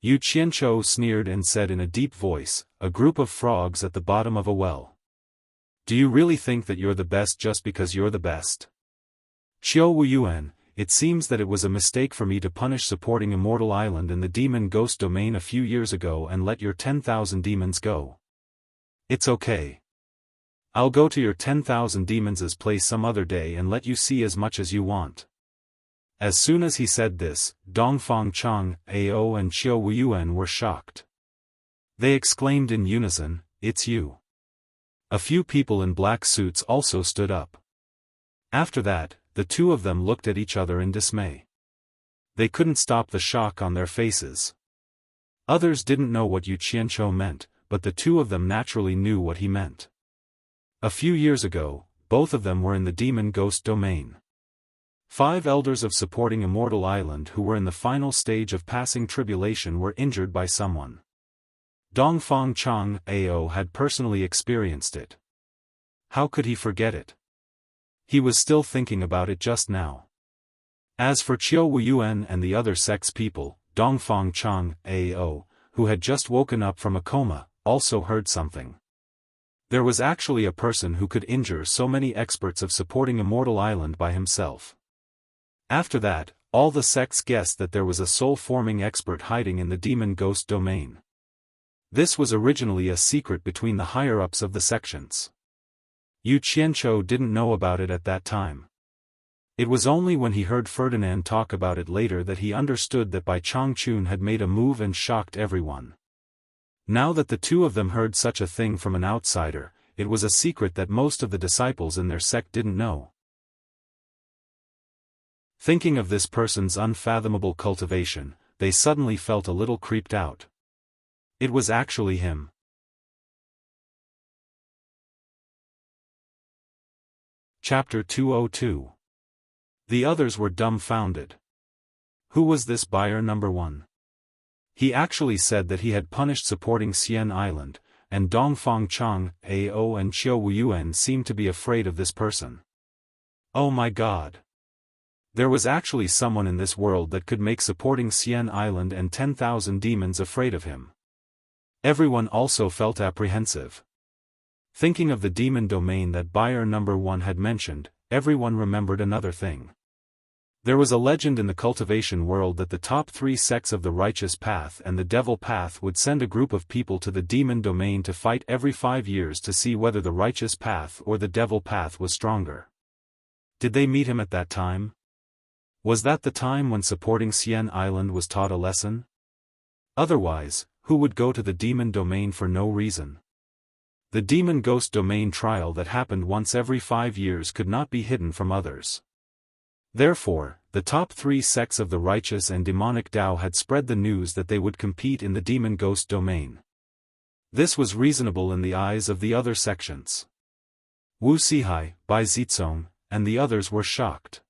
Speaker 1: Yu Qianqiu sneered and said in a deep voice, "A group of frogs at the bottom of a well. Do you really think that you're the best just because you're the best? Qiu Wuyuan, it seems that it was a mistake for me to punish supporting Immortal Island in the Demon Ghost domain a few years ago and let your 10,000 demons go. It's okay. I'll go to your 10,000 demons' place some other day and let you see as much as you want." As soon as he said this, Dongfang Chang, AO, and Qiu Wuyuan were shocked. They exclaimed in unison, "It's you." A few people in black suits also stood up. After that, the two of them looked at each other in dismay. They couldn't stop the shock on their faces. Others didn't know what Yu Qianqiu meant, but the two of them naturally knew what he meant. A few years ago, both of them were in the Demon Ghost domain. 5 elders of supporting Immortal Island who were in the final stage of passing tribulation were injured by someone. Dongfang Chang, AO, had personally experienced it. How could he forget it? He was still thinking about it just now. As for Qiu Wuyuan and the other sect's people, Dongfang Chang, AO, who had just woken up from a coma, also heard something. There was actually a person who could injure so many experts of supporting Immortal Island by himself. After that, all the sects guessed that there was a soul-forming expert hiding in the Demon Ghost domain. This was originally a secret between the higher-ups of the sections. Yu Qianqiu didn't know about it at that time. It was only when he heard Ferdinand talk about it later that he understood that Bai Changchun had made a move and shocked everyone. Now that the two of them heard such a thing from an outsider, it was a secret that most of the disciples in their sect didn't know. Thinking of this person's unfathomable cultivation, they suddenly felt a little creeped out. It was actually him. Chapter 202. The others were dumbfounded. Who was this buyer number 1? He actually said that he had punished supporting Xian Island, and Dongfang Chang, AO, and Qiu Wuyuan seemed to be afraid of this person. Oh my God! There was actually someone in this world that could make supporting Xian Island and 10,000 demons afraid of him. Everyone also felt apprehensive. Thinking of the demon domain that buyer number 1 had mentioned, everyone remembered another thing. There was a legend in the cultivation world that the top 3 sects of the righteous path and the devil path would send a group of people to the demon domain to fight every 5 years to see whether the righteous path or the devil path was stronger. Did they meet him at that time? Was that the time when supporting Xian Island was taught a lesson? Otherwise, who would go to the demon domain for no reason? The demon ghost domain trial that happened once every 5 years could not be hidden from others. Therefore, the top 3 sects of the righteous and demonic Tao had spread the news that they would compete in the demon ghost domain. This was reasonable in the eyes of the other sections. Wu Sihai, Bai Zizong, and the others were shocked.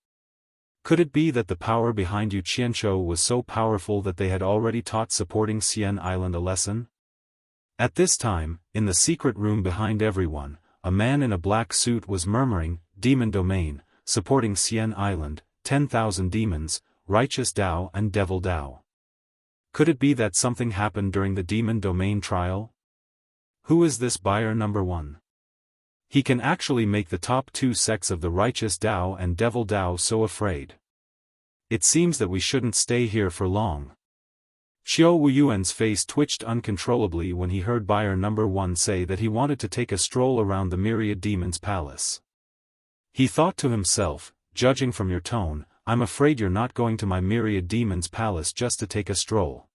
Speaker 1: Could it be that the power behind Yu Qianzhou was so powerful that they had already taught supporting Xian Island a lesson? At this time, in the secret room behind everyone, a man in a black suit was murmuring, "Demon domain, supporting Xian Island, 10,000 demons, righteous Dao and devil Dao." Could it be that something happened during the demon domain trial? Who is this buyer number 1? He can actually make the top 2 sects of the righteous Dao and devil Dao so afraid. It seems that we shouldn't stay here for long. Xiao Wuyuan's face twitched uncontrollably when he heard buyer number 1 say that he wanted to take a stroll around the myriad demons' palace. He thought to himself, judging from your tone, I'm afraid you're not going to my myriad demons' palace just to take a stroll.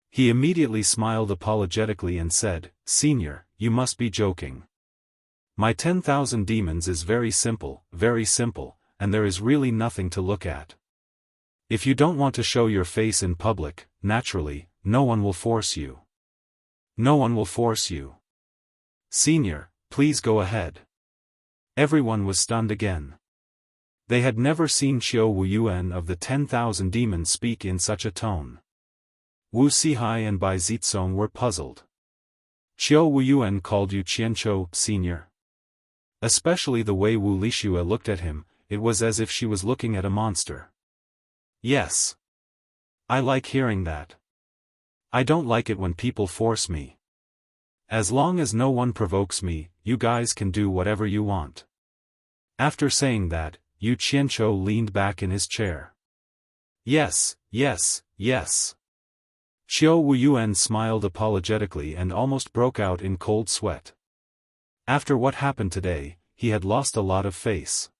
Speaker 1: He immediately smiled apologetically and said, Senior, you must be joking. My 10,000 demons is very simple, and there is really nothing to look at. If you don't want to show your face in public, naturally, no one will force you. No one will force you. Senior, please go ahead. Everyone was stunned again. They had never seen Xiao Wuyuan of the 10,000 demons speak in such a tone. Wu Sihai and Bai Zizong were puzzled. Xiao Wuyuan called Yu Qianzhou Senior. Especially the way Wu Lixue looked at him, it was as if she was looking at a monster. Yes. I like hearing that. I don't like it when people force me. As long as no one provokes me, you guys can do whatever you want. After saying that, Yu Qianzhou leaned back in his chair. Yes. Xiao Wuyuan smiled apologetically and almost broke out in cold sweat. After what happened today, he had lost a lot of face.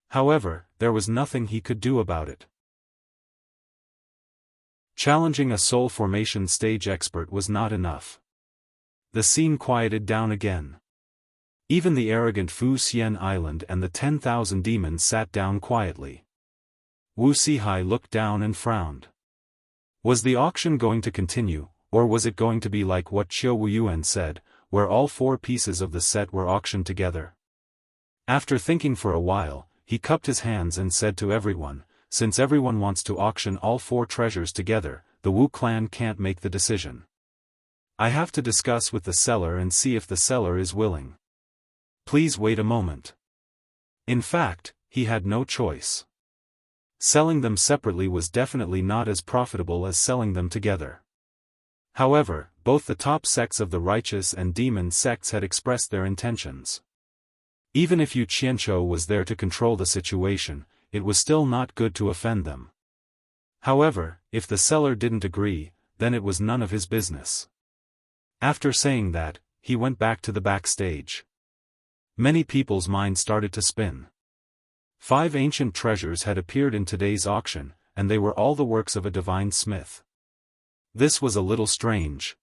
Speaker 1: However, there was nothing he could do about it. Challenging a soul formation stage expert was not enough. The scene quieted down again. Even the arrogant Fu Xian Island and the 10,000 demons sat down quietly. Wu Sihai looked down and frowned. Was the auction going to continue, or was it going to be like what Xiao Wuyuan said, where all 4 pieces of the set were auctioned together? After thinking for a while, he cupped his hands and said to everyone, since everyone wants to auction all 4 treasures together, the Wu clan can't make the decision. I have to discuss with the seller and see if the seller is willing. Please wait a moment. In fact, he had no choice. Selling them separately was definitely not as profitable as selling them together. However, both the top sects of the righteous and demon sects had expressed their intentions. Even if Yu Qianzhou was there to control the situation, it was still not good to offend them. However, if the seller didn't agree, then it was none of his business. After saying that, he went back to the backstage. Many people's minds started to spin. 5 ancient treasures had appeared in today's auction, and they were all the works of a divine smith. This was a little strange.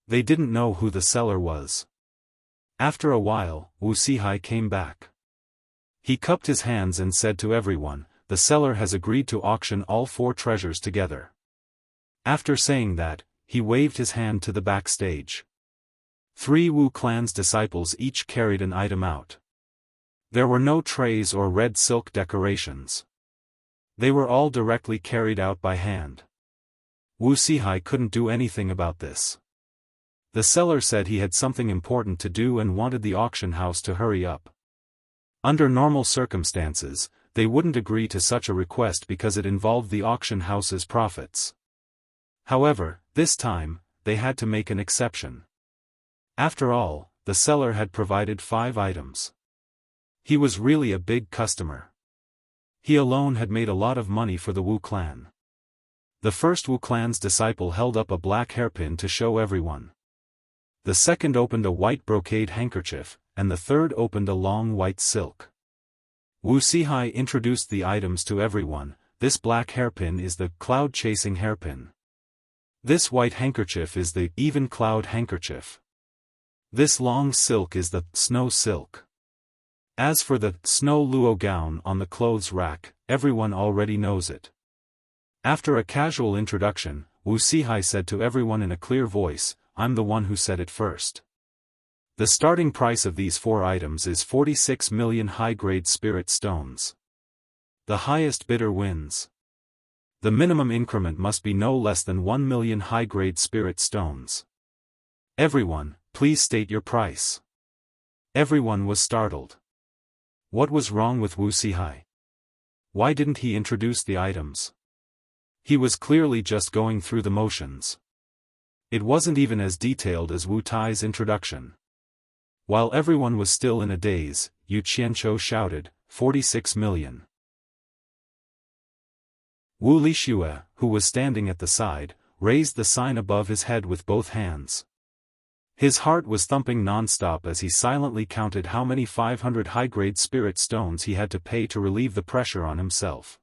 Speaker 1: They didn't know who the seller was. After a while, Wu Sihai came back. He cupped his hands and said to everyone, the seller has agreed to auction all 4 treasures together. After saying that, he waved his hand to the backstage. 3 Wu clan's disciples each carried an item out. There were no trays or red silk decorations. They were all directly carried out by hand. Wu Sihai couldn't do anything about this. The seller said he had something important to do and wanted the auction house to hurry up. Under normal circumstances, they wouldn't agree to such a request because it involved the auction house's profits. However, this time, they had to make an exception. After all, the seller had provided 5 items. He was really a big customer. He alone had made a lot of money for the Wu clan. The first Wu clan's disciple held up a black hairpin to show everyone. The second opened a white brocade handkerchief, and the third opened a long white silk. Wu Sihai introduced the items to everyone. This black hairpin is the cloud-chasing hairpin. This white handkerchief is the even cloud handkerchief. This long silk is the snow silk. As for the snow luo gown on the clothes rack, everyone already knows it. After a casual introduction, Wu Sihai said to everyone in a clear voice, I'm the one who said it first. The starting price of these 4 items is 46 million high-grade spirit stones. The highest bidder wins. The minimum increment must be no less than 1 million high-grade spirit stones. Everyone, please state your price. Everyone was startled. What was wrong with Wuxia? Why didn't he introduce the items? He was clearly just going through the motions. It wasn't even as detailed as Wu Tai's introduction. While everyone was still in a daze, Yu Qianzhou shouted, 46 million. Wu Lixue, who was standing at the side, raised the sign above his head with both hands. His heart was thumping non-stop as he silently counted how many 500 high-grade spirit stones he had to pay to relieve the pressure on himself.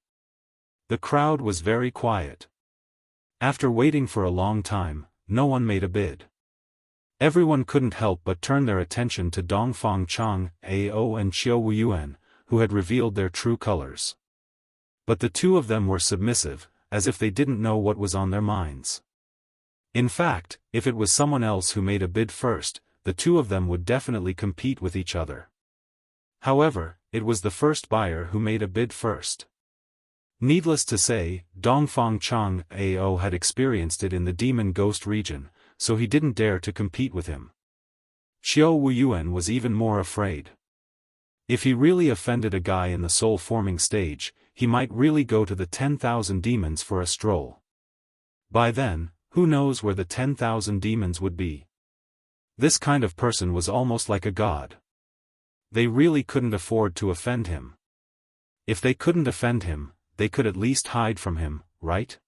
Speaker 1: The crowd was very quiet. After waiting for a long time, no one made a bid. Everyone couldn't help but turn their attention to Dongfang Chang, Ao and Qiu Wuyuan, who had revealed their true colors. But the two of them were submissive, as if they didn't know what was on their minds. In fact, if it was someone else who made a bid first, the two of them would definitely compete with each other. However, it was the first buyer who made a bid first. Needless to say, Dongfang Chang Ao had experienced it in the Demon Ghost region, so he didn't dare to compete with him. Qiu Wuyuan was even more afraid. If he really offended a guy in the soul-forming stage, he might really go to the 10,000 demons for a stroll. By then, who knows where the 10,000 demons would be? This kind of person was almost like a god. They really couldn't afford to offend him. If they couldn't offend him, they could at least hide from him, right?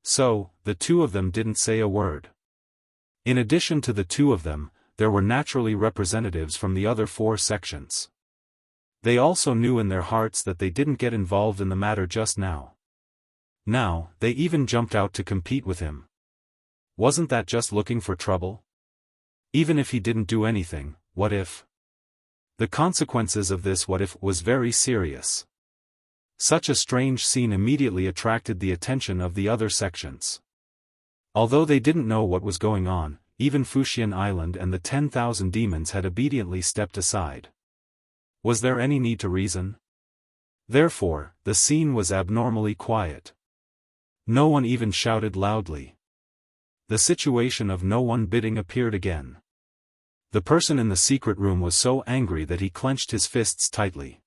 Speaker 1: So, the two of them didn't say a word. In addition to the two of them, there were naturally representatives from the other 4 sections. They also knew in their hearts that they didn't get involved in the matter just now. Now, they even jumped out to compete with him. Wasn't that just looking for trouble? Even if he didn't do anything, what if? The consequences of this what if was very serious. Such a strange scene immediately attracted the attention of the other sections. Although they didn't know what was going on, even Fuxian Island and the 10,000 demons had obediently stepped aside. Was there any need to reason? Therefore, the scene was abnormally quiet. No one even shouted loudly. The situation of no one bidding appeared again. The person in the secret room was so angry that he clenched his fists tightly.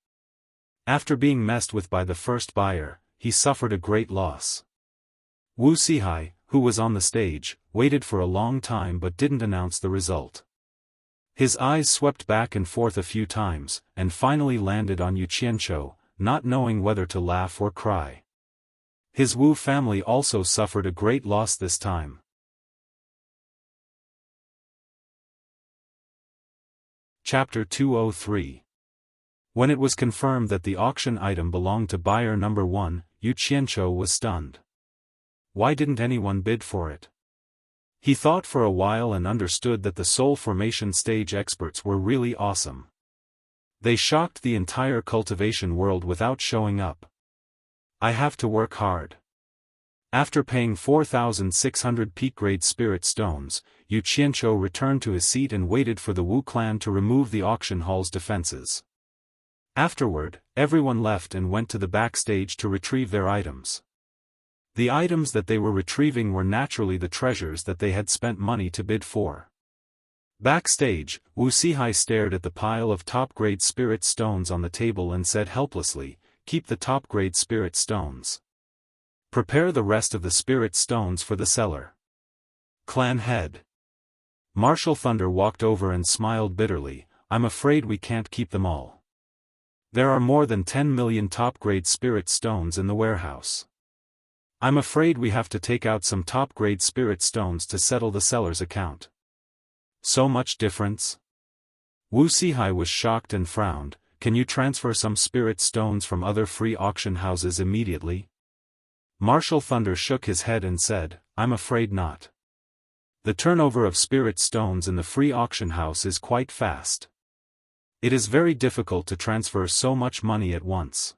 Speaker 1: After being messed with by the first buyer, he suffered a great loss. Wu Sihai, who was on the stage, waited for a long time but didn't announce the result. His eyes swept back and forth a few times, and finally landed on Yu Qianzhou, not knowing whether to laugh or cry. His Wu family also suffered a great loss this time. Chapter 203. When it was confirmed that the auction item belonged to buyer number 1, Yu Qianzhou was stunned. Why didn't anyone bid for it? He thought for a while and understood that the soul formation stage experts were really awesome. They shocked the entire cultivation world without showing up. I have to work hard. After paying 4,600 peak-grade spirit stones, Yu Qianzhou returned to his seat and waited for the Wu clan to remove the auction hall's defenses. Afterward, everyone left and went to the backstage to retrieve their items. The items that they were retrieving were naturally the treasures that they had spent money to bid for. Backstage, Wu Sihai stared at the pile of top-grade spirit stones on the table and said helplessly, "Keep the top-grade spirit stones. Prepare the rest of the spirit stones for the seller." Clan head Martial Thunder walked over and smiled bitterly, "I'm afraid we can't keep them all. There are more than 10 million top-grade spirit stones in the warehouse. I'm afraid we have to take out some top-grade spirit stones to settle the seller's account." So much difference? Wu Sihai was shocked and frowned. "Can you transfer some spirit stones from other free auction houses immediately?" Martial Thunder shook his head and said, "I'm afraid not. The turnover of spirit stones in the free auction house is quite fast. It is very difficult to transfer so much money at once.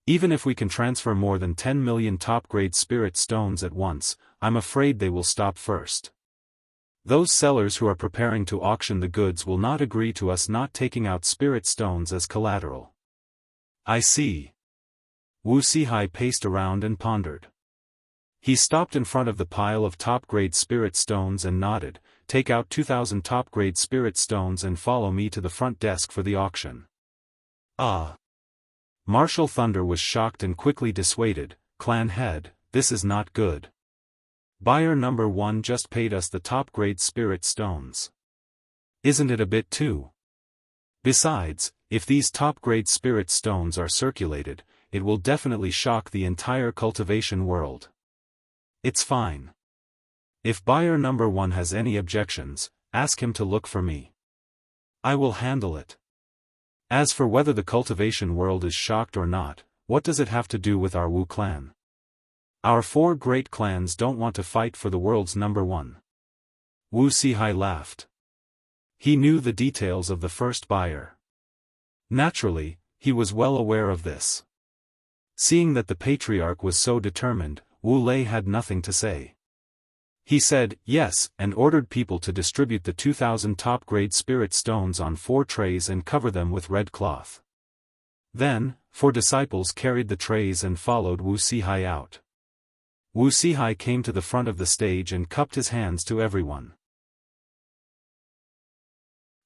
Speaker 1: Even if we can transfer more than 10 million top-grade spirit stones at once, I'm afraid they will stop first." Those sellers who are preparing to auction the goods will not agree to us not taking out spirit stones as collateral. I see. Wu Sihai paced around and pondered. He stopped in front of the pile of top-grade spirit stones and nodded, "Take out 2,000 top-grade spirit stones and follow me to the front desk for the auction." Ah! Marshal Thunder was shocked and quickly dissuaded, "Clan head, this is not good. Buyer number 1 just paid us the top-grade spirit stones. Isn't it a bit too? Besides, if these top-grade spirit stones are circulated, it will definitely shock the entire cultivation world. It's fine. If buyer number 1 has any objections, ask him to look for me. I will handle it. As for whether the cultivation world is shocked or not, what does it have to do with our Wu clan? Our 4 great clans don't want to fight for the world's number 1. Wu Sihai laughed. He knew the details of the first buyer. Naturally, he was well aware of this. Seeing that the patriarch was so determined, Wu Lei had nothing to say. He said, "Yes," and ordered people to distribute the 2,000 top-grade spirit stones on 4 trays and cover them with red cloth. Then, 4 disciples carried the trays and followed Wu Sihai out. Wu Sihai came to the front of the stage and cupped his hands to everyone.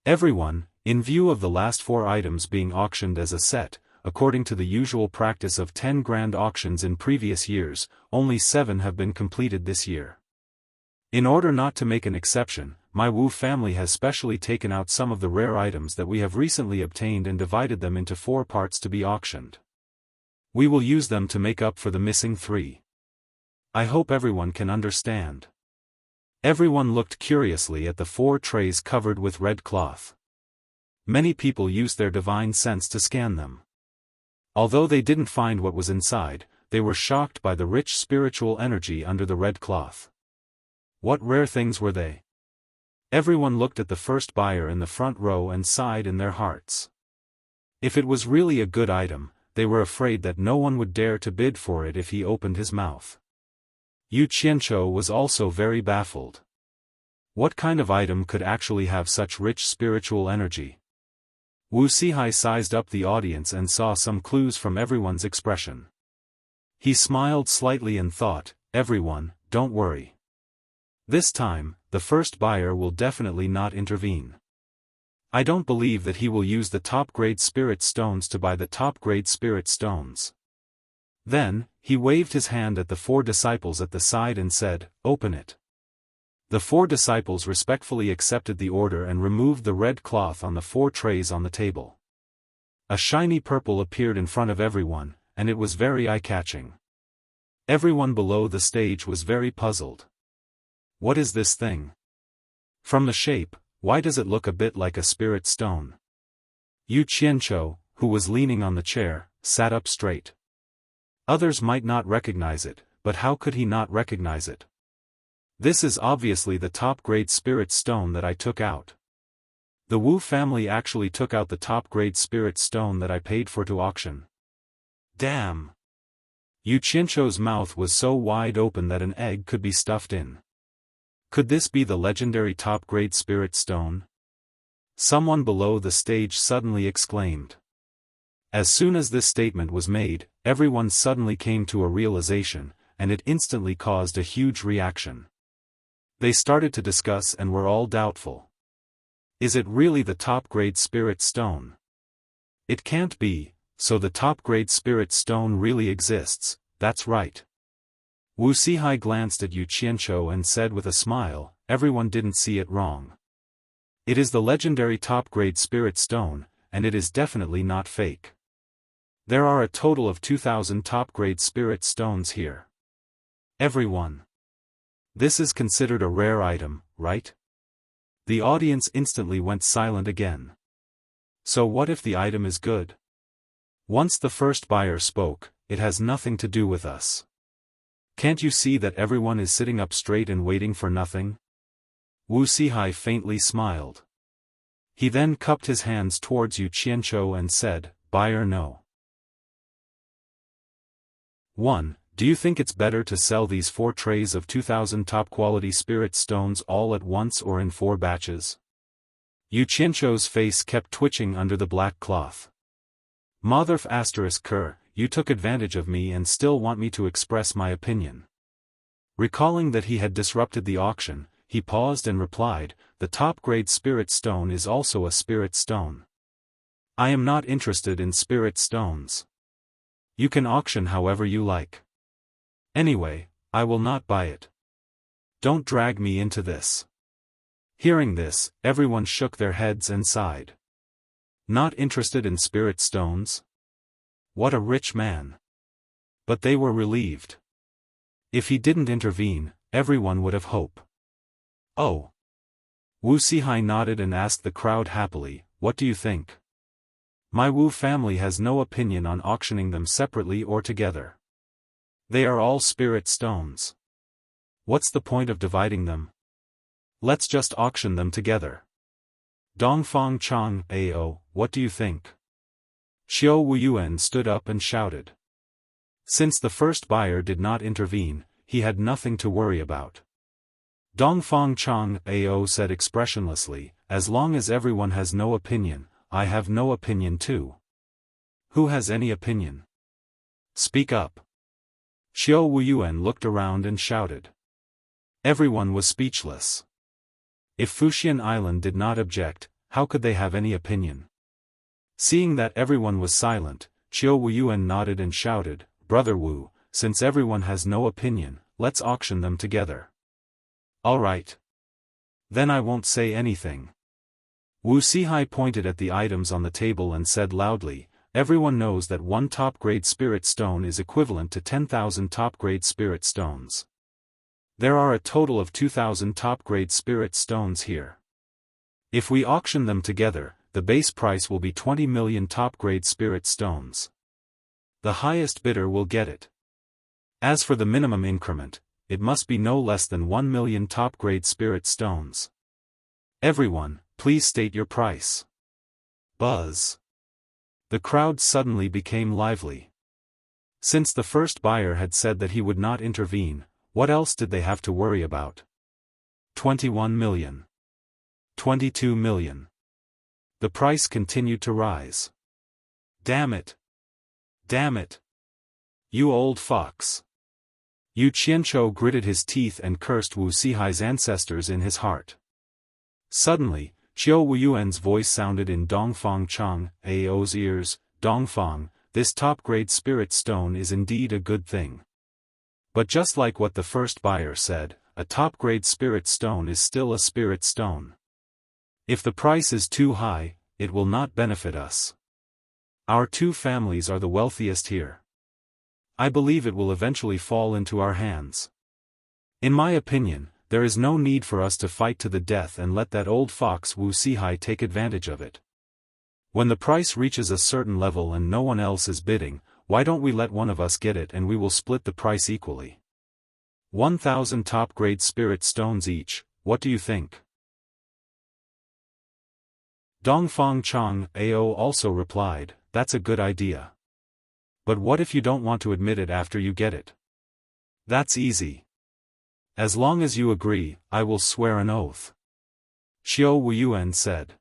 Speaker 1: Everyone, in view of the last 4 items being auctioned as a set, according to the usual practice of 10 grand auctions in previous years, only 7 have been completed this year. In order not to make an exception, my Wu family has specially taken out some of the rare items that we have recently obtained and divided them into 4 parts to be auctioned. We will use them to make up for the missing 3. I hope everyone can understand. Everyone looked curiously at the 4 trays covered with red cloth. Many people used their divine sense to scan them. Although they didn't find what was inside, they were shocked by the rich spiritual energy under the red cloth. What rare things were they? Everyone looked at the first buyer in the front row and sighed in their hearts. If it was really a good item, they were afraid that no one would dare to bid for it if he opened his mouth. Yu Qianzhou was also very baffled. What kind of item could actually have such rich spiritual energy? Wu Sihai sized up the audience and saw some clues from everyone's expression. He smiled slightly and thought, "Everyone, don't worry. This time, the first buyer will definitely not intervene. I don't believe that he will use the top-grade spirit stones to buy the top-grade spirit stones." Then, he waved his hand at the 4 disciples at the side and said, "Open it." The 4 disciples respectfully accepted the order and removed the red cloth on the 4 trays on the table. A shiny purple appeared in front of everyone, and it was very eye-catching. Everyone below the stage was very puzzled. What is this thing? From the shape, why does it look a bit like a spirit stone? Yu Qianzhou, who was leaning on the chair, sat up straight. Others might not recognize it, but how could he not recognize it? This is obviously the top-grade spirit stone that I took out. The Wu family actually took out the top-grade spirit stone that I paid for to auction. Damn! Yu Qianzhou's mouth was so wide open that an egg could be stuffed in. Could this be the legendary top-grade spirit stone? Someone below the stage suddenly exclaimed. As soon as this statement was made, everyone suddenly came to a realization, and it instantly caused a huge reaction. They started to discuss and were all doubtful. Is it really the top-grade spirit stone? It can't be, so the top-grade spirit stone really exists, that's right. Wu Sihai glanced at Yu Qianzhou and said with a smile, "Everyone didn't see it wrong. It is the legendary top-grade spirit stone, and it is definitely not fake. There are a total of 2,000 top-grade spirit stones here. Everyone. This is considered a rare item, right?" The audience instantly went silent again. So what if the item is good? Once the first buyer spoke, "It has nothing to do with us. Can't you see that everyone is sitting up straight and waiting for nothing?" Wu Sihai faintly smiled. He then cupped his hands towards Yu Qianzhou and said, "Buyer no. 1. Do you think it's better to sell these 4 trays of 2,000 top-quality spirit stones all at once or in 4 batches? Yu Qianzhou's face kept twitching under the black cloth. Motherf *Ker, you took advantage of me and still want me to express my opinion. Recalling that he had disrupted the auction, he paused and replied, the top-grade spirit stone is also a spirit stone. I am not interested in spirit stones. You can auction however you like. Anyway, I will not buy it. Don't drag me into this. Hearing this, everyone shook their heads and sighed. Not interested in spirit stones? What a rich man. But they were relieved. If he didn't intervene, everyone would have hope. Oh. Wu Sihai nodded and asked the crowd happily, what do you think? My Wu family has no opinion on auctioning them separately or together. They are all spirit stones. What's the point of dividing them? Let's just auction them together. Dongfang Chang Ao, what do you think? Xiao Wuyuan stood up and shouted. Since the first buyer did not intervene, he had nothing to worry about. Dongfang Chang Ao said expressionlessly, as long as everyone has no opinion, I have no opinion too. Who has any opinion? Speak up. Xiao Wuyuan looked around and shouted. Everyone was speechless. If Fuxian Island did not object, how could they have any opinion? Seeing that everyone was silent, Xiao Wuyuan nodded and shouted, Brother Wu, since everyone has no opinion, let's auction them together. All right. Then I won't say anything. Wu Sihai pointed at the items on the table and said loudly, everyone knows that 1 top-grade spirit stone is equivalent to 10,000 top-grade spirit stones. There are a total of 2,000 top-grade spirit stones here. If we auction them together, the base price will be 20 million top-grade spirit stones. The highest bidder will get it. As for the minimum increment, it must be no less than 1 million top-grade spirit stones. Everyone, please state your price. Buzz. The crowd suddenly became lively. Since the first buyer had said that he would not intervene, what else did they have to worry about? 21 million. 22 million. The price continued to rise. Damn it. Damn it. You old fox. Yu Qianzhou gritted his teeth and cursed Wu Sihai's ancestors in his heart. Suddenly, Xiao Wuyuan's voice sounded in Dongfang Chang Ao's ears, Dongfang, this top-grade spirit stone is indeed a good thing. But just like what the first buyer said, a top-grade spirit stone is still a spirit stone. If the price is too high, it will not benefit us. Our 2 families are the wealthiest here. I believe it will eventually fall into our hands. In my opinion, there is no need for us to fight to the death and let that old fox Wu Sihai take advantage of it. When the price reaches a certain level and no one else is bidding, why don't we let one of us get it and we will split the price equally? 1,000 top-grade spirit stones each, what do you think? Dongfang Chang Ao also replied, that's a good idea. But what if you don't want to admit it after you get it? That's easy. As long as you agree, I will swear an oath. Xiao Wuyuan said.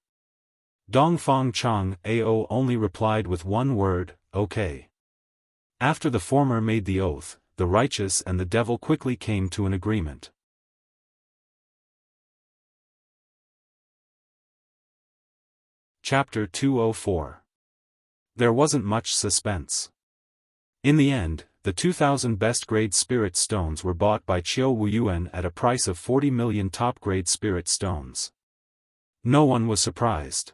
Speaker 1: Dongfang Chang Ao only replied with one word, okay. After the former made the oath, the righteous and the devil quickly came to an agreement. Chapter 204. There wasn't much suspense. In the end, the 2,000 best-grade spirit stones were bought by Xiao Wuyuan at a price of 40 million top-grade spirit stones. No one was surprised.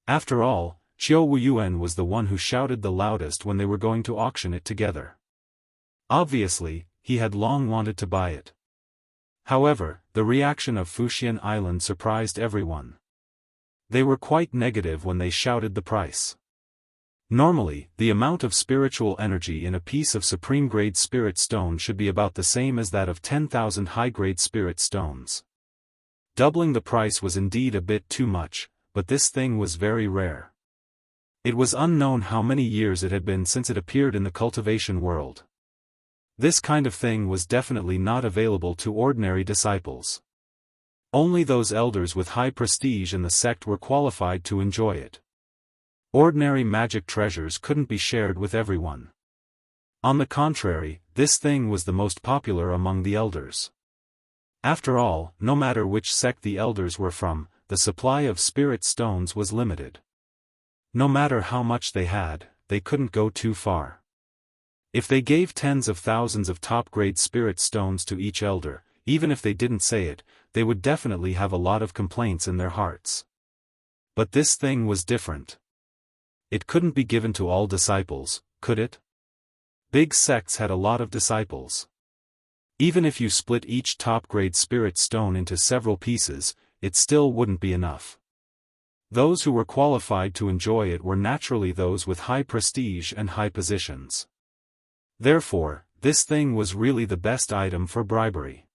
Speaker 1: After all, Xiao Wuyuan was the one who shouted the loudest when they were going to auction it together. Obviously, he had long wanted to buy it. However, the reaction of Fuxian Island surprised everyone. They were quite negative when they shouted the price. Normally, the amount of spiritual energy in a piece of supreme-grade spirit stone should be about the same as that of 10,000 high-grade spirit stones. Doubling the price was indeed a bit too much, but this thing was very rare. It was unknown how many years it had been since it appeared in the cultivation world. This kind of thing was definitely not available to ordinary disciples. Only those elders with high prestige in the sect were qualified to enjoy it. Ordinary magic treasures couldn't be shared with everyone. On the contrary, this thing was the most popular among the elders. After all, no matter which sect the elders were from, the supply of spirit stones was limited. No matter how much they had, they couldn't go too far. If they gave tens of thousands of top-grade spirit stones to each elder, even if they didn't say it, they would definitely have a lot of complaints in their hearts. But this thing was different. It couldn't be given to all disciples, could it? Big sects had a lot of disciples. Even if you split each top-grade spirit stone into several pieces, it still wouldn't be enough. Those who were qualified to enjoy it were naturally those with high prestige and high positions. Therefore, this thing was really the best item for bribery.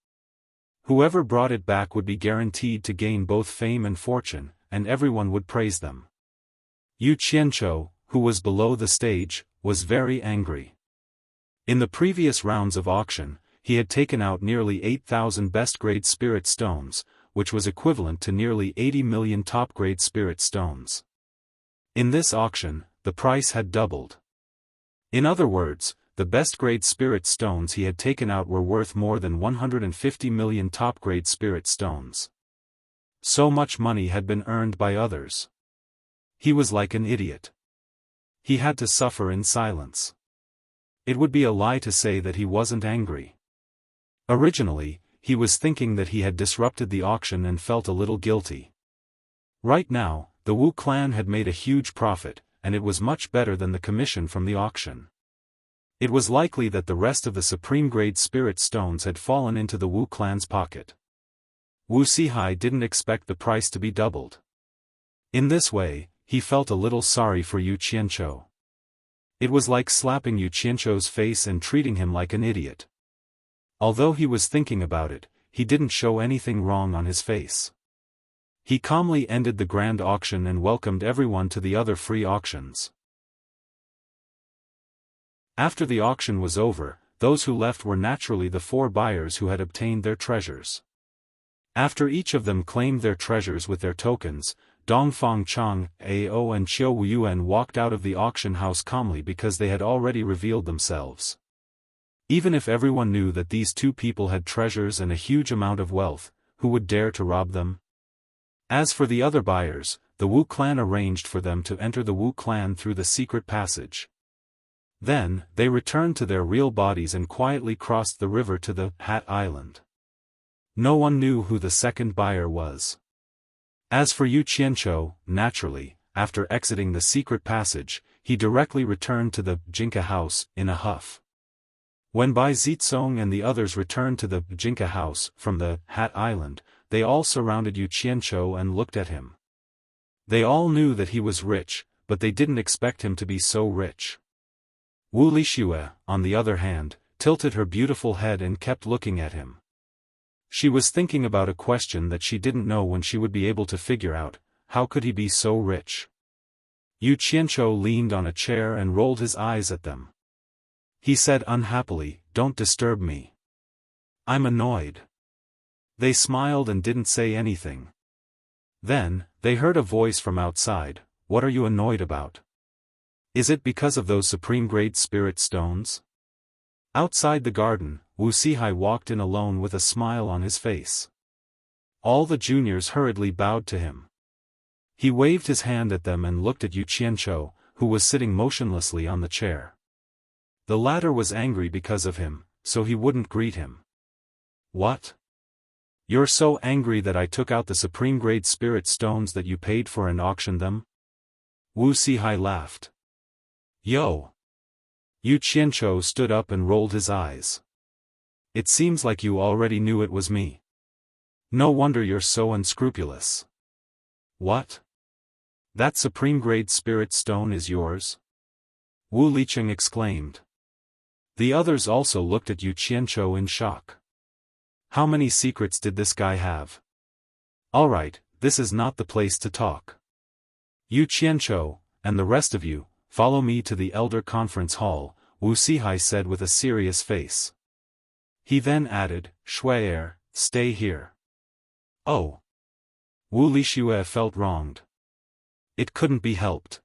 Speaker 1: Whoever brought it back would be guaranteed to gain both fame and fortune, and everyone would praise them. Yu Qianzhou, who was below the stage, was very angry. In the previous rounds of auction, he had taken out nearly 8,000 best-grade spirit stones, which was equivalent to nearly 80 million top-grade spirit stones. In this auction, the price had doubled. In other words, the best-grade spirit stones he had taken out were worth more than 150 million top-grade spirit stones. So much money had been earned by others. He was like an idiot. He had to suffer in silence. It would be a lie to say that he wasn't angry. Originally, he was thinking that he had disrupted the auction and felt a little guilty. Right now, the Wu clan had made a huge profit, and it was much better than the commission from the auction. It was likely that the rest of the supreme-grade spirit stones had fallen into the Wu clan's pocket. Wu Sihai didn't expect the price to be doubled. In this way, he felt a little sorry for Yu Qianzhou. It was like slapping Yu Qianzhou's face and treating him like an idiot. Although he was thinking about it, he didn't show anything wrong on his face. He calmly ended the grand auction and welcomed everyone to the other free auctions. After the auction was over, those who left were naturally the 4 buyers who had obtained their treasures. After each of them claimed their treasures with their tokens, Dongfang Chang, Ao and Qiu Wuyuan walked out of the auction house calmly because they had already revealed themselves. Even if everyone knew that these 2 people had treasures and a huge amount of wealth, who would dare to rob them? As for the other buyers, the Wu clan arranged for them to enter the Wu clan through the secret passage. Then, they returned to their real bodies and quietly crossed the river to the Hat Island. No one knew who the second buyer was. As for Yu Qianzhou, naturally, after exiting the secret passage, he directly returned to the Jinka house, in a huff. When Bai Zitsong and the others returned to the Jinka house from the Hat Island, they all surrounded Yu Qianzhou and looked at him. They all knew that he was rich, but they didn't expect him to be so rich. Wu Lixue, on the other hand, tilted her beautiful head and kept looking at him. She was thinking about a question that she didn't know when she would be able to figure out: how could he be so rich? Yu Qianzhou leaned on a chair and rolled his eyes at them. He said unhappily, "Don't disturb me. I'm annoyed." They smiled and didn't say anything. Then, they heard a voice from outside. "What are you annoyed about? Is it because of those supreme-grade spirit stones?" Outside the garden, Wu Sihai walked in alone with a smile on his face. All the juniors hurriedly bowed to him. He waved his hand at them and looked at Yu Qianzhou, who was sitting motionlessly on the chair. The latter was angry because of him, so he wouldn't greet him. "What? You're so angry that I took out the supreme-grade spirit stones that you paid for and auctioned them?" Wu Sihai laughed. "Yo!" Yu Qianzhou stood up and rolled his eyes. "It seems like you already knew it was me. No wonder you're so unscrupulous." "What? That supreme-grade spirit stone is yours?" Wu Liqing exclaimed. The others also looked at Yu Qianzhou in shock. How many secrets did this guy have? "Alright, this is not the place to talk. Yu Qianzhou, and the rest of you, follow me to the Elder Conference Hall," Wu Sihai said with a serious face. He then added, Shuai, stay here. Oh. Wu Lixue felt wronged. It couldn't be helped.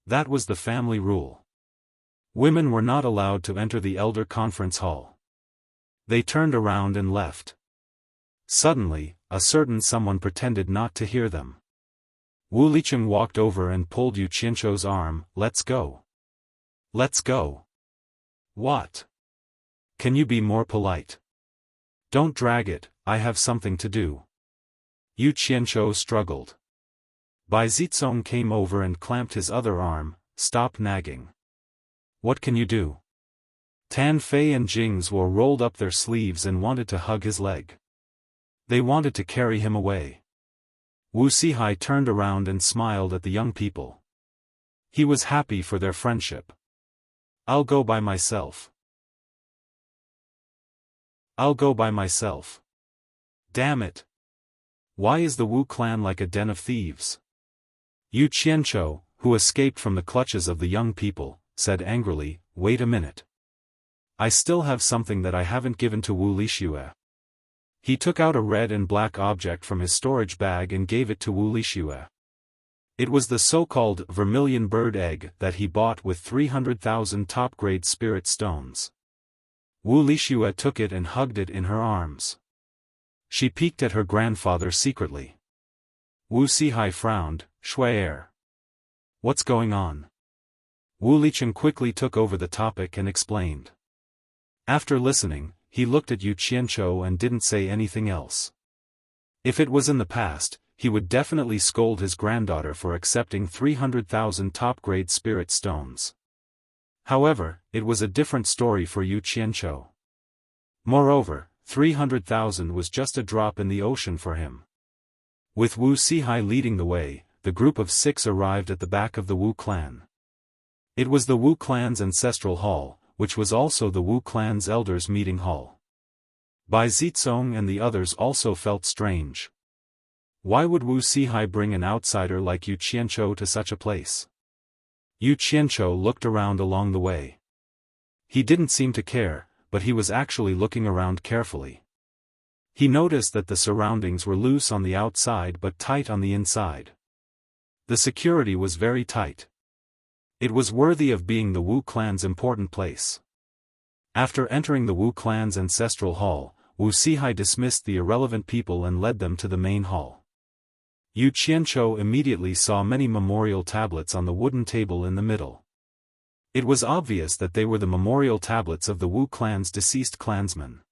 Speaker 1: That was the family rule. Women were not allowed to enter the elder conference hall. They turned around and left. Suddenly, a certain someone pretended not to hear them. Wu Licheng walked over and pulled Yu Qianzhou's arm. Let's go. Let's go. What? Can you be more polite? Don't drag it, I have something to do. Yu Qianzhou struggled. Bai Zizong came over and clamped his other arm. Stop nagging. What can you do? Tan Fei and Jing's were rolled up their sleeves and wanted to hug his leg. They wanted to carry him away. Wu Sihai turned around and smiled at the young people. He was happy for their friendship. I'll go by myself. I'll go by myself. Damn it. Why is the Wu clan like a den of thieves? Yu Qianzhou, who escaped from the clutches of the young people, said angrily, wait a minute. I still have something that I haven't given to Wu Lixue. He took out a red and black object from his storage bag and gave it to Wu Lixue. It was the so-called vermilion bird egg that he bought with 300,000 top-grade spirit stones. Wu Lixue took it and hugged it in her arms. She peeked at her grandfather secretly. Wu Sihai frowned. Shuai. What's going on? Wu Licheng quickly took over the topic and explained. After listening, he looked at Yu Qianzhou and didn't say anything else. If it was in the past, he would definitely scold his granddaughter for accepting 300,000 top-grade spirit stones. However, it was a different story for Yu Qianzhou. Moreover, 300,000 was just a drop in the ocean for him. With Wu Sihai leading the way, the group of 6 arrived at the back of the Wu clan. It was the Wu clan's ancestral hall, which was also the Wu clan's elders' meeting hall. Bai Zizong and the others also felt strange. Why would Wu Sihai bring an outsider like Yu Qianzhou to such a place? Yu Qianzhou looked around along the way. He didn't seem to care, but he was actually looking around carefully. He noticed that the surroundings were loose on the outside but tight on the inside. The security was very tight. It was worthy of being the Wu clan's important place. After entering the Wu clan's ancestral hall, Wu Sihai dismissed the irrelevant people and led them to the main hall. Yu Qianzhou immediately saw many memorial tablets on the wooden table in the middle. It was obvious that they were the memorial tablets of the Wu clan's deceased clansmen.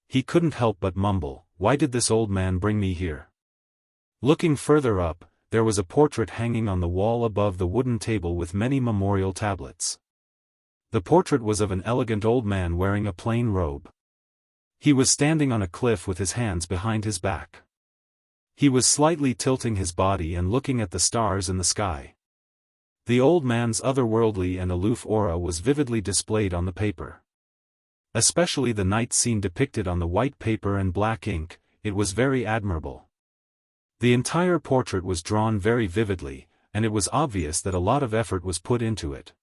Speaker 1: He couldn't help but mumble, why did this old man bring me here? Looking further up, there was a portrait hanging on the wall above the wooden table with many memorial tablets. The portrait was of an elegant old man wearing a plain robe. He was standing on a cliff with his hands behind his back. He was slightly tilting his body and looking at the stars in the sky. The old man's otherworldly and aloof aura was vividly displayed on the paper. Especially the night scene depicted on the white paper and black ink, it was very admirable. The entire portrait was drawn very vividly, and it was obvious that a lot of effort was put into it.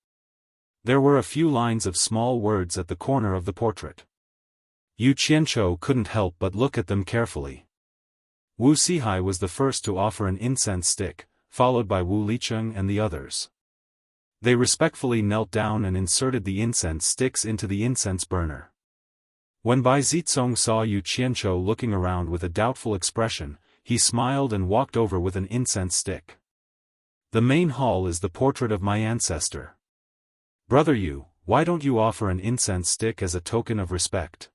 Speaker 1: There were a few lines of small words at the corner of the portrait. Yu Qianzhou couldn't help but look at them carefully. Wu Sihai was the first to offer an incense stick, followed by Wu Licheng and the others. They respectfully knelt down and inserted the incense sticks into the incense burner. When Bai Zizong saw Yu Qianzhou looking around with a doubtful expression, he smiled and walked over with an incense stick. The main hall is the portrait of my ancestor. Brother Yu, why don't you offer an incense stick as a token of respect?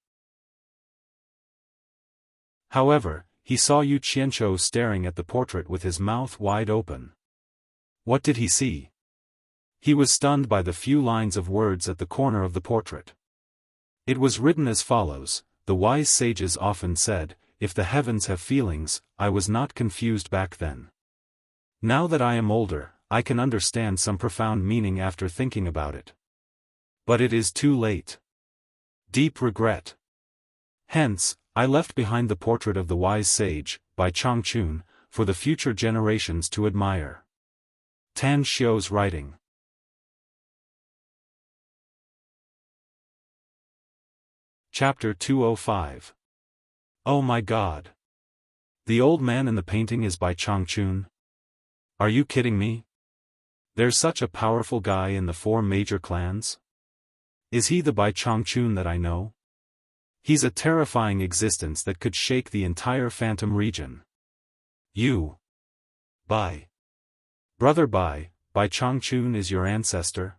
Speaker 1: However, he saw Yu Qianzhou staring at the portrait with his mouth wide open. What did he see? He was stunned by the few lines of words at the corner of the portrait. It was written as follows, the wise sages often said, if the heavens have feelings, I was not confused back then. Now that I am older, I can understand some profound meaning after thinking about it. But it is too late. Deep regret. Hence, I left behind the portrait of the wise sage, by Changchun, for the future generations to admire. Tan Xiu's writing. Chapter 205. Oh my God! The old man in the painting is by Changchun? Are you kidding me? There's such a powerful guy in the 4 major clans? Is he the Bai Changchun that I know? He's a terrifying existence that could shake the entire Phantom region. You. Bai. Brother Bai Changchun is your ancestor?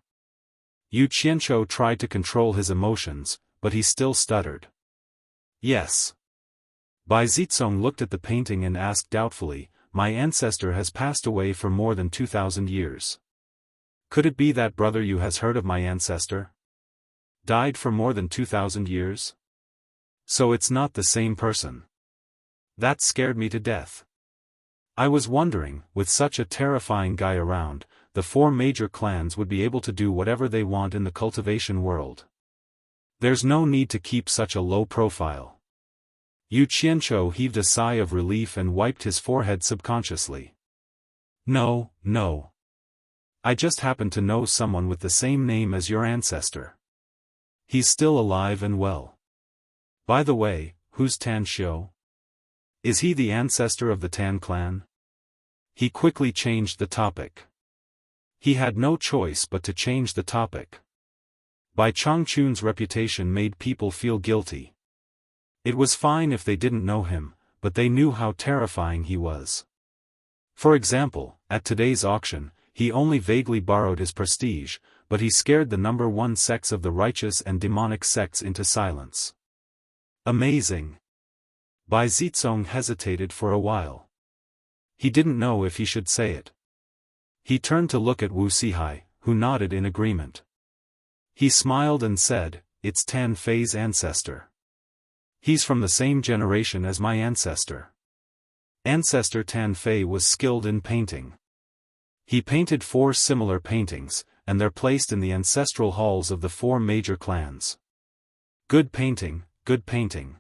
Speaker 1: Yu Qianzhou tried to control his emotions, but he still stuttered. Yes. Bai Zizong looked at the painting and asked doubtfully, my ancestor has passed away for more than 2,000 years. Could it be that brother you has heard of my ancestor? Died for more than 2,000 years? So it's not the same person. That scared me to death. I was wondering, with such a terrifying guy around, the 4 major clans would be able to do whatever they want in the cultivation world. There's no need to keep such a low profile. Yu Qianzhou heaved a sigh of relief and wiped his forehead subconsciously. No. I just happen to know someone with the same name as your ancestor. He's still alive and well. By the way, who's Tan Xiu? Is he the ancestor of the Tan clan? He quickly changed the topic. He had no choice but to change the topic. Bai Changchun's reputation made people feel guilty. It was fine if they didn't know him, but they knew how terrifying he was. For example, at today's auction, he only vaguely borrowed his prestige, but he scared the number 1 sects of the righteous and demonic sects into silence. Amazing. Bai Zizong hesitated for a while. He didn't know if he should say it. He turned to look at Wuxia, who nodded in agreement. He smiled and said, it's Tan Fei's ancestor. He's from the same generation as my ancestor. Ancestor Tan Fei was skilled in painting. He painted 4 similar paintings, and they're placed in the ancestral halls of the 4 major clans. Good painting, good painting.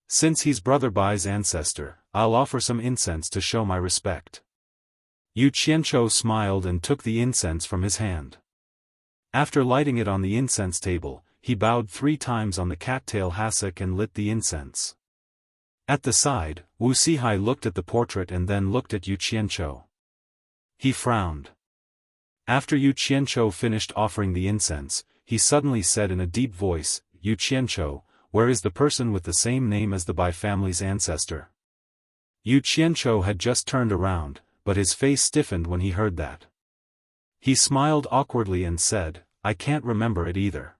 Speaker 1: Since he's Brother Bai's ancestor, I'll offer some incense to show my respect. Yu Qianzhou smiled and took the incense from his hand. After lighting it on the incense table, he bowed 3 times on the cattail hassock and lit the incense. At the side, Wuxia looked at the portrait and then looked at Yu Qianzhou. He frowned. After Yu Qianzhou finished offering the incense, he suddenly said in a deep voice, Yu Qianzhou, where is the person with the same name as the Bai family's ancestor? Yu Qianzhou had just turned around, but his face stiffened when he heard that. He smiled awkwardly and said, I can't remember it either.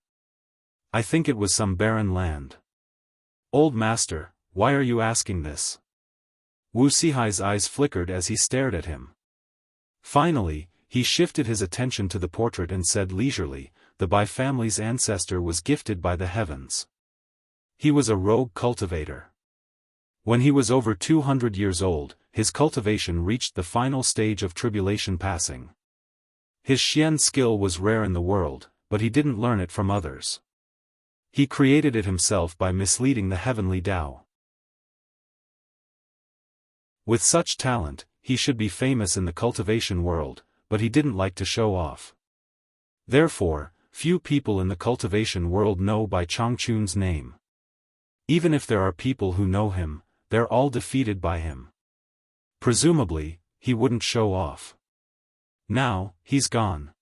Speaker 1: I think it was some barren land. Old master, why are you asking this? Wuxia's eyes flickered as he stared at him. Finally, he shifted his attention to the portrait and said leisurely, the Bai family's ancestor was gifted by the heavens. He was a rogue cultivator. When he was over 200 years old, his cultivation reached the final stage of tribulation passing. His Xian skill was rare in the world, but he didn't learn it from others. He created it himself by misleading the heavenly Tao. With such talent, he should be famous in the cultivation world, but he didn't like to show off. Therefore, few people in the cultivation world know Bai Changchun's name. Even if there are people who know him, they're all defeated by him. Presumably, he wouldn't show off. Now, he's gone.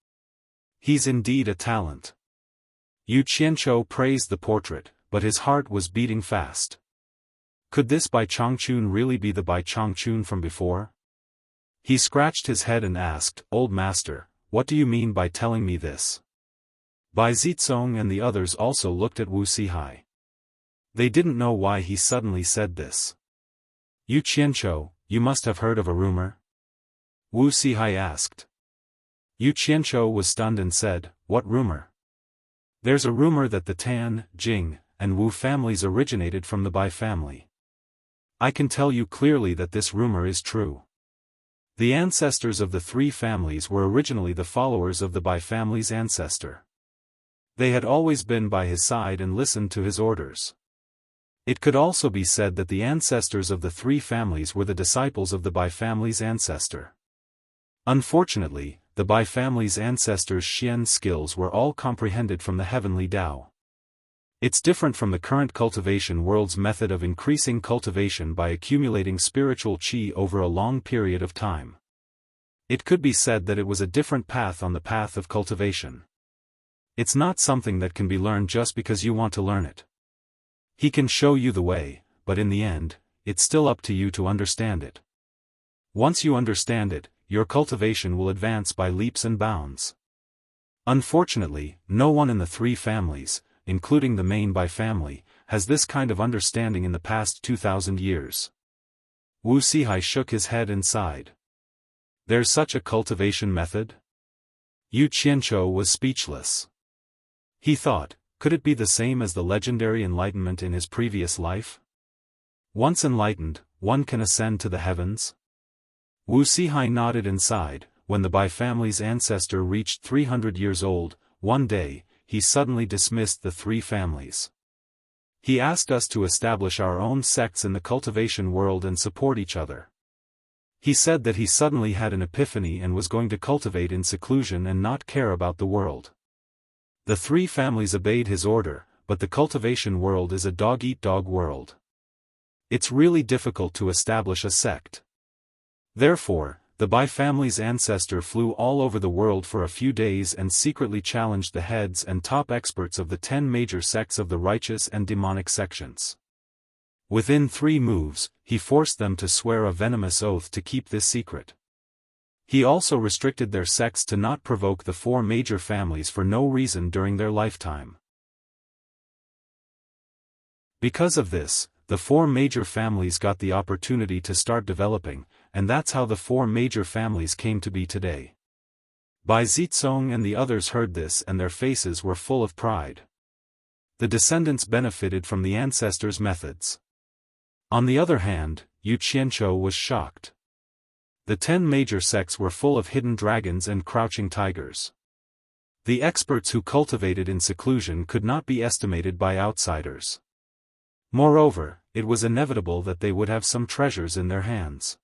Speaker 1: He's indeed a talent. Yu Qianzhou praised the portrait, but his heart was beating fast. Could this Bai Changchun really be the Bai Changchun from before? He scratched his head and asked, Old master, what do you mean by telling me this? Bai Zizong and the others also looked at Wuxia. They didn't know why he suddenly said this. Yu Qianzhou, you must have heard of a rumor? Wuxia asked. Yu Qianzhou was stunned and said, what rumor? There's a rumor that the Tan, Jing, and Wu families originated from the Bai family. I can tell you clearly that this rumor is true. The ancestors of the 3 families were originally the followers of the Bai family's ancestor. They had always been by his side and listened to his orders. It could also be said that the ancestors of the 3 families were the disciples of the Bai family's ancestor. Unfortunately, the Bai family's ancestors' Xian skills were all comprehended from the heavenly Tao. It's different from the current cultivation world's method of increasing cultivation by accumulating spiritual qi over a long period of time. It could be said that it was a different path on the path of cultivation. It's not something that can be learned just because you want to learn it. He can show you the way, but in the end, it's still up to you to understand it. Once you understand it, your cultivation will advance by leaps and bounds. Unfortunately, no one in the three families, including the main Bai family, has this kind of understanding in the past 2,000 years. Wu Sihai shook his head and sighed. There's such a cultivation method? Yu Qianzhou was speechless. He thought, could it be the same as the legendary enlightenment in his previous life? Once enlightened, one can ascend to the heavens? Wu Sihai nodded and sighed. When the Bai family's ancestor reached 300 years old, one day, he suddenly dismissed the three families. He asked us to establish our own sects in the cultivation world and support each other. He said that he suddenly had an epiphany and was going to cultivate in seclusion and not care about the world. The three families obeyed his order, but the cultivation world is a dog-eat-dog world. It's really difficult to establish a sect. Therefore, the Bai family's ancestor flew all over the world for a few days and secretly challenged the heads and top experts of the 10 major sects of the righteous and demonic sections. Within 3 moves, he forced them to swear a venomous oath to keep this secret. He also restricted their sects to not provoke the 4 major families for no reason during their lifetime. Because of this, the 4 major families got the opportunity to start developing, and that's how the 4 major families came to be today. Bai Zitsong and the others heard this and their faces were full of pride. The descendants benefited from the ancestors' methods. On the other hand, Yu Qianzhou was shocked. The 10 major sects were full of hidden dragons and crouching tigers. The experts who cultivated in seclusion could not be estimated by outsiders. Moreover, it was inevitable that they would have some treasures in their hands.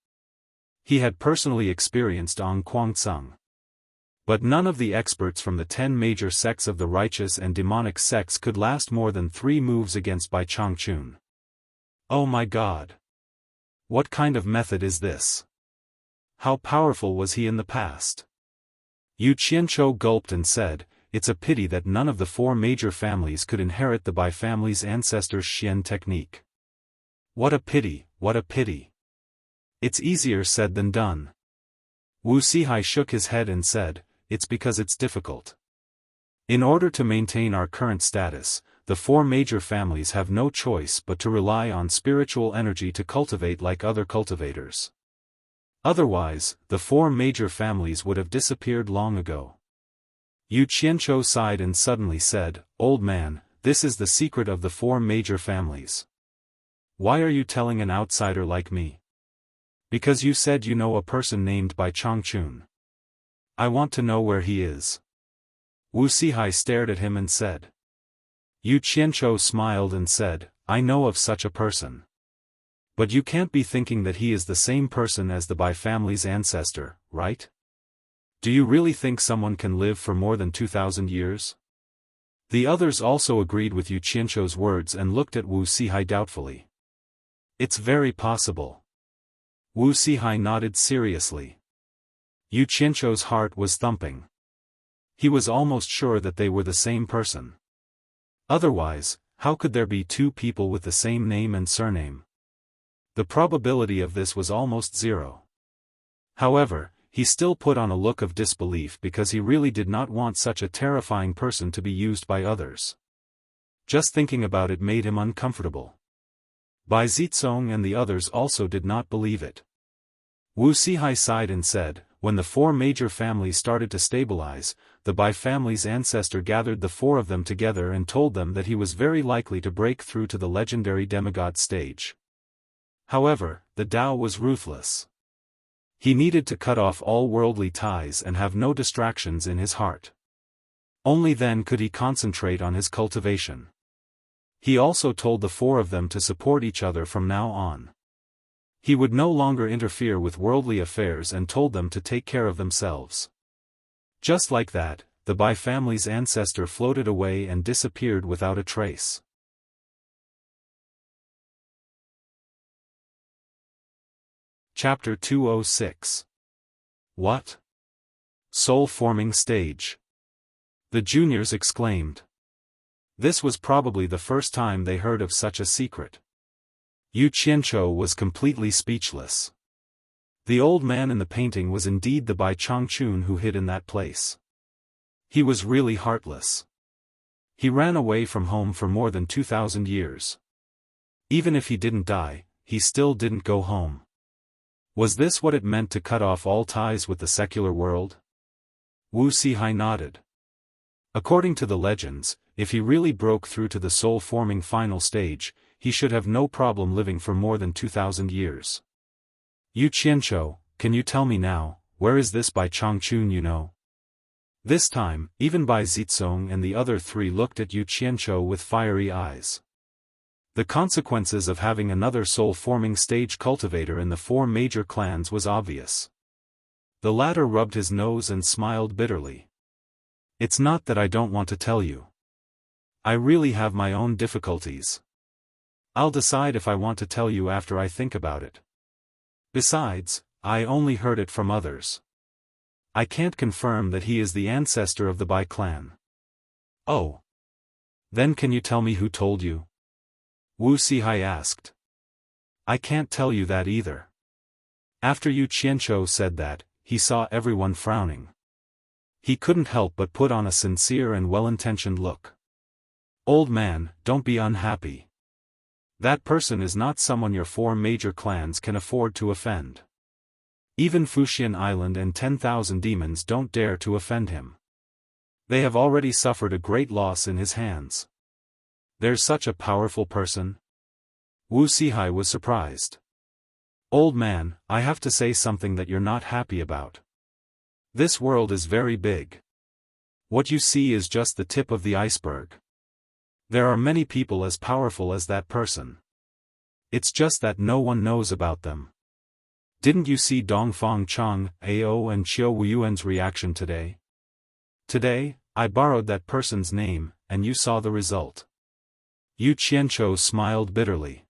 Speaker 1: He had personally experienced on Kuang-tsung. But none of the experts from the 10 major sects of the righteous and demonic sects could last more than 3 moves against Bai Changchun. Oh my God! What kind of method is this? How powerful was he in the past? Yu Qianzhou gulped and said, it's a pity that none of the 4 major families could inherit the Bai family's ancestors' Xian technique. What a pity, what a pity. It's easier said than done. Wu Sihai shook his head and said, it's because it's difficult. In order to maintain our current status, the 4 major families have no choice but to rely on spiritual energy to cultivate like other cultivators. Otherwise, the 4 major families would have disappeared long ago. Yu Qianzhou sighed and suddenly said, old man, this is the secret of the 4 major families. Why are you telling an outsider like me? Because you said you know a person named Bai Changchun. I want to know where he is. Wu Sihai stared at him and said. Yu Qianzhou smiled and said, I know of such a person. But you can't be thinking that he is the same person as the Bai family's ancestor, right? Do you really think someone can live for more than 2,000 years? The others also agreed with Yu Qianzhou's words and looked at Wu Sihai doubtfully. It's very possible. Wu Sihai nodded seriously. Yu Qianzhou's heart was thumping. He was almost sure that they were the same person. Otherwise, how could there be 2 people with the same name and surname? The probability of this was almost 0. However, he still put on a look of disbelief because he really did not want such a terrifying person to be used by others. Just thinking about it made him uncomfortable. Bai Zitsong and the others also did not believe it. Wu Sihai sighed and said, when the 4 major families started to stabilize, the Bai family's ancestor gathered the 4 of them together and told them that he was very likely to break through to the legendary demigod stage. However, the Tao was ruthless. He needed to cut off all worldly ties and have no distractions in his heart. Only then could he concentrate on his cultivation. He also told the 4 of them to support each other from now on. He would no longer interfere with worldly affairs and told them to take care of themselves. Just like that, the Bai family's ancestor floated away and disappeared without a trace. Chapter 206. What? Soul-forming stage. The juniors exclaimed. This was probably the first time they heard of such a secret. Yu Qianzhou was completely speechless. The old man in the painting was indeed the Bai Changchun who hid in that place. He was really heartless. He ran away from home for more than 2,000 years. Even if he didn't die, he still didn't go home. Was this what it meant to cut off all ties with the secular world? Wu Sihai nodded. According to the legends, if he really broke through to the soul-forming final stage, he should have no problem living for more than 2,000 years. Yu Qianzhou, can you tell me now, where is this Bai Changchun you know? This time, even Bai Zizong and the other three looked at Yu Qianzhou with fiery eyes. The consequences of having another soul-forming stage cultivator in the four major clans was obvious. The latter rubbed his nose and smiled bitterly. It's not that I don't want to tell you. I really have my own difficulties. I'll decide if I want to tell you after I think about it. Besides, I only heard it from others. I can't confirm that he is the ancestor of the Bai clan. Oh. Then can you tell me who told you? Wu Sihai asked. I can't tell you that either. After Yu Qianzhou said that, he saw everyone frowning. He couldn't help but put on a sincere and well-intentioned look. Old man, don't be unhappy. That person is not someone your four major clans can afford to offend. Even Fuxian Island and 10,000 demons don't dare to offend him. They have already suffered a great loss in his hands. There's such a powerful person? Wu Sihai was surprised. Old man, I have to say something that you're not happy about. This world is very big. What you see is just the tip of the iceberg. There are many people as powerful as that person. It's just that no one knows about them. Didn't you see Dongfang Chang, Ao and Qiu Wuyuan's reaction today? Today, I borrowed that person's name, and you saw the result. Yu Qianzhou smiled bitterly.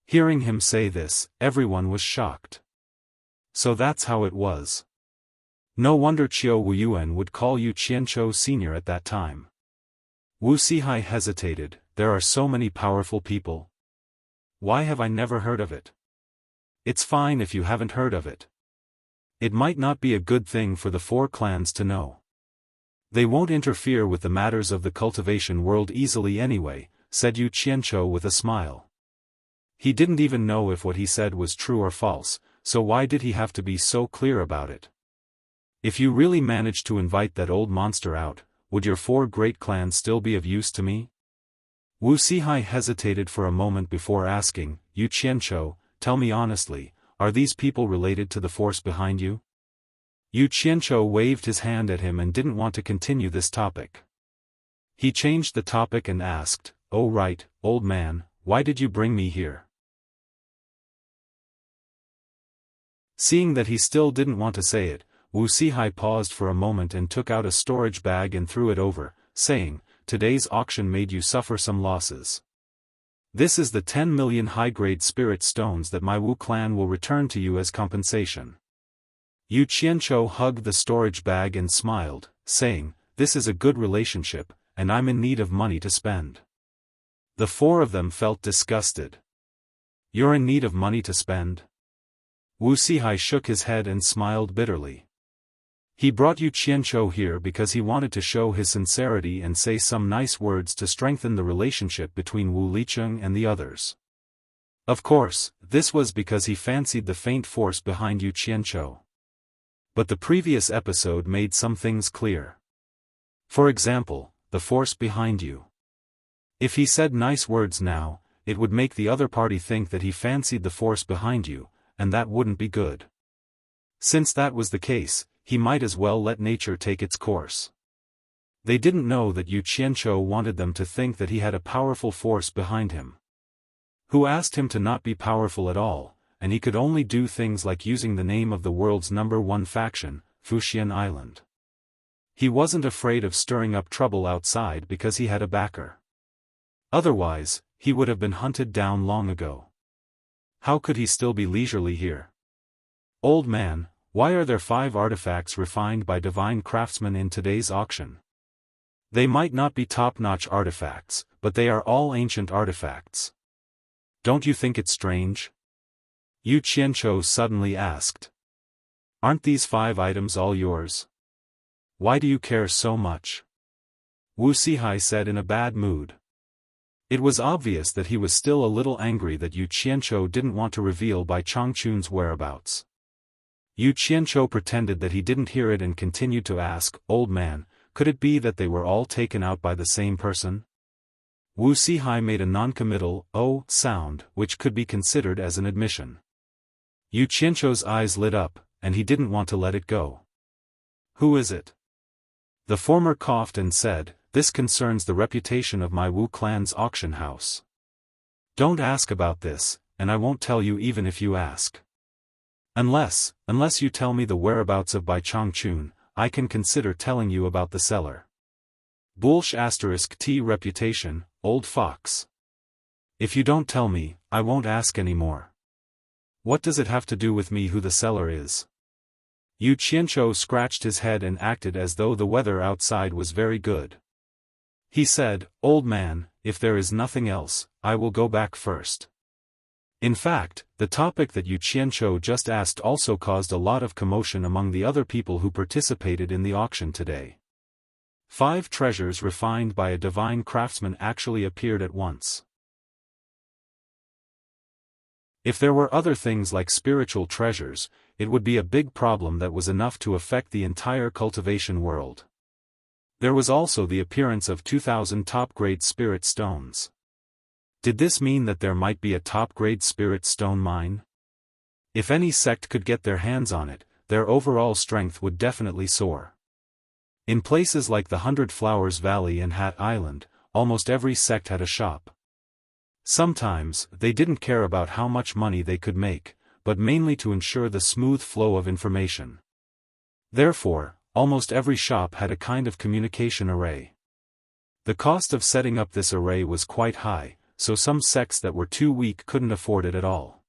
Speaker 1: Hearing him say this, everyone was shocked. So that's how it was. No wonder Qiu Wuyuan would call Yu Qianzhou senior at that time. Wu Sihai hesitated. There are so many powerful people. Why have I never heard of it? It's fine if you haven't heard of it. It might not be a good thing for the four clans to know. They won't interfere with the matters of the cultivation world easily anyway, said Yu Qianzhou with a smile. He didn't even know if what he said was true or false, so why did he have to be so clear about it? If you really managed to invite that old monster out, would your four great clans still be of use to me? Wu Sihai hesitated for a moment before asking, Yu Qianzhou, tell me honestly, are these people related to the force behind you? Yu Qianzhou waved his hand at him and didn't want to continue this topic. He changed the topic and asked, oh right, old man, why did you bring me here? Seeing that he still didn't want to say it, Wu Sihai paused for a moment and took out a storage bag and threw it over, saying, today's auction made you suffer some losses. This is the 10 million high-grade spirit stones that my Wu clan will return to you as compensation. Yu Qianzhou hugged the storage bag and smiled, saying, this is a good relationship, and I'm in need of money to spend. The four of them felt disgusted. You're in need of money to spend? Wu Sihai shook his head and smiled bitterly. He brought Yu Qianzhou here because he wanted to show his sincerity and say some nice words to strengthen the relationship between Wu Licheng and the others. Of course, this was because he fancied the faint force behind Yu Qianzhou. But the previous episode made some things clear. For example, the force behind you. If he said nice words now, it would make the other party think that he fancied the force behind you, and that wouldn't be good. Since that was the case, he might as well let nature take its course. They didn't know that Yu Qianzhou wanted them to think that he had a powerful force behind him. Who asked him to not be powerful at all, and he could only do things like using the name of the world's #1 faction, Fuxian Island. He wasn't afraid of stirring up trouble outside because he had a backer. Otherwise, he would have been hunted down long ago. How could he still be leisurely here? Old man, why are there 5 artifacts refined by divine craftsmen in today's auction? They might not be top-notch artifacts, but they are all ancient artifacts. Don't you think it strange? Yu Qianchou suddenly asked. Aren't these 5 items all yours? Why do you care so much? Wu Sihai said in a bad mood. It was obvious that he was still a little angry that Yu Qianchou didn't want to reveal Bai Changchun's whereabouts. Yu Qianchou pretended that he didn't hear it and continued to ask, Old man, could it be that they were all taken out by the same person? Wu Sihai made a non-committal, oh, sound, which could be considered as an admission. Yu Qianchou's eyes lit up, and he didn't want to let it go. Who is it? The former coughed and said, This concerns the reputation of my Wu clan's auction house. Don't ask about this, and I won't tell you even if you ask. Unless you tell me the whereabouts of Bai Changchun, I can consider telling you about the seller. Bullsh *T reputation, old fox. If you don't tell me, I won't ask any more. What does it have to do with me who the seller is? Yu Qianchou scratched his head and acted as though the weather outside was very good. He said, Old man, if there is nothing else, I will go back first. In fact, the topic that Yu Qianchou just asked also caused a lot of commotion among the other people who participated in the auction today. 5 treasures refined by a divine craftsman actually appeared at once. If there were other things like spiritual treasures, it would be a big problem that was enough to affect the entire cultivation world. There was also the appearance of 2,000 top-grade spirit stones. Did this mean that there might be a top-grade spirit stone mine? If any sect could get their hands on it, their overall strength would definitely soar. In places like the 100 Flowers Valley and Hat Island, almost every sect had a shop. Sometimes, they didn't care about how much money they could make, but mainly to ensure the smooth flow of information. Therefore, almost every shop had a kind of communication array. The cost of setting up this array was quite high, so some sects that were too weak couldn't afford it at all.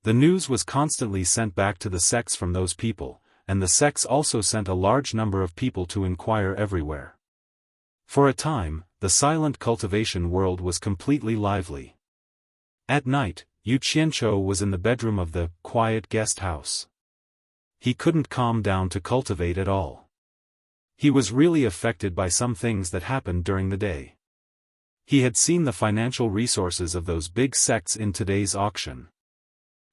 Speaker 1: The news was constantly sent back to the sects from those people, and the sects also sent a large number of people to inquire everywhere. For a time, the silent cultivation world was completely lively. At night, Yu Qianchou was in the bedroom of the quiet guest house. He couldn't calm down to cultivate at all. He was really affected by some things that happened during the day. He had seen the financial resources of those big sects in today's auction.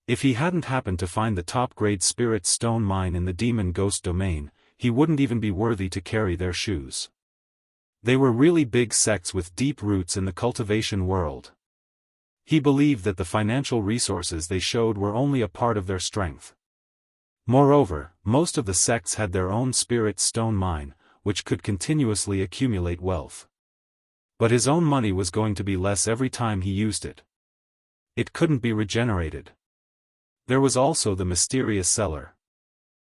Speaker 1: If he hadn't happened to find the top-grade spirit stone mine in the demon ghost domain, he wouldn't even be worthy to carry their shoes. They were really big sects with deep roots in the cultivation world. He believed that the financial resources they showed were only a part of their strength. Moreover, most of the sects had their own spirit stone mine, which could continuously accumulate wealth. But his own money was going to be less every time he used it. It couldn't be regenerated. There was also the mysterious seller.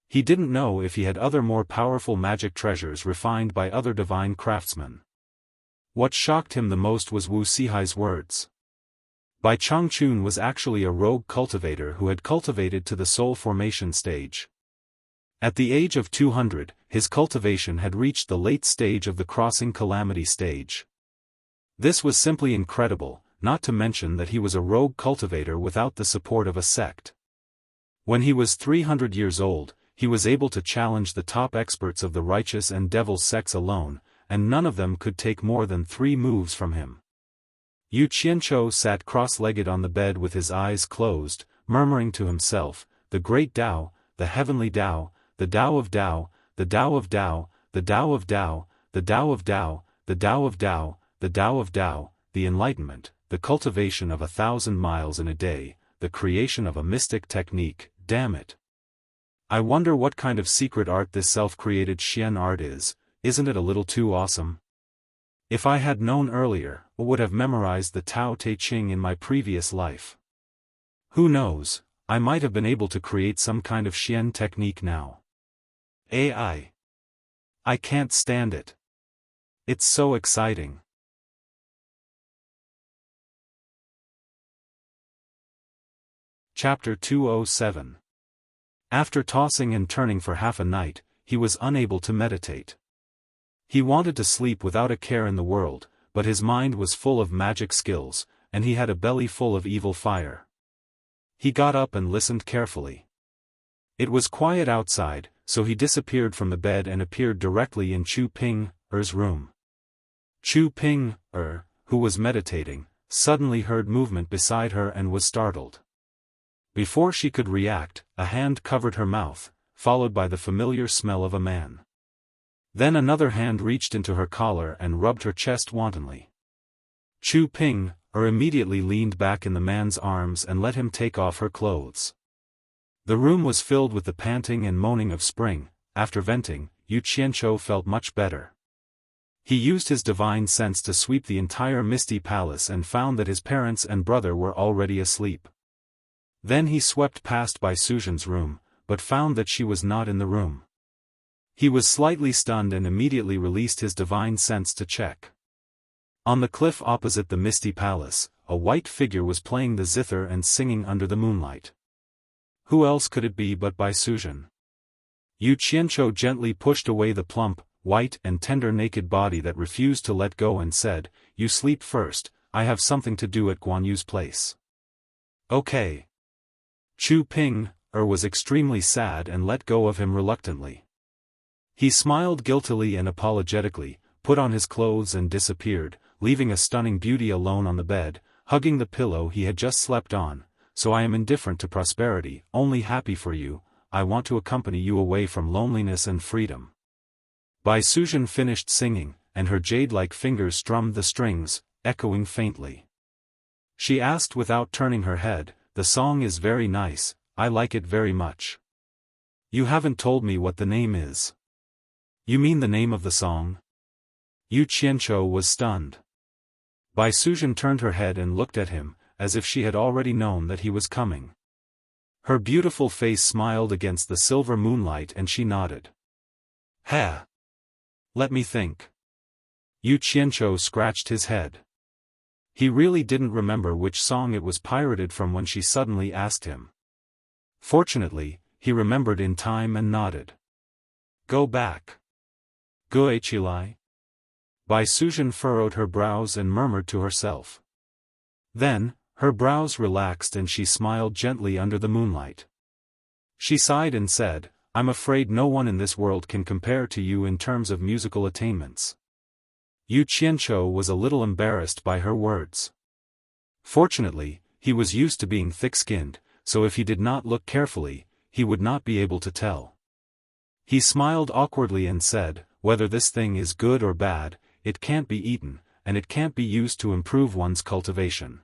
Speaker 1: He didn't know if he had other more powerful magic treasures refined by other divine craftsmen. What shocked him the most was Wu Sihai's words. Bai Changchun was actually a rogue cultivator who had cultivated to the soul formation stage. At the age of 200, his cultivation had reached the late stage of the crossing calamity stage. This was simply incredible, not to mention that he was a rogue cultivator without the support of a sect. When he was 300 years old, he was able to challenge the top experts of the righteous and devil sects alone, and none of them could take more than 3 moves from him. Yu Qianchou sat cross-legged on the bed with his eyes closed, murmuring to himself, the great Tao, the heavenly Tao, the Tao of Tao, the Tao of Tao, the Tao of Tao, the Tao of Tao, the Tao of Tao, the Tao of Tao, the enlightenment, the cultivation of 1,000 miles in a day, the creation of a mystic technique, damn it. I wonder what kind of secret art this self-created Xian art is, isn't it a little too awesome? If I had known earlier, I would have memorized the Tao Te Ching in my previous life. Who knows, I might have been able to create some kind of Xian technique now. AI. I can't stand it. It's so exciting. Chapter 207. After tossing and turning for half a night, he was unable to meditate. He wanted to sleep without a care in the world, but his mind was full of magic skills, and he had a belly full of evil fire. He got up and listened carefully. It was quiet outside, so he disappeared from the bed and appeared directly in Chu Ping-er's room. Chu Ping-er, who was meditating, suddenly heard movement beside her and was startled. Before she could react, a hand covered her mouth, followed by the familiar smell of a man. Then another hand reached into her collar and rubbed her chest wantonly. Chu Ping-er immediately leaned back in the man's arms and let him take off her clothes. The room was filled with the panting and moaning of spring. After venting, Yu Qianqiu felt much better. He used his divine sense to sweep the entire misty palace and found that his parents and brother were already asleep. Then he swept past Bai Suzhen's room, but found that she was not in the room. He was slightly stunned and immediately released his divine sense to check. On the cliff opposite the misty palace, a white figure was playing the zither and singing under the moonlight. Who else could it be but Bai Suzhen? Yu Qianqiu gently pushed away the plump, white and tender naked body that refused to let go and said, "You sleep first, I have something to do at Guan Yu's place." "Okay." Chu Ping-er was extremely sad and let go of him reluctantly. He smiled guiltily and apologetically, put on his clothes and disappeared, leaving a stunning beauty alone on the bed, hugging the pillow he had just slept on. "So I am indifferent to prosperity, only happy for you. I want to accompany you away from loneliness and freedom." Bai Suzhen finished singing, and her jade-like fingers strummed the strings, echoing faintly. She asked without turning her head, "The song is very nice, I like it very much. You haven't told me what the name is." "You mean the name of the song?" Yu Qianqiu was stunned. Bai Suzhen turned her head and looked at him, as if she had already known that he was coming. Her beautiful face smiled against the silver moonlight and she nodded. "Ha! Let me think." Yu Qianqiu scratched his head. He really didn't remember which song it was pirated from when she suddenly asked him. Fortunately, he remembered in time and nodded. "Go back." "Guichilai?" Bai Suzhen furrowed her brows and murmured to herself. Then, her brows relaxed and she smiled gently under the moonlight. She sighed and said, "I'm afraid no one in this world can compare to you in terms of musical attainments." Yu Qianqiu was a little embarrassed by her words. Fortunately, he was used to being thick-skinned, so if he did not look carefully, he would not be able to tell. He smiled awkwardly and said, "Whether this thing is good or bad, it can't be eaten, and it can't be used to improve one's cultivation.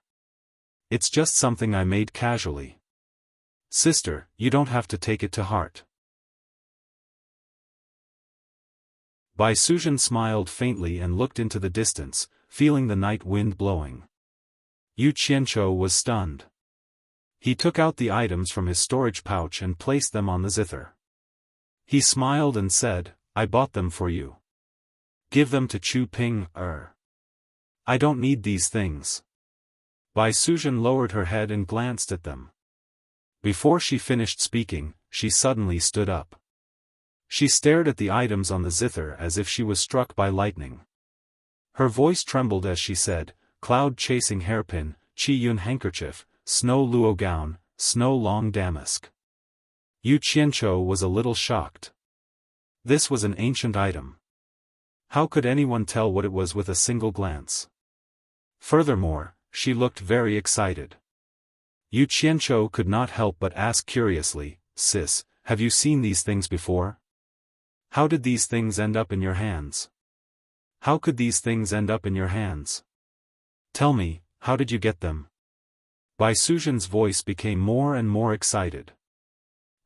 Speaker 1: It's just something I made casually. Sister, you don't have to take it to heart." Bai Suzhen smiled faintly and looked into the distance, feeling the night wind blowing. Yu Qianqiu was stunned. He took out the items from his storage pouch and placed them on the zither. He smiled and said, "I bought them for you. Give them to Chu Ping-er. I don't need these things." Bai Suzhen lowered her head and glanced at them. Before she finished speaking, she suddenly stood up. She stared at the items on the zither as if she was struck by lightning. Her voice trembled as she said, "Cloud-chasing hairpin, Qi-yun handkerchief, snow luo gown, snow long damask." Yu Qianqiu was a little shocked. This was an ancient item. How could anyone tell what it was with a single glance? Furthermore, she looked very excited. Yu Qianqiu could not help but ask curiously, "Sis, have you seen these things before? How did these things end up in your hands? How could these things end up in your hands? Tell me, how did you get them?" Bai Suzhen's voice became more and more excited.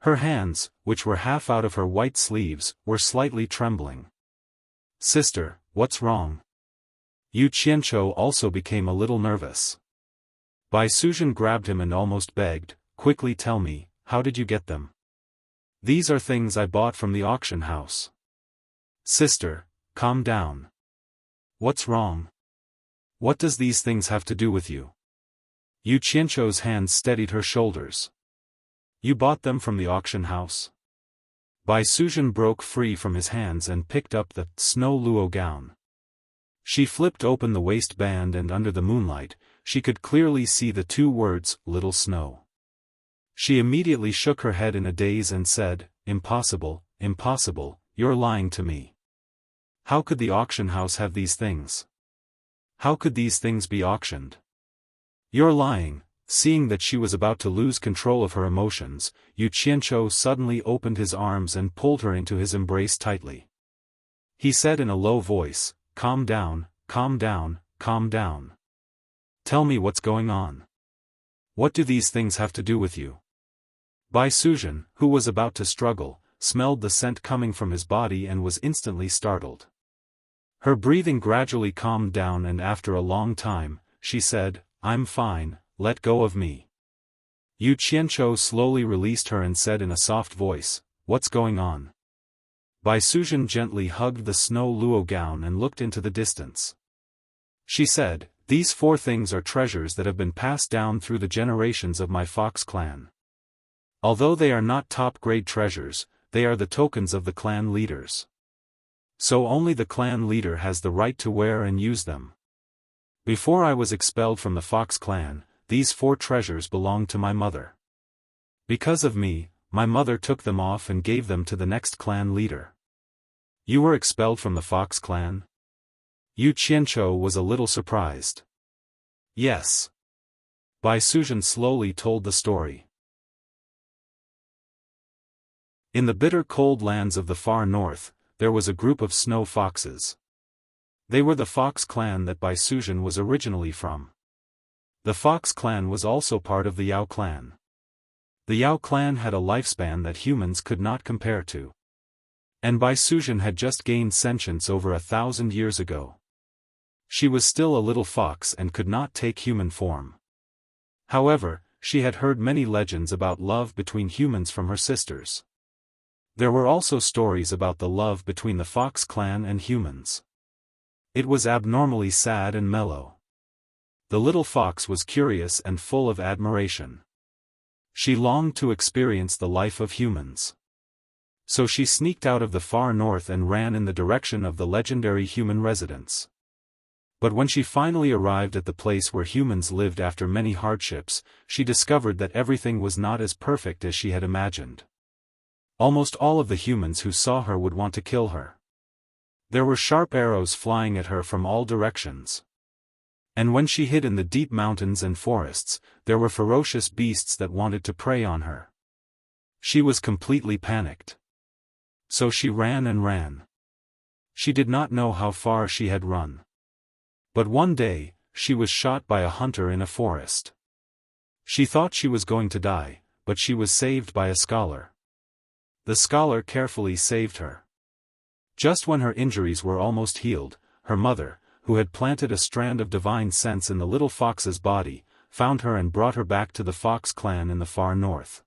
Speaker 1: Her hands, which were half out of her white sleeves, were slightly trembling. "Sister, what's wrong?" Yu Qianqiu also became a little nervous. Bai Suzhen grabbed him and almost begged, "Quickly tell me, how did you get them? These are things I bought from the auction house." "Sister, calm down. What's wrong? What does these things have to do with you?" Yu Qianqiu's hands steadied her shoulders. You bought them from the auction house? Bai Suzhen broke free from his hands and picked up the snow luo gown. She flipped open the waistband and under the moonlight, she could clearly see the two words, Little Snow. She immediately shook her head in a daze and said, Impossible, impossible, you're lying to me. How could the auction house have these things? How could these things be auctioned? You're lying. Seeing that she was about to lose control of her emotions, Yu Qianzhou suddenly opened his arms and pulled her into his embrace tightly. He said in a low voice, Calm down, calm down, calm down. Tell me what's going on. What do these things have to do with you? Bai Suzhen, who was about to struggle, smelled the scent coming from his body and was instantly startled. Her breathing gradually calmed down and after a long time, she said, I'm fine, let go of me. Yu Qianzhou slowly released her and said in a soft voice, What's going on? Bai Suzhen gently hugged the snow luo gown and looked into the distance. She said, These 4 things are treasures that have been passed down through the generations of my fox clan. Although they are not top-grade treasures, they are the tokens of the clan leaders. So only the clan leader has the right to wear and use them. Before I was expelled from the fox clan, these 4 treasures belonged to my mother. Because of me, my mother took them off and gave them to the next clan leader. You were expelled from the fox clan? Yu Qianzhou was a little surprised. Yes. Bai Suzhen slowly told the story. In the bitter cold lands of the far north, there was a group of snow foxes. They were the fox clan that Bai Suzhen was originally from. The fox clan was also part of the Yao clan. The Yao clan had a lifespan that humans could not compare to. And Bai Suzhen had just gained sentience over 1,000 years ago. She was still a little fox and could not take human form. However, she had heard many legends about love between humans from her sisters. There were also stories about the love between the fox clan and humans. It was abnormally sad and mellow. The little fox was curious and full of admiration. She longed to experience the life of humans. So she sneaked out of the far north and ran in the direction of the legendary human residence. But when she finally arrived at the place where humans lived after many hardships, she discovered that everything was not as perfect as she had imagined. Almost all of the humans who saw her would want to kill her. There were sharp arrows flying at her from all directions. And when she hid in the deep mountains and forests, there were ferocious beasts that wanted to prey on her. She was completely panicked. So she ran and ran. She did not know how far she had run. But one day, she was shot by a hunter in a forest. She thought she was going to die, but she was saved by a scholar. The scholar carefully saved her. Just when her injuries were almost healed, her mother, who had planted a strand of divine sense in the little fox's body, found her and brought her back to the fox clan in the far north.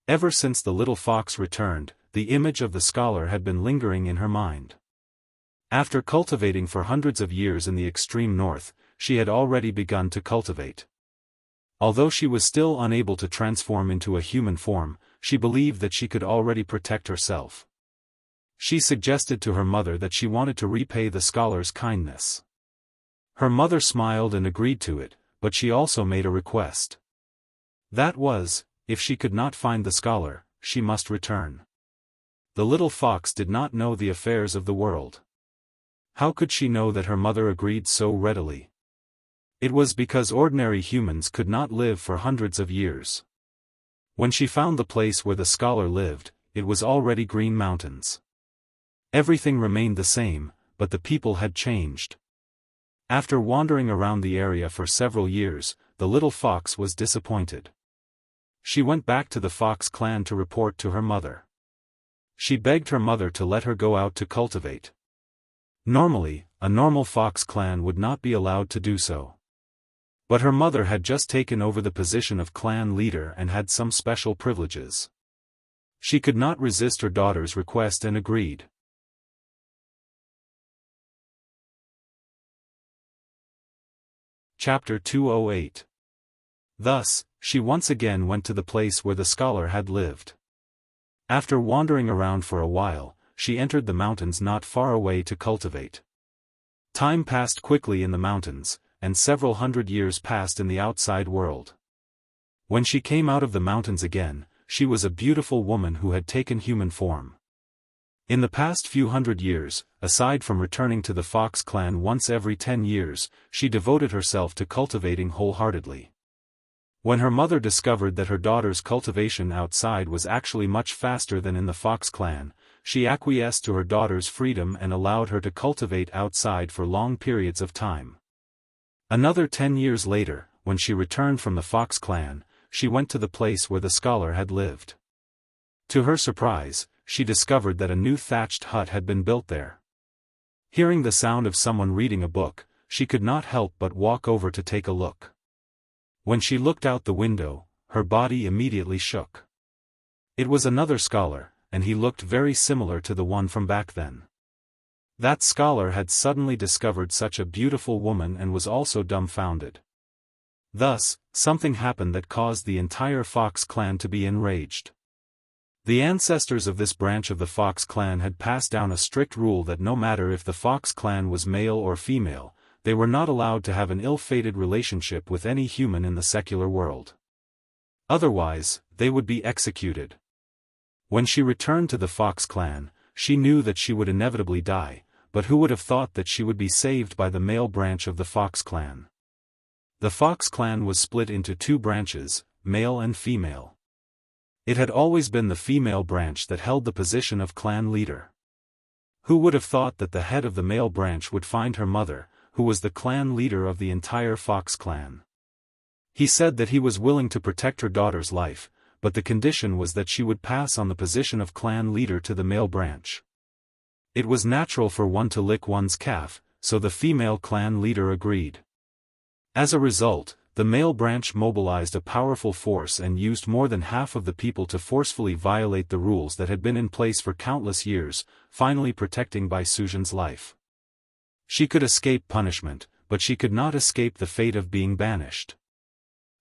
Speaker 1: Ever since the little fox returned, the image of the scholar had been lingering in her mind. After cultivating for hundreds of years in the extreme north, she had already begun to cultivate. Although she was still unable to transform into a human form, she believed that she could already protect herself. She suggested to her mother that she wanted to repay the scholar's kindness. Her mother smiled and agreed to it, but she also made a request. That was, if she could not find the scholar, she must return. The little fox did not know the affairs of the world. How could she know that her mother agreed so readily? It was because ordinary humans could not live for hundreds of years. When she found the place where the scholar lived, it was already green mountains. Everything remained the same, but the people had changed. After wandering around the area for several years, the little fox was disappointed. She went back to the fox clan to report to her mother. She begged her mother to let her go out to cultivate. Normally, a normal fox clan would not be allowed to do so. But her mother had just taken over the position of clan leader and had some special privileges. She could not resist her daughter's request and agreed. Chapter 208. Thus, she once again went to the place where the scholar had lived. After wandering around for a while, she entered the mountains not far away to cultivate. Time passed quickly in the mountains, and several hundred years passed in the outside world. When she came out of the mountains again, she was a beautiful woman who had taken human form. In the past few hundred years, aside from returning to the Fox clan once every 10 years, she devoted herself to cultivating wholeheartedly. When her mother discovered that her daughter's cultivation outside was actually much faster than in the Fox clan, she acquiesced to her daughter's freedom and allowed her to cultivate outside for long periods of time. Another 10 years later, when she returned from the Fox clan, she went to the place where the scholar had lived. To her surprise, she discovered that a new thatched hut had been built there. Hearing the sound of someone reading a book, she could not help but walk over to take a look. When she looked out the window, her body immediately shook. It was another scholar, and he looked very similar to the one from back then. That scholar had suddenly discovered such a beautiful woman and was also dumbfounded. Thus, something happened that caused the entire Fox clan to be enraged. The ancestors of this branch of the Fox clan had passed down a strict rule that no matter if the Fox clan was male or female, they were not allowed to have an ill-fated relationship with any human in the secular world. Otherwise, they would be executed. When she returned to the Fox clan, she knew that she would inevitably die, but who would have thought that she would be saved by the male branch of the Fox clan? The Fox clan was split into two branches, male and female. It had always been the female branch that held the position of clan leader. Who would have thought that the head of the male branch would find her mother, who was the clan leader of the entire Fox clan? He said that he was willing to protect her daughter's life, but the condition was that she would pass on the position of clan leader to the male branch. It was natural for one to lick one's calf, so the female clan leader agreed. As a result, the male branch mobilized a powerful force and used more than half of the people to forcefully violate the rules that had been in place for countless years, finally protecting Bai Suzhen's life. She could escape punishment, but she could not escape the fate of being banished.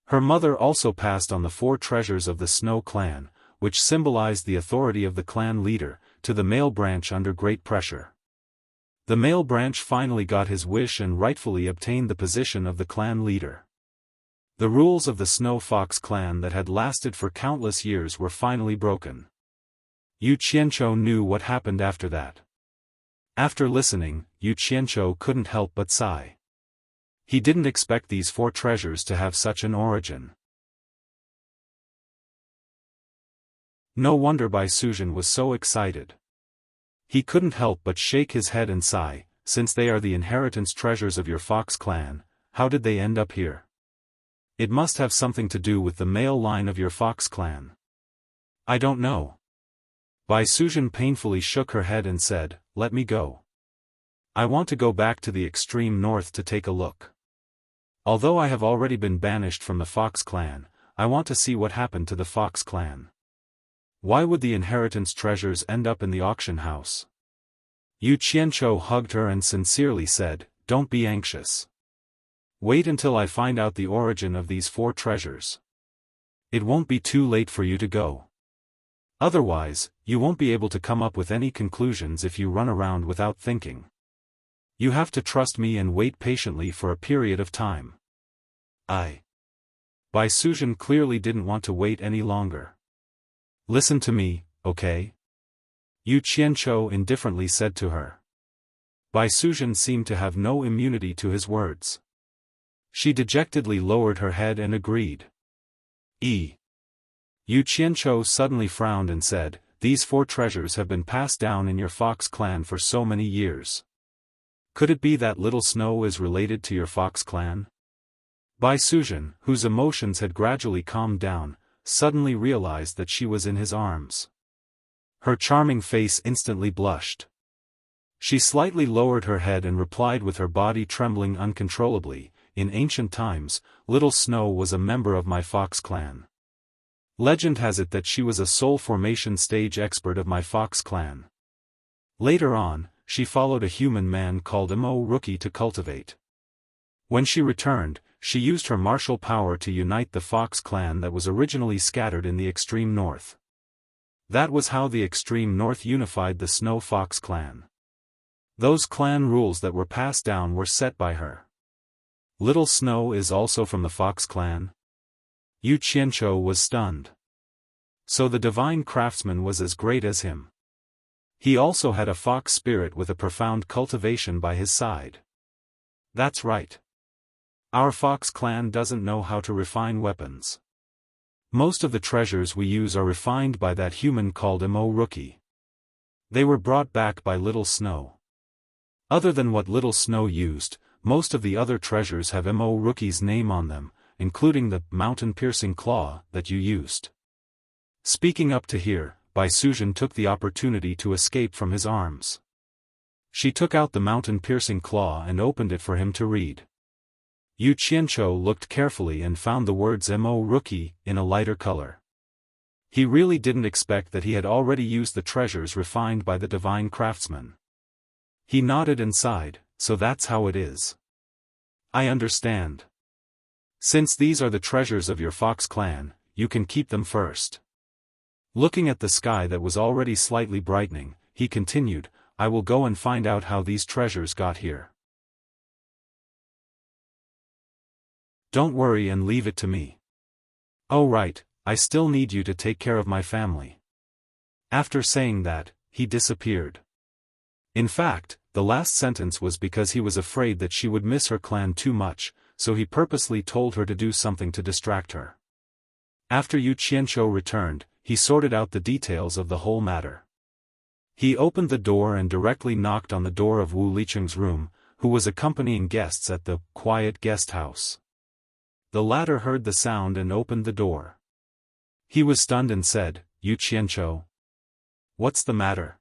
Speaker 1: Her mother also passed on the 4 treasures of the Snow clan, which symbolized the authority of the clan leader, to the male branch under great pressure. The male branch finally got his wish and rightfully obtained the position of the clan leader. The rules of the Snow Fox clan that had lasted for countless years were finally broken. Yu Qianqiu knew what happened after that. After listening, Yu Qianqiu couldn't help but sigh. He didn't expect these 4 treasures to have such an origin. No wonder Bai Suzhen was so excited. He couldn't help but shake his head and sigh, since they are the inheritance treasures of your Fox clan, how did they end up here? It must have something to do with the male line of your Fox clan. I don't know. Bai Suzhen painfully shook her head and said, let me go. I want to go back to the extreme north to take a look. Although I have already been banished from the Fox clan, I want to see what happened to the Fox clan. Why would the inheritance treasures end up in the auction house? Yu Qianqiu hugged her and sincerely said, don't be anxious. Wait until I find out the origin of these 4 treasures. It won't be too late for you to go. Otherwise, you won't be able to come up with any conclusions if you run around without thinking. You have to trust me and wait patiently for a period of time. Bai Suzhen clearly didn't want to wait any longer. Listen to me, okay? Yu Qianqiu indifferently said to her. Bai Suzhen seemed to have no immunity to his words. She dejectedly lowered her head and agreed. Yu Qianqiu suddenly frowned and said, these 4 treasures have been passed down in your Fox clan for so many years. Could it be that little Snow is related to your Fox clan? Bai Suzhen, whose emotions had gradually calmed down, suddenly realized that she was in his arms. Her charming face instantly blushed. She slightly lowered her head and replied with her body trembling uncontrollably, in ancient times, little Snow was a member of my Fox clan. Legend has it that she was a soul formation stage expert of my Fox clan. Later on, she followed a human man called Mo Rookie to cultivate. When she returned, she used her martial power to unite the Fox clan that was originally scattered in the extreme north. That was how the extreme north unified the Snow Fox clan. Those clan rules that were passed down were set by her. Little Snow is also from the Fox clan? Yu Qianzhou was stunned. So the divine craftsman was as great as him. He also had a fox spirit with a profound cultivation by his side. That's right. Our Fox clan doesn't know how to refine weapons. Most of the treasures we use are refined by that human called Rookie. They were brought back by Little Snow. Other than what Little Snow used, most of the other treasures have Rookie's name on them, including the mountain-piercing claw that you used. Speaking up to here, Bai Suzhen took the opportunity to escape from his arms. She took out the mountain-piercing claw and opened it for him to read. Yu Qianzhou looked carefully and found the words Rookie in a lighter color. He really didn't expect that he had already used the treasures refined by the divine craftsman. He nodded and sighed, so that's how it is. I understand. Since these are the treasures of your Fox clan, you can keep them first. Looking at the sky that was already slightly brightening, he continued, I will go and find out how these treasures got here. Don't worry and leave it to me. Oh right, I still need you to take care of my family. After saying that, he disappeared. In fact, the last sentence was because he was afraid that she would miss her clan too much, so he purposely told her to do something to distract her. After Yu Qianzhou returned, he sorted out the details of the whole matter. He opened the door and directly knocked on the door of Wu Licheng's room, who was accompanying guests at the quiet guest house. The latter heard the sound and opened the door. He was stunned and said, Yu Qianzhou. What's the matter?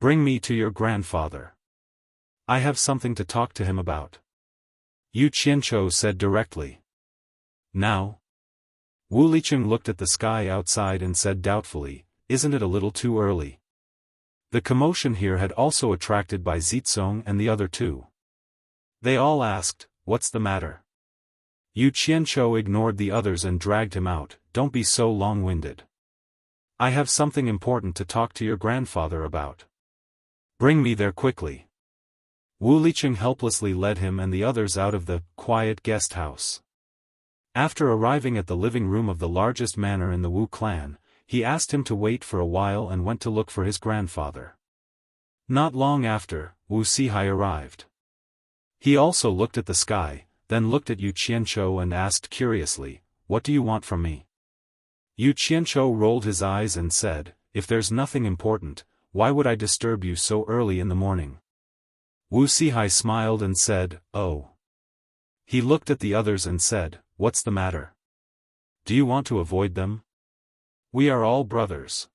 Speaker 1: Bring me to your grandfather. I have something to talk to him about. Yu Qianzhou said directly. Now? Wu Licheng looked at the sky outside and said doubtfully, isn't it a little too early? The commotion here had also attracted Bai Zizong and the other two. They all asked, what's the matter? Yu Qianzhou ignored the others and dragged him out, don't be so long-winded. I have something important to talk to your grandfather about. Bring me there quickly. Wu Licheng helplessly led him and the others out of the quiet guest house. After arriving at the living room of the largest manor in the Wu clan, he asked him to wait for a while and went to look for his grandfather. Not long after, Wu Sihai arrived. He also looked at the sky, then looked at Yu Qianzhou and asked curiously, what do you want from me? Yu Qianzhou rolled his eyes and said, if there's nothing important, why would I disturb you so early in the morning? Wu Sihai smiled and said, oh. He looked at the others and said, what's the matter? Do you want to avoid them? We are all brothers.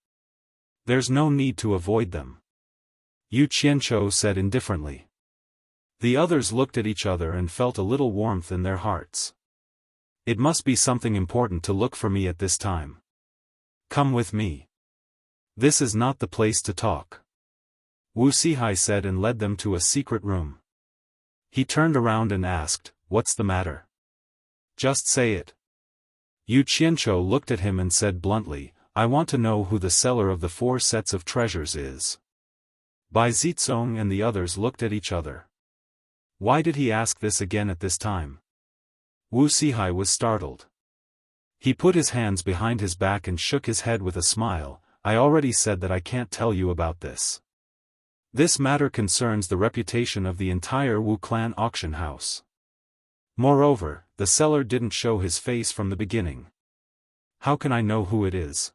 Speaker 1: There's no need to avoid them. Yu Qianzhou said indifferently. The others looked at each other and felt a little warmth in their hearts. It must be something important to look for me at this time. Come with me. This is not the place to talk. Wu Sihai said and led them to a secret room. He turned around and asked, what's the matter? Just say it. Yu Qianzhou looked at him and said bluntly, I want to know who the seller of the 4 sets of treasures is. Bai Zizong and the others looked at each other. Why did he ask this again at this time? Wu Sihai was startled. He put his hands behind his back and shook his head with a smile, I already said that I can't tell you about this. This matter concerns the reputation of the entire Wu clan auction house. Moreover, the seller didn't show his face from the beginning. How can I know who it is?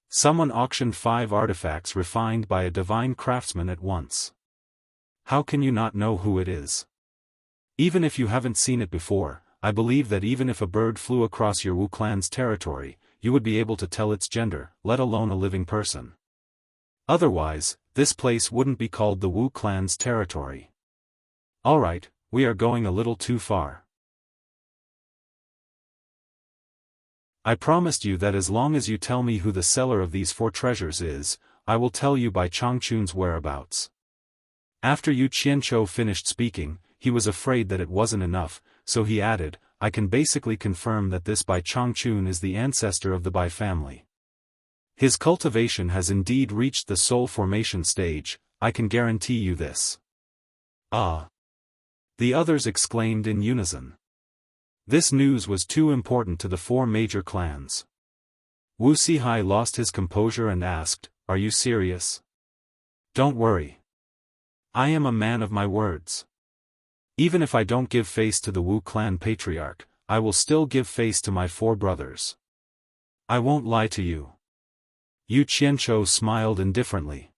Speaker 1: Someone auctioned 5 artifacts refined by a divine craftsman at once. How can you not know who it is? Even if you haven't seen it before, I believe that even if a bird flew across your Wu clan's territory, you would be able to tell its gender, let alone a living person. Otherwise, this place wouldn't be called the Wu clan's territory. Alright, we are going a little too far. I promised you that as long as you tell me who the seller of these 4 treasures is, I will tell you Bai Changchun's whereabouts. After Yu Qianzhou finished speaking, he was afraid that it wasn't enough, so he added, I can basically confirm that this Bai Changchun is the ancestor of the Bai family. His cultivation has indeed reached the soul formation stage, I can guarantee you this. Ah! The others exclaimed in unison. This news was too important to the 4 major clans. Wuxia lost his composure and asked, Are you serious? Don't worry. I am a man of my words. Even if I don't give face to the Wu clan patriarch, I will still give face to my 4 brothers. I won't lie to you. Yu Qianzhou smiled indifferently.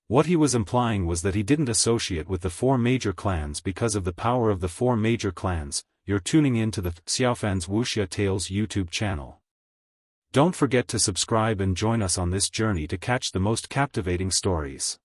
Speaker 1: What he was implying was that he didn't associate with the 4 major clans because of the power of the 4 major clans. You're tuning in to the Xiaofan's Wuxia Tales YouTube channel. Don't forget to subscribe and join us on this journey to catch the most captivating stories.